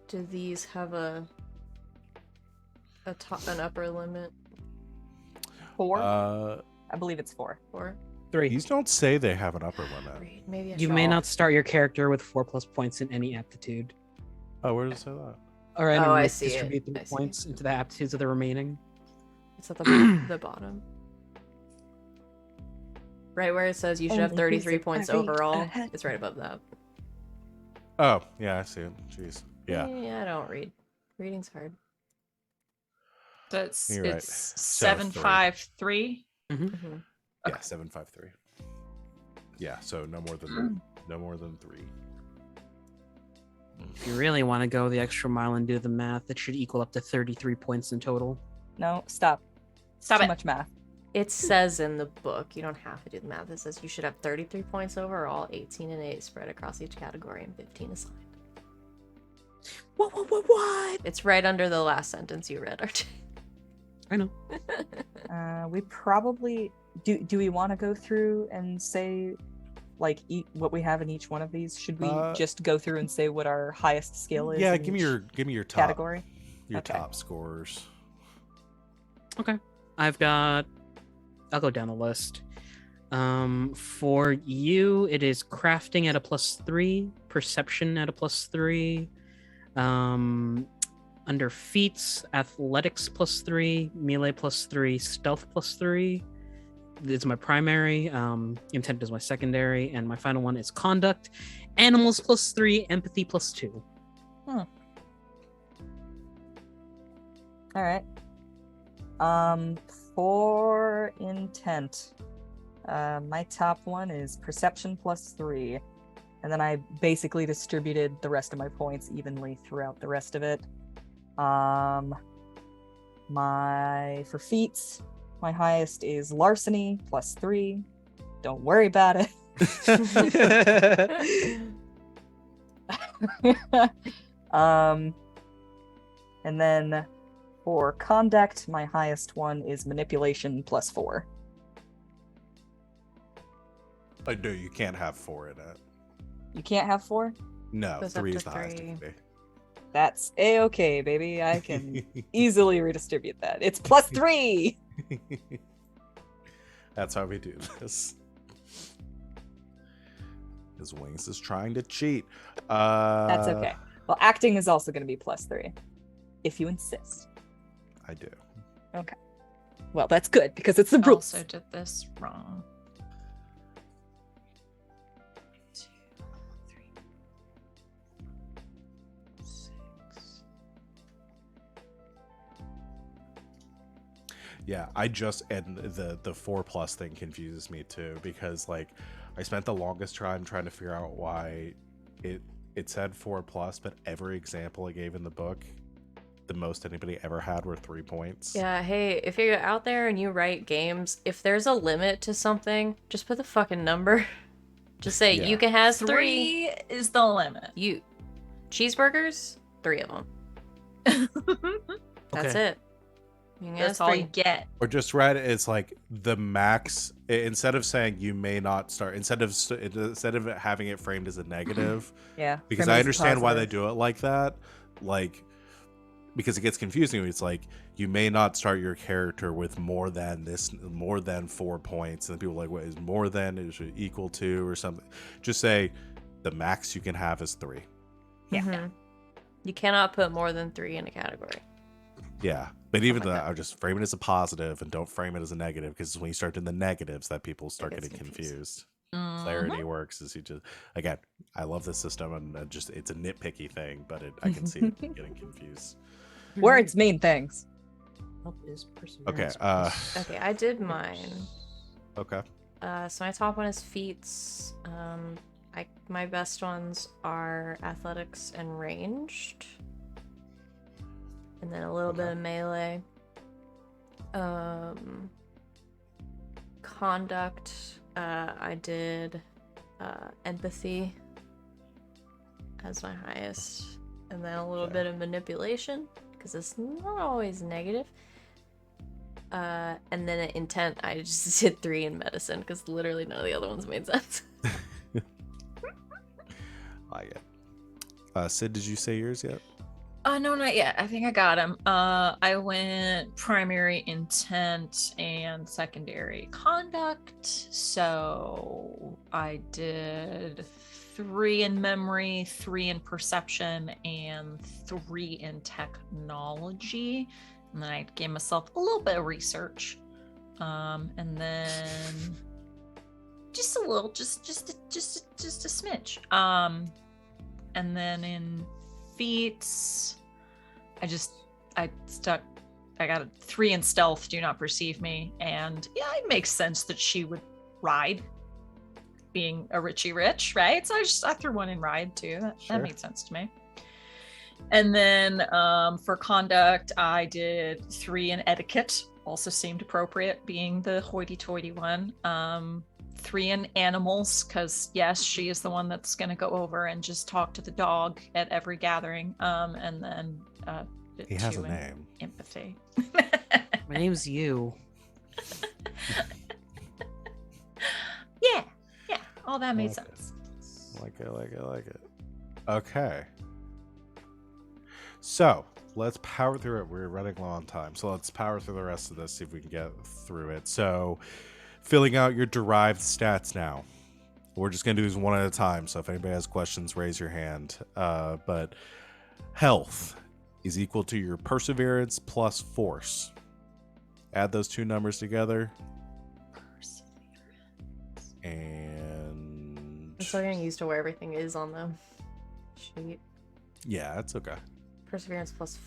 Do these have an upper limit? 4? Uh, I believe it's 4. 4? 3. these don't say they have an upper limit. Maybe I You should- may not start your character with 4+ points in any aptitude. Oh, where does it say that? All right, Oh, I see it. distribute I the see. points into the aptitudes of the remaining. It's at the the bottom. Right where it says you should have Only 33 music points I read overall. ahead. It's right above that. Oh, yeah, I see it. Jeez. Yeah. Yeah, I don't read. Reading's hard. That's You're right. it's So 7-5-3. Mm-hmm. Yeah, 7-5-3. Yeah, so no more than 3. If you really want to go the extra mile and do the math, it should equal up to 33 points in total. No, stop. Stop Too it. much math. It says in the book, you don't have to do the math. It says you should have 33 points overall, 18 and 8 spread across each category, and 15 assigned. What? It's right under the last sentence you read, Archie. I know. We probably do we want to go through and say like what we have in each one of these? Should we just go through and say what our highest skill is? Yeah, in give me each your top category. Your Okay. top scores. Okay. I'll go down the list. For you, it is crafting at a +3, perception at a +3. Under feats, athletics +3, melee +3, stealth +3. It's my primary. Intent is my secondary, and my final one is conduct. Animals +3, empathy +2. All right. For intent, My top one is perception +3. And then I basically distributed the rest of my points evenly throughout the rest of it. For feats, my highest is larceny +3. Don't worry about it. And then for conduct, my highest one is manipulation +4. No, you can't have 4 in it. You can't have 4? No, Goes up 3 to is the highest it 3. can be. That's a-okay, baby. I can easily redistribute that. It's +3! That's how we do this. His Wings is trying to cheat. That's okay. Well, acting is also going to be +3, if you insist. I do. Okay. Well, that's good, because it's the rules. Also did this wrong. 2, 3, 6. Yeah, and the 4+ thing confuses me too, because like I spent the longest time trying to figure out why it said 4+, but every example it gave in the book, the most anybody ever had were 3 points. Yeah, hey, if you're out there and you write games, if there's a limit to something, just put the fucking number. Just say Yeah. you can have 3. 3 is the limit. You cheeseburgers, 3 of them. That's Okay. it. You can That's have all 3. you get. Or just write it, it's like the max, instead of saying you may not start, instead of it having it framed as a negative, Yeah. because frame it I as understand why they positive. do it like that, like because it gets confusing. It's like you may not start your character with more than 4 points, and people are like, what is more than, is it equal to, or something. Just say the max you can have is 3. Yeah. Mhm. You cannot put more than 3 in a category. Yeah, but even like that, that. I just frame it as a positive and don't frame it as a negative, because when you start in the negatives, that people start gets getting confused. Mhm. Clarity works is you just, again, I love this system, and it's a nitpicky thing, but I can see it getting confused. Words mean things. Help is Okay, perseverance plus- Okay, I did mine. Okay. So my top one is feats. My best ones are athletics and ranged, and then a little bit of melee. Conduct. I did empathy as my highest, and then a little Okay. bit of manipulation because it's not always negative. And then intent, I just did 3 in medicine because literally none of the other ones made sense. I get. Sid, did you say yours yet? No, not yet. I think I got him. I went primary intent and secondary conduct. So I did 3 in memory, 3 in perception, and 3 in technology. And then I gave myself a little bit of research. And then just a little, just a smidge. And then in feats, I got a 3 in stealth, do not perceive me, and yeah, it makes sense that she would ride, being a Richie Rich, right? So I threw 1 in ride too. Sure. That made sense to me. And then for conduct, I did 3 in etiquette, also seemed appropriate, being the hoity-toity one. 3 in animals, because yes, she is the one that's going to go over and just talk to the dog at every gathering. And then He has 2 a in name. empathy. My name's you. Yeah, all that made like it. sense. Like it. Okay. So let's power through it. We're running low on time, so let's power through the rest of this, see if we can get through it. So, filling out your derived stats now. We're just going to do this one at a time, so if anybody has questions, raise your hand. But health is equal to your perseverance plus force. Add those 2 numbers together. And I'm still getting used to where everything is on the sheet. yeah, that's okay. Perseverance plus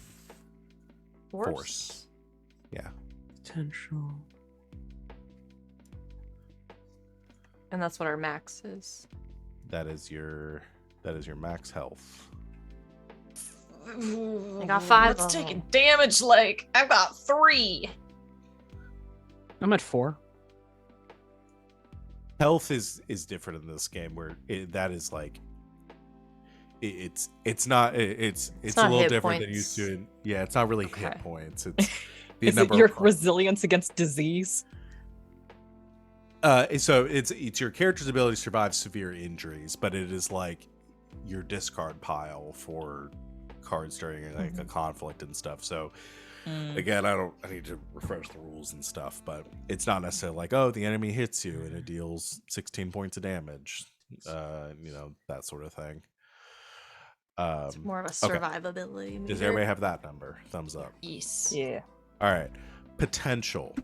force. Force. Yeah. Potential. And that's what our max is. That is your max health. I got 5 What's of taking them. damage like? I've got 3. I'm at 4. Health is different in this game where that is like it's not it's a not little hit different than points. used to. Yeah, it's not really hit Okay. points. It's the Is it number your of resilience against disease? so it's your character's ability to survive severe injuries, but it is like your discard pile for cards during like a conflict and stuff. So again, I need to refresh the rules and stuff, but it's not necessarily like, oh, the enemy hits you and it deals 16 points of damage, that sort of thing. It's more of a Okay. survivability meter. Does everybody have that number? Thumbs up. Yes. Yeah. All right. Potential,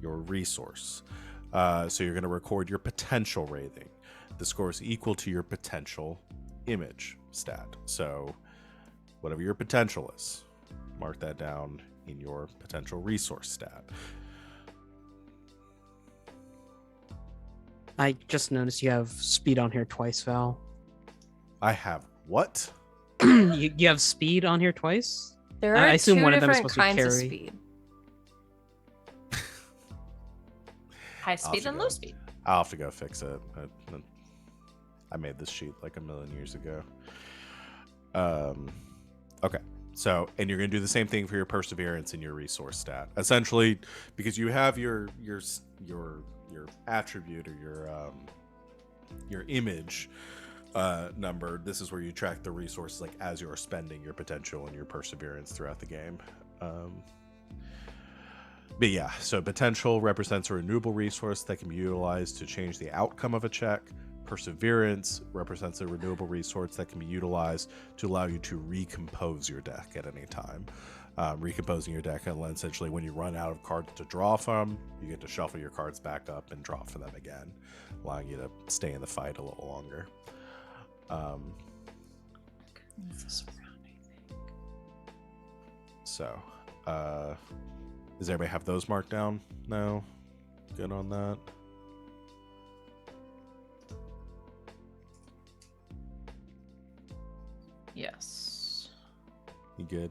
your resource. So you're going to record your potential rating. The score is equal to your potential image stat. So whatever your potential is, mark that down in your potential resource stat. I just noticed you have speed on here twice, Val. I have what? you have speed on here twice? There are I assume two one of them is different supposed to be kinds of carry. speed. High speed and low speed. I'll have to go fix it. I made this sheet like a million years ago. Okay. So, and you're going to do the same thing for your perseverance and your resource stat. Essentially, because you have your attribute or your image number, this is where you track the resources like as you're spending your potential and your perseverance throughout the game. But yeah, so potential represents a renewable resource that can be utilized to change the outcome of a check. Perseverance represents a renewable resource that can be utilized to allow you to recompose your deck at any time. Recomposing your deck, and essentially when you run out of cards to draw from, you get to shuffle your cards back up and draw for them again, allowing you to stay in the fight a little longer. So, does everybody have those marked down? No? Good on that? Yes. You good?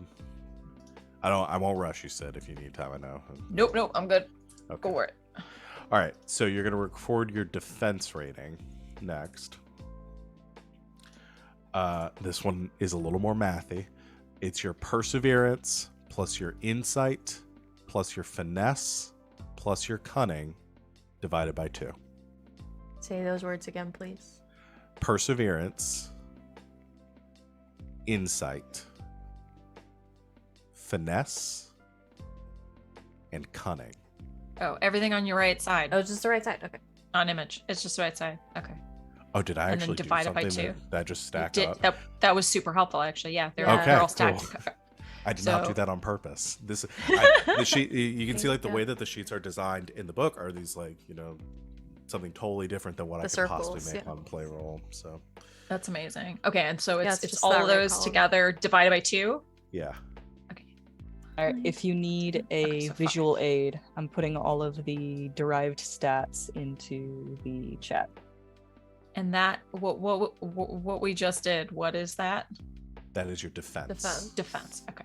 I won't rush you, Sid, if you need time, I know. Nope, I'm good. Okay. Go for it. All right, so you're going to record your defense rating next. This one is a little more mathy. It's your perseverance plus your insight plus your finesse plus your cunning divided by 2. Say those words again, please. Perseverance, insight, finesse, and cunning. Oh, everything on your right side. Oh, just the right side. Okay. On image. It's just the right side. Okay. Oh, did I And then actually do divide it something by 2. that just stack Did, up? that was super helpful, actually. Yeah, they're, Okay, they're all stacked. cool. I did not do So- that on purpose. The sheet, you can see like the way that the sheets are designed in the book are these like, something totally different than what The I could possibly circles, make yeah. on Playroll. So That's amazing. Okay, and so Yeah, it's it's just all that of right those column. together divided by 2. yeah. Okay. All right. If you need a Okay, so 5. visual aid, I'm putting all of the derived stats into the chat. And that what we just did, what is that? That is your defense. Defense. Okay.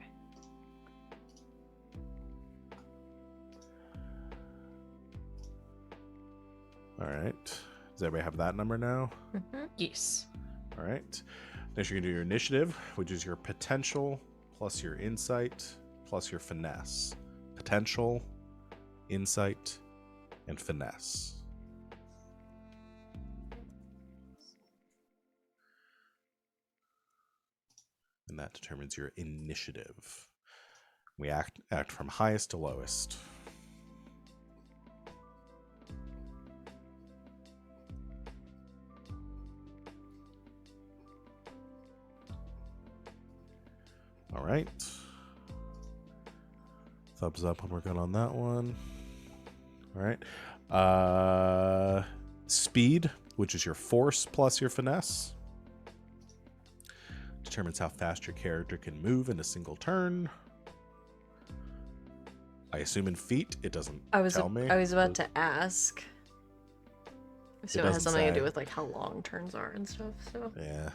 All right. Does everybody have that number now? Mm-hmm. Yes. All right. Next, you're going to do your initiative, which is your potential plus your insight plus your finesse. Potential, insight, and finesse. And that determines your initiative. We act from highest to lowest. All right. Thumbs up when we're good on that one. All right. Speed, which is your force plus your finesse. Determines how fast your character can move in a single turn. I assume in feet, it doesn't I was tell me. about to ask. So it has something to do with like how long turns are and stuff. So Yeah,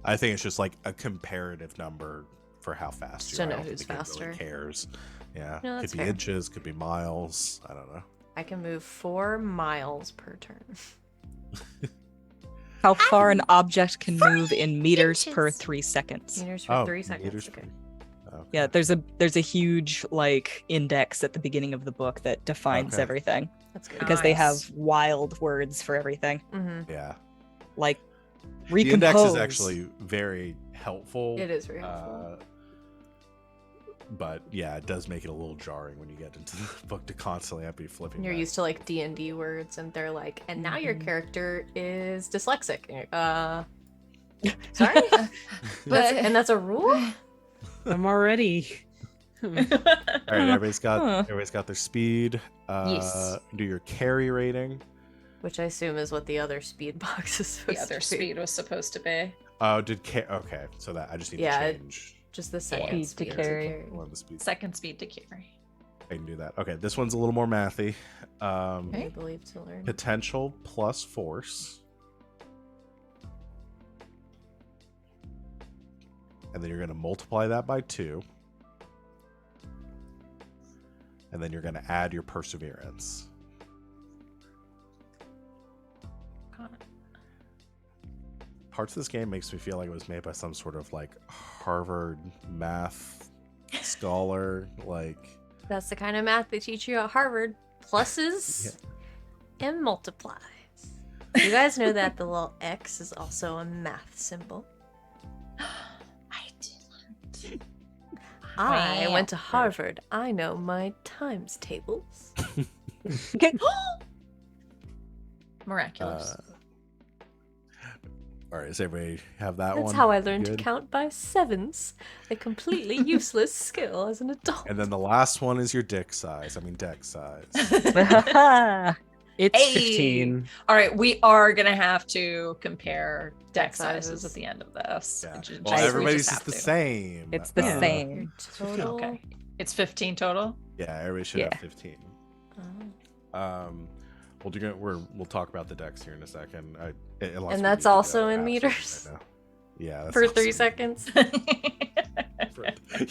I think it's just like a comparative number for how fast Just you to are. I know don't who's think it faster. really cares. Yeah, No, could that's be fair. inches, could be miles. I don't know. I can move 4 miles per turn. How far an object can move 3 in meters per inches. 3 seconds. Meters for 3 seconds. meters Okay. per- okay. Yeah, there's a huge like index at the beginning of the book that defines Okay. everything That's good. because they have Nice. wild words for everything. Mm-hmm. Yeah. Like The recompose. index is actually very helpful. It is very helpful. But yeah, it does make it a little jarring when you get into the book to constantly have to be flipping. And you're back. used to like D&D words, and they're like, and now your Mhm. character is dyslexic. And you're, sorry, that's a rule. I'm already. All right, everybody's got Huh. their speed. Yes. Do your carry rating. Which I assume is what the other speed box is The supposed other to be. speed was supposed to be. Oh, okay, so that I just need Yeah, to change Just the second Speed to speed carry. one of the speeds. Second speed to carry. I can do that. Okay, this one's a little more mathy. I believe to learn. Potential plus force. And then you're going to multiply that by 2. And then you're going to add your perseverance. Got it. Parts of this game makes me feel like it was made by some sort of like Harvard math scholar. Like, That's the kind of math they teach you at Harvard. Pluses and multiplies. You guys know that the little X is also a math symbol. I didn't. I Wow. went to Harvard. I know my times tables. Miraculous. all right, does everybody have that That's one? how I learned to Good? count by sevens. A completely useless skill as an adult. And then the last one is your deck size. It's Hey! 15. All right, we are gonna have to compare deck Deck sizes sizes. at the end of this. Yeah. It ju- Well, just- we everybody's just is have the to. same. It's the Your same. total. Okay, it's 15 total. Yeah, everybody should Yeah. have 15. Oh. We'll talk about the decks here in a second. Unless we And need that's to go also in absolutely meters? right now. Yeah, that's For also 3 in seconds.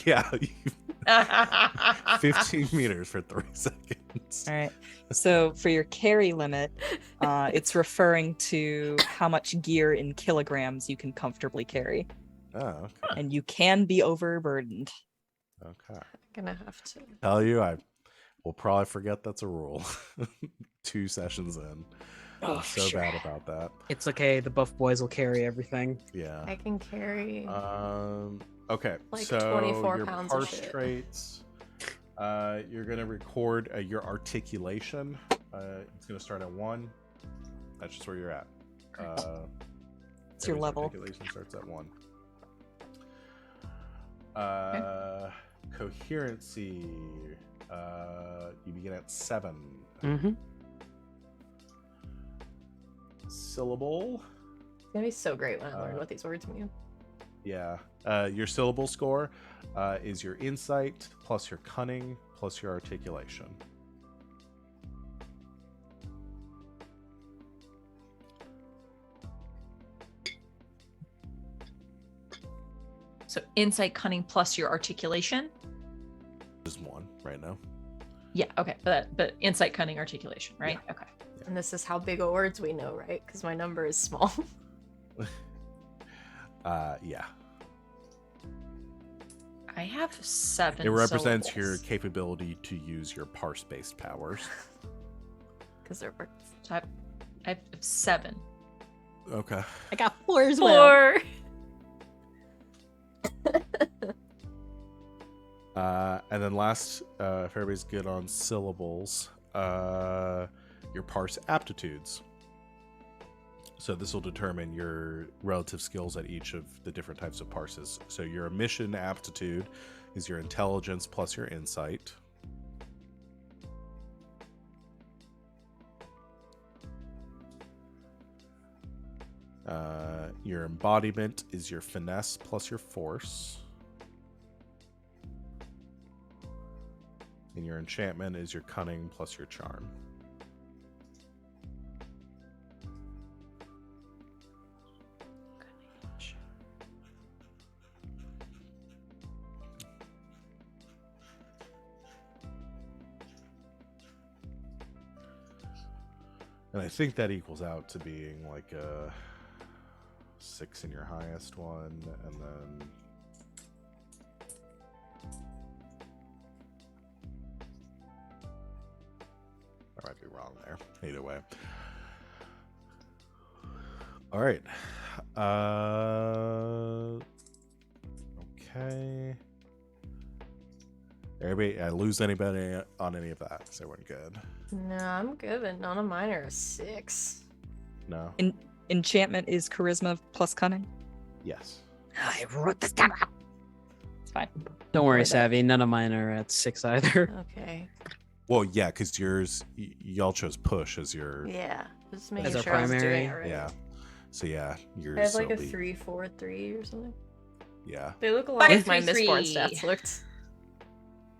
yeah, 15 meters for 3 seconds. All right. So for your carry limit, it's referring to how much gear in kilograms you can comfortably carry, Oh, okay. and you can be overburdened. Okay. Gonna have to. Tell you, I will probably forget that's a rule. 2 sessions in. Oh, I'm so sure. bad about that. It's okay. The buff boys will carry everything. Yeah. I can carry. Okay, Like so 24 your pounds of parse shit. traits. You're gonna record your articulation. It's gonna start at 1. That's just where you're at. It's your everybody's level. Articulation starts at 1. Coherency. You begin at 7. Mm-hmm. Syllable. It's gonna be so great when I learn what these words mean. Yeah. Your syllable score is your insight plus your cunning plus your articulation. So insight, cunning plus your articulation. Just 1 right now. Yeah. Okay. But insight, cunning, articulation. Right. Okay. And this is how big of words we know, right? Because my number is small. Yeah. I have 7. It represents your syllables. capability to use your parse-based powers. Because they're words. So I have 7. Okay. I got 4 as well. 4. And then last, if everybody's good on syllables, your parse aptitudes. So this will determine your relative skills at each of the different types of parses. So your mission aptitude is your intelligence plus your insight. Your embodiment is your finesse plus your force. And your enchantment is your cunning plus your charm. And I think that equals out to being like a 6 in your highest one, and then I might be wrong there. Either way. All right. Okay. Everybody, I lose anybody on any of that? Is everyone good? No, I'm good, but none of mine are a 6. No. Enchantment is charisma plus cunning. Yes. I wrote this down. It's fine. Don't worry, Avoid that. Savvy. None of mine are at 6 either. Okay. Well, yeah, because yours, y'all chose push as your Yeah. Just As making our sure I was doing primary? it right. yeah. So yeah, yours. I have like will a be- 3-4-3 or something. Yeah. They look a lot like my 5-3-3. Mistborn stats looked.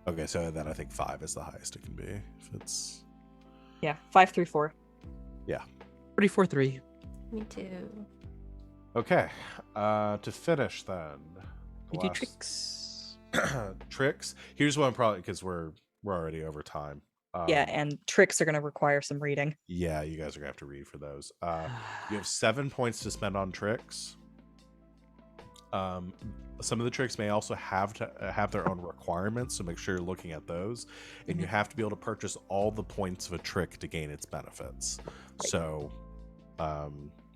Okay, so then I think 5 is the highest it can be. If it's Yeah, 5-3-4. 34-3. Me too. okay. To finish then. We the do last- tricks. Tricks. Here's one probably because we're already over time. Yeah, and tricks are going to require some reading. Yeah, you guys are gonna have to read for those. You have 7 points to spend on tricks. Some of the tricks may also have to have their own requirements, so make sure you're looking at those. And you have to be able to purchase all the points of a trick to gain its benefits. Right. So,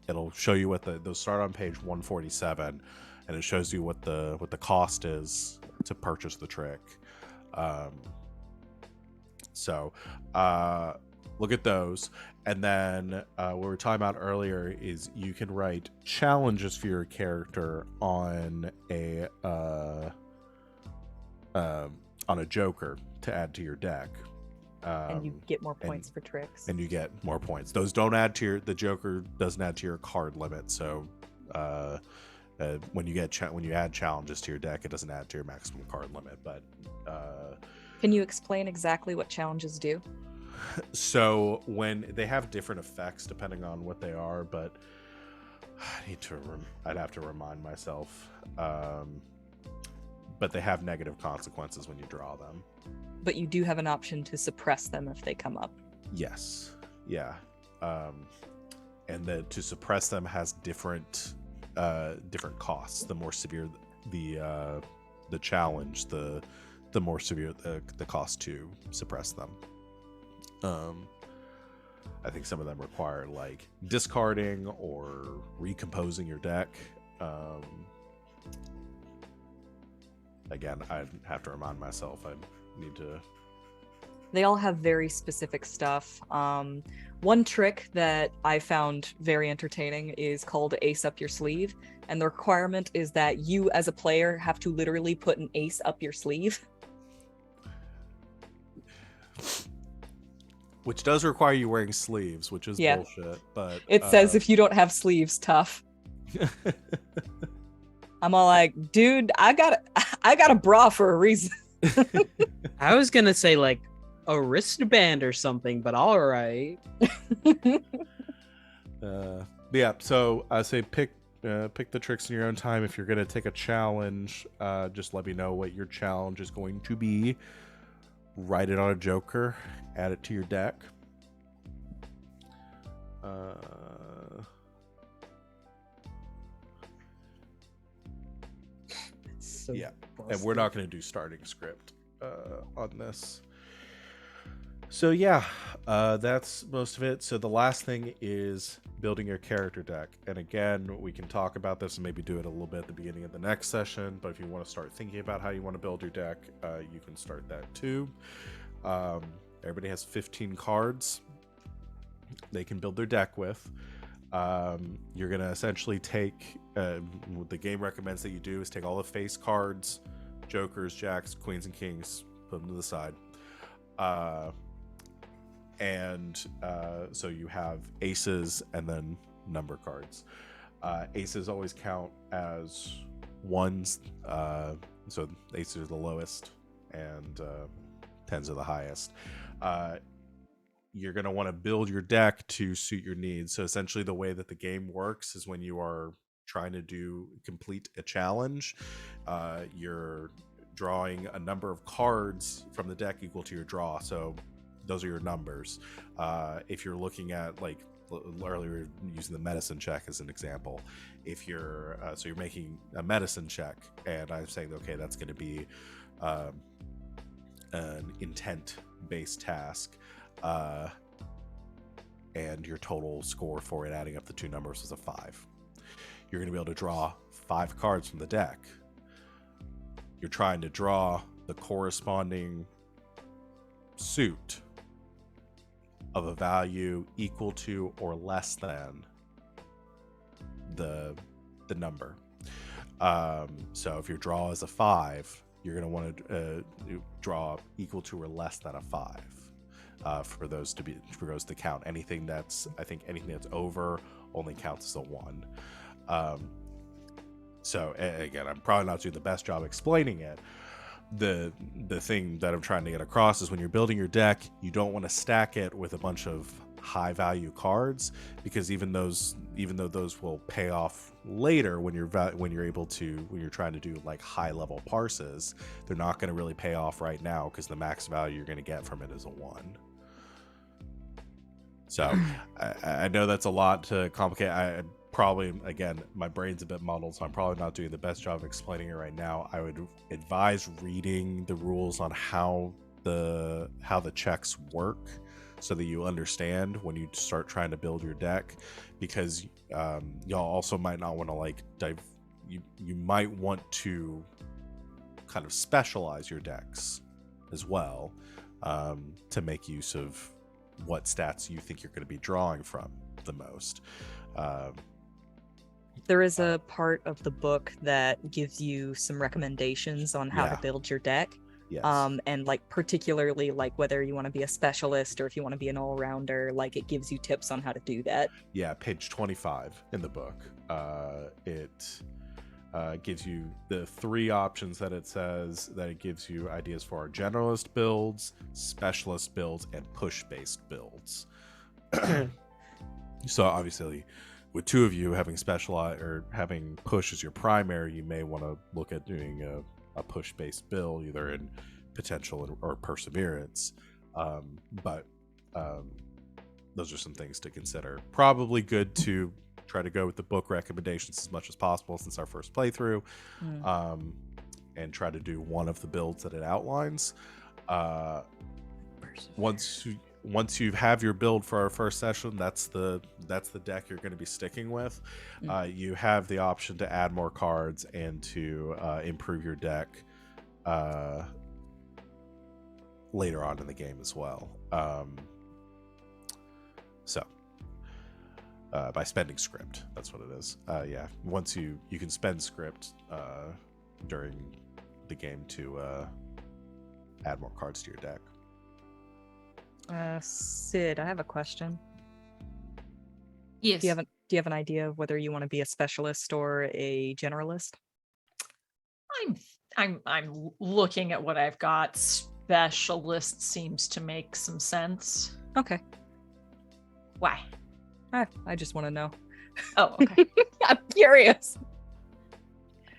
it'll show you what those start on page 147, and it shows you what the cost is to purchase the trick. So, look at those. And then what we were talking about earlier is you can write challenges for your character on a joker to add to your deck. And you get more and- points for tricks. And you get more points. Those don't add to the joker doesn't add to your card limit. So when you add challenges to your deck, it doesn't add to your maximum card limit. But Can you explain exactly what challenges do? so when they have different effects depending on what they are, but I'd have to remind myself. But they have negative consequences when you draw them. But you do have an option to suppress them if they come up. Yes. Yeah. And to suppress them has different costs. The more severe the challenge, the more severe the cost to suppress them. I think some of them require like discarding or recomposing your deck. Again, I'd have to remind myself. I need to. They all have very specific stuff. One trick that I found very entertaining is called Ace Up Your Sleeve. And the requirement is that you as a player have to literally put an ace up your sleeve. Which does require you wearing sleeves, which is Yeah. bullshit. But It says if you don't have sleeves, tough. I'm all like, dude, I got a bra for a reason. I was gonna say like a wristband or something, but all right. Yeah. So I say pick the tricks in your own time. If you're gonna take a challenge, just let me know what your challenge is going to be. Write it on a joker. Add it to your deck. So Yeah. And we're not going to do starting script on this. So yeah, that's most of it. So the last thing is building your character deck. And again, we can talk about this and maybe do it a little bit at the beginning of the next session. But if you want to start thinking about how you want to build your deck, you can start that too. Everybody has 15 cards they can build their deck with. You're going to essentially take, what the game recommends that you do is take all the face cards, jokers, jacks, queens, and kings, put them to the side. So you have aces and then number cards. Aces always count as ones, so aces are the lowest and tens are the highest. You're going to want to build your deck to suit your needs. So essentially the way that the game works is when you are trying to complete a challenge, you're drawing a number of cards from the deck equal to your draw. So those are your numbers. If you're looking at, like earlier, using the medicine check as an example, if you're so you're making a medicine check, and I'm saying, okay, that's going to be an intent based task, and your total score for it, adding up the two numbers, was a 5. You're going to be able to draw 5 cards from the deck. You're trying to draw the corresponding suit of a value equal to or less than the number. So if your draw is a 5, you're going to want to draw equal to or less than a 5 for those to count. Anything that's over only counts as a 1. So again, I'm probably not doing the best job explaining it. The thing that I'm trying to get across is when you're building your deck, you don't want to stack it with a bunch of high value cards, because even though those will pay off later when you're trying to do like high level parses, they're not going to really pay off right now because the max value you're going to get from it is a 1. So I know that's a lot to complicate. I probably, again, my brain's a bit muddled, so I'm probably not doing the best job of explaining it right now. I would advise reading the rules on how the checks work, so that you understand when you start trying to build your deck, because y'all also might not want to you might want to kind of specialize your decks as well, to make use of what stats you think you're going to be drawing from the most. There is a part of the book that gives you some recommendations on how to build your deck. Yes. And like particularly like whether you want to be a specialist or if you want to be an all-rounder, like it gives you tips on how to do that. Yeah, page 25 in the book. It gives you the 3 options that it says that it gives you ideas for: our generalist builds, specialist builds, and push-based builds. So obviously, with 2 of you having specialized or having push as your primary, you may want to look at doing a push-based build, either in potential or perseverance. But those are some things to consider. Probably good to try to go with the book recommendations as much as possible since our first playthrough, and try to do one of the builds that it outlines. Once you have your build for our first session, that's the deck you're going to be sticking with. You have the option to add more cards and to improve your deck later on in the game as well. By spending script, that's what it is. Once you can spend script during the game to add more cards to your deck. Sid, I have a question. Yes. Do you have an idea of whether you want to be a specialist or a generalist? I'm looking at what I've got. Specialist seems to make some sense. Okay. Why? I just want to know. Oh, okay. I'm curious.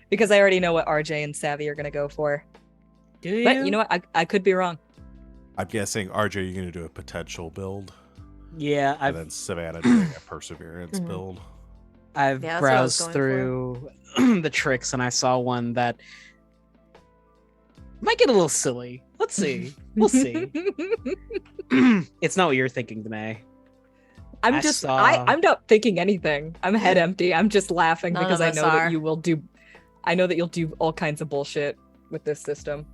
Because I already know what RJ and Savvy are going to go for. Do you? But you know what? I could be wrong. I'm guessing, RJ, you're going to do a potential build. Yeah, And then Savannah doing a perseverance build. I've Yeah, that's what I was browsed going through the tricks and I saw one that might get a little silly. Let's see. We'll see. It's not what you're thinking, Danae. I'm not thinking anything. I'm head empty. I'm just laughing None because of I us know are. that you will do. I know that you'll do all kinds of bullshit with this system.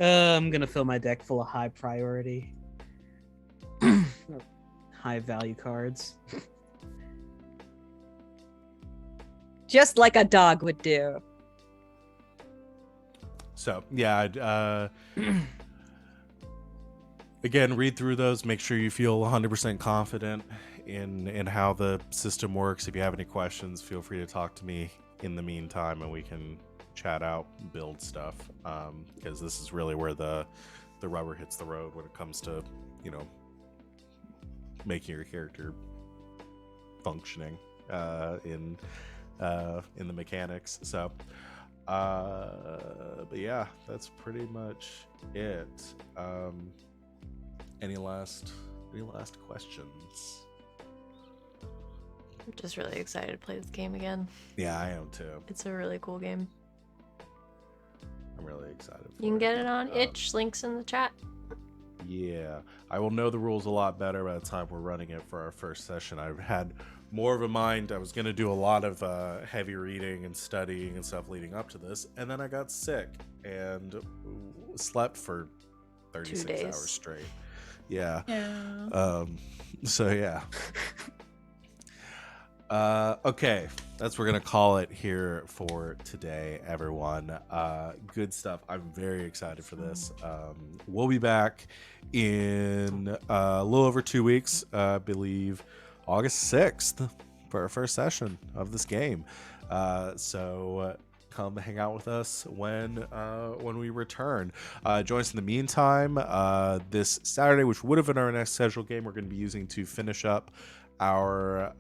I'm gonna fill my deck full of high priority, high value cards. Just like a dog would do. So yeah, again, read through those. Make sure you feel 100% confident in how the system works. If you have any questions, feel free to talk to me in the meantime, and we can chat out, build stuff. Because this is really where the rubber hits the road when it comes to, making your character functioning in the mechanics. So But yeah, that's pretty much it. Any last questions? I'm just really excited to play this game again. Yeah, I am too. It's a really cool game. I'm really excited. You can get it on itch. Links in the chat. Yeah, I will know the rules a lot better by the time we're running it for our first session. I had more of a mind. I was going to do a lot of heavy reading and studying and stuff leading up to this, and then I got sick and slept for 36 hours straight. Yeah. So yeah. Okay, that's we're gonna call it here for today, everyone. Good stuff. I'm very excited for this. We'll be back in a little over 2 weeks, I believe August 6th, for our first session of this game. So come hang out with us when we return. Join us in the meantime. This Saturday, which would have been our next scheduled game, we're going to be using to finish up our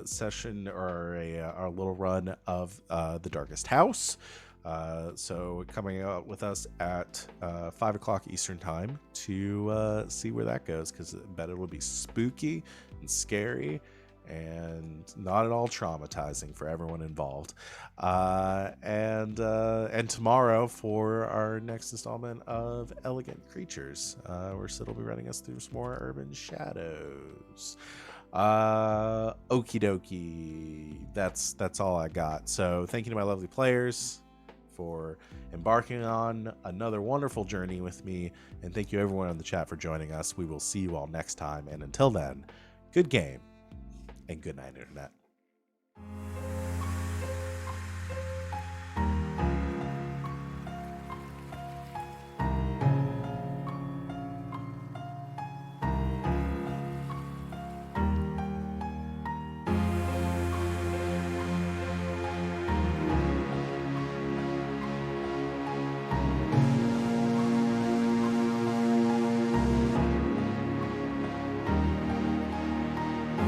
session or our little run of The Darkest House. So coming out with us at 5 o'clock Eastern time to see where that goes, because I bet it will be spooky and scary and not at all traumatizing for everyone involved. And tomorrow for our next installment of Elegant Creatures, where Sid will be running us through some more Urban Shadows. Okie dokie. That's all I got. So thank you to my lovely players for embarking on another wonderful journey with me, and thank you everyone in the chat for joining us. We will see you all next time, and until then, good game and good night, Internet.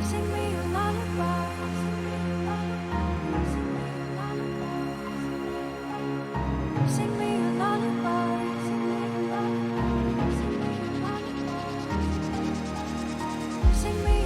Sing me a lullaby. Sing me a lullaby. Sing me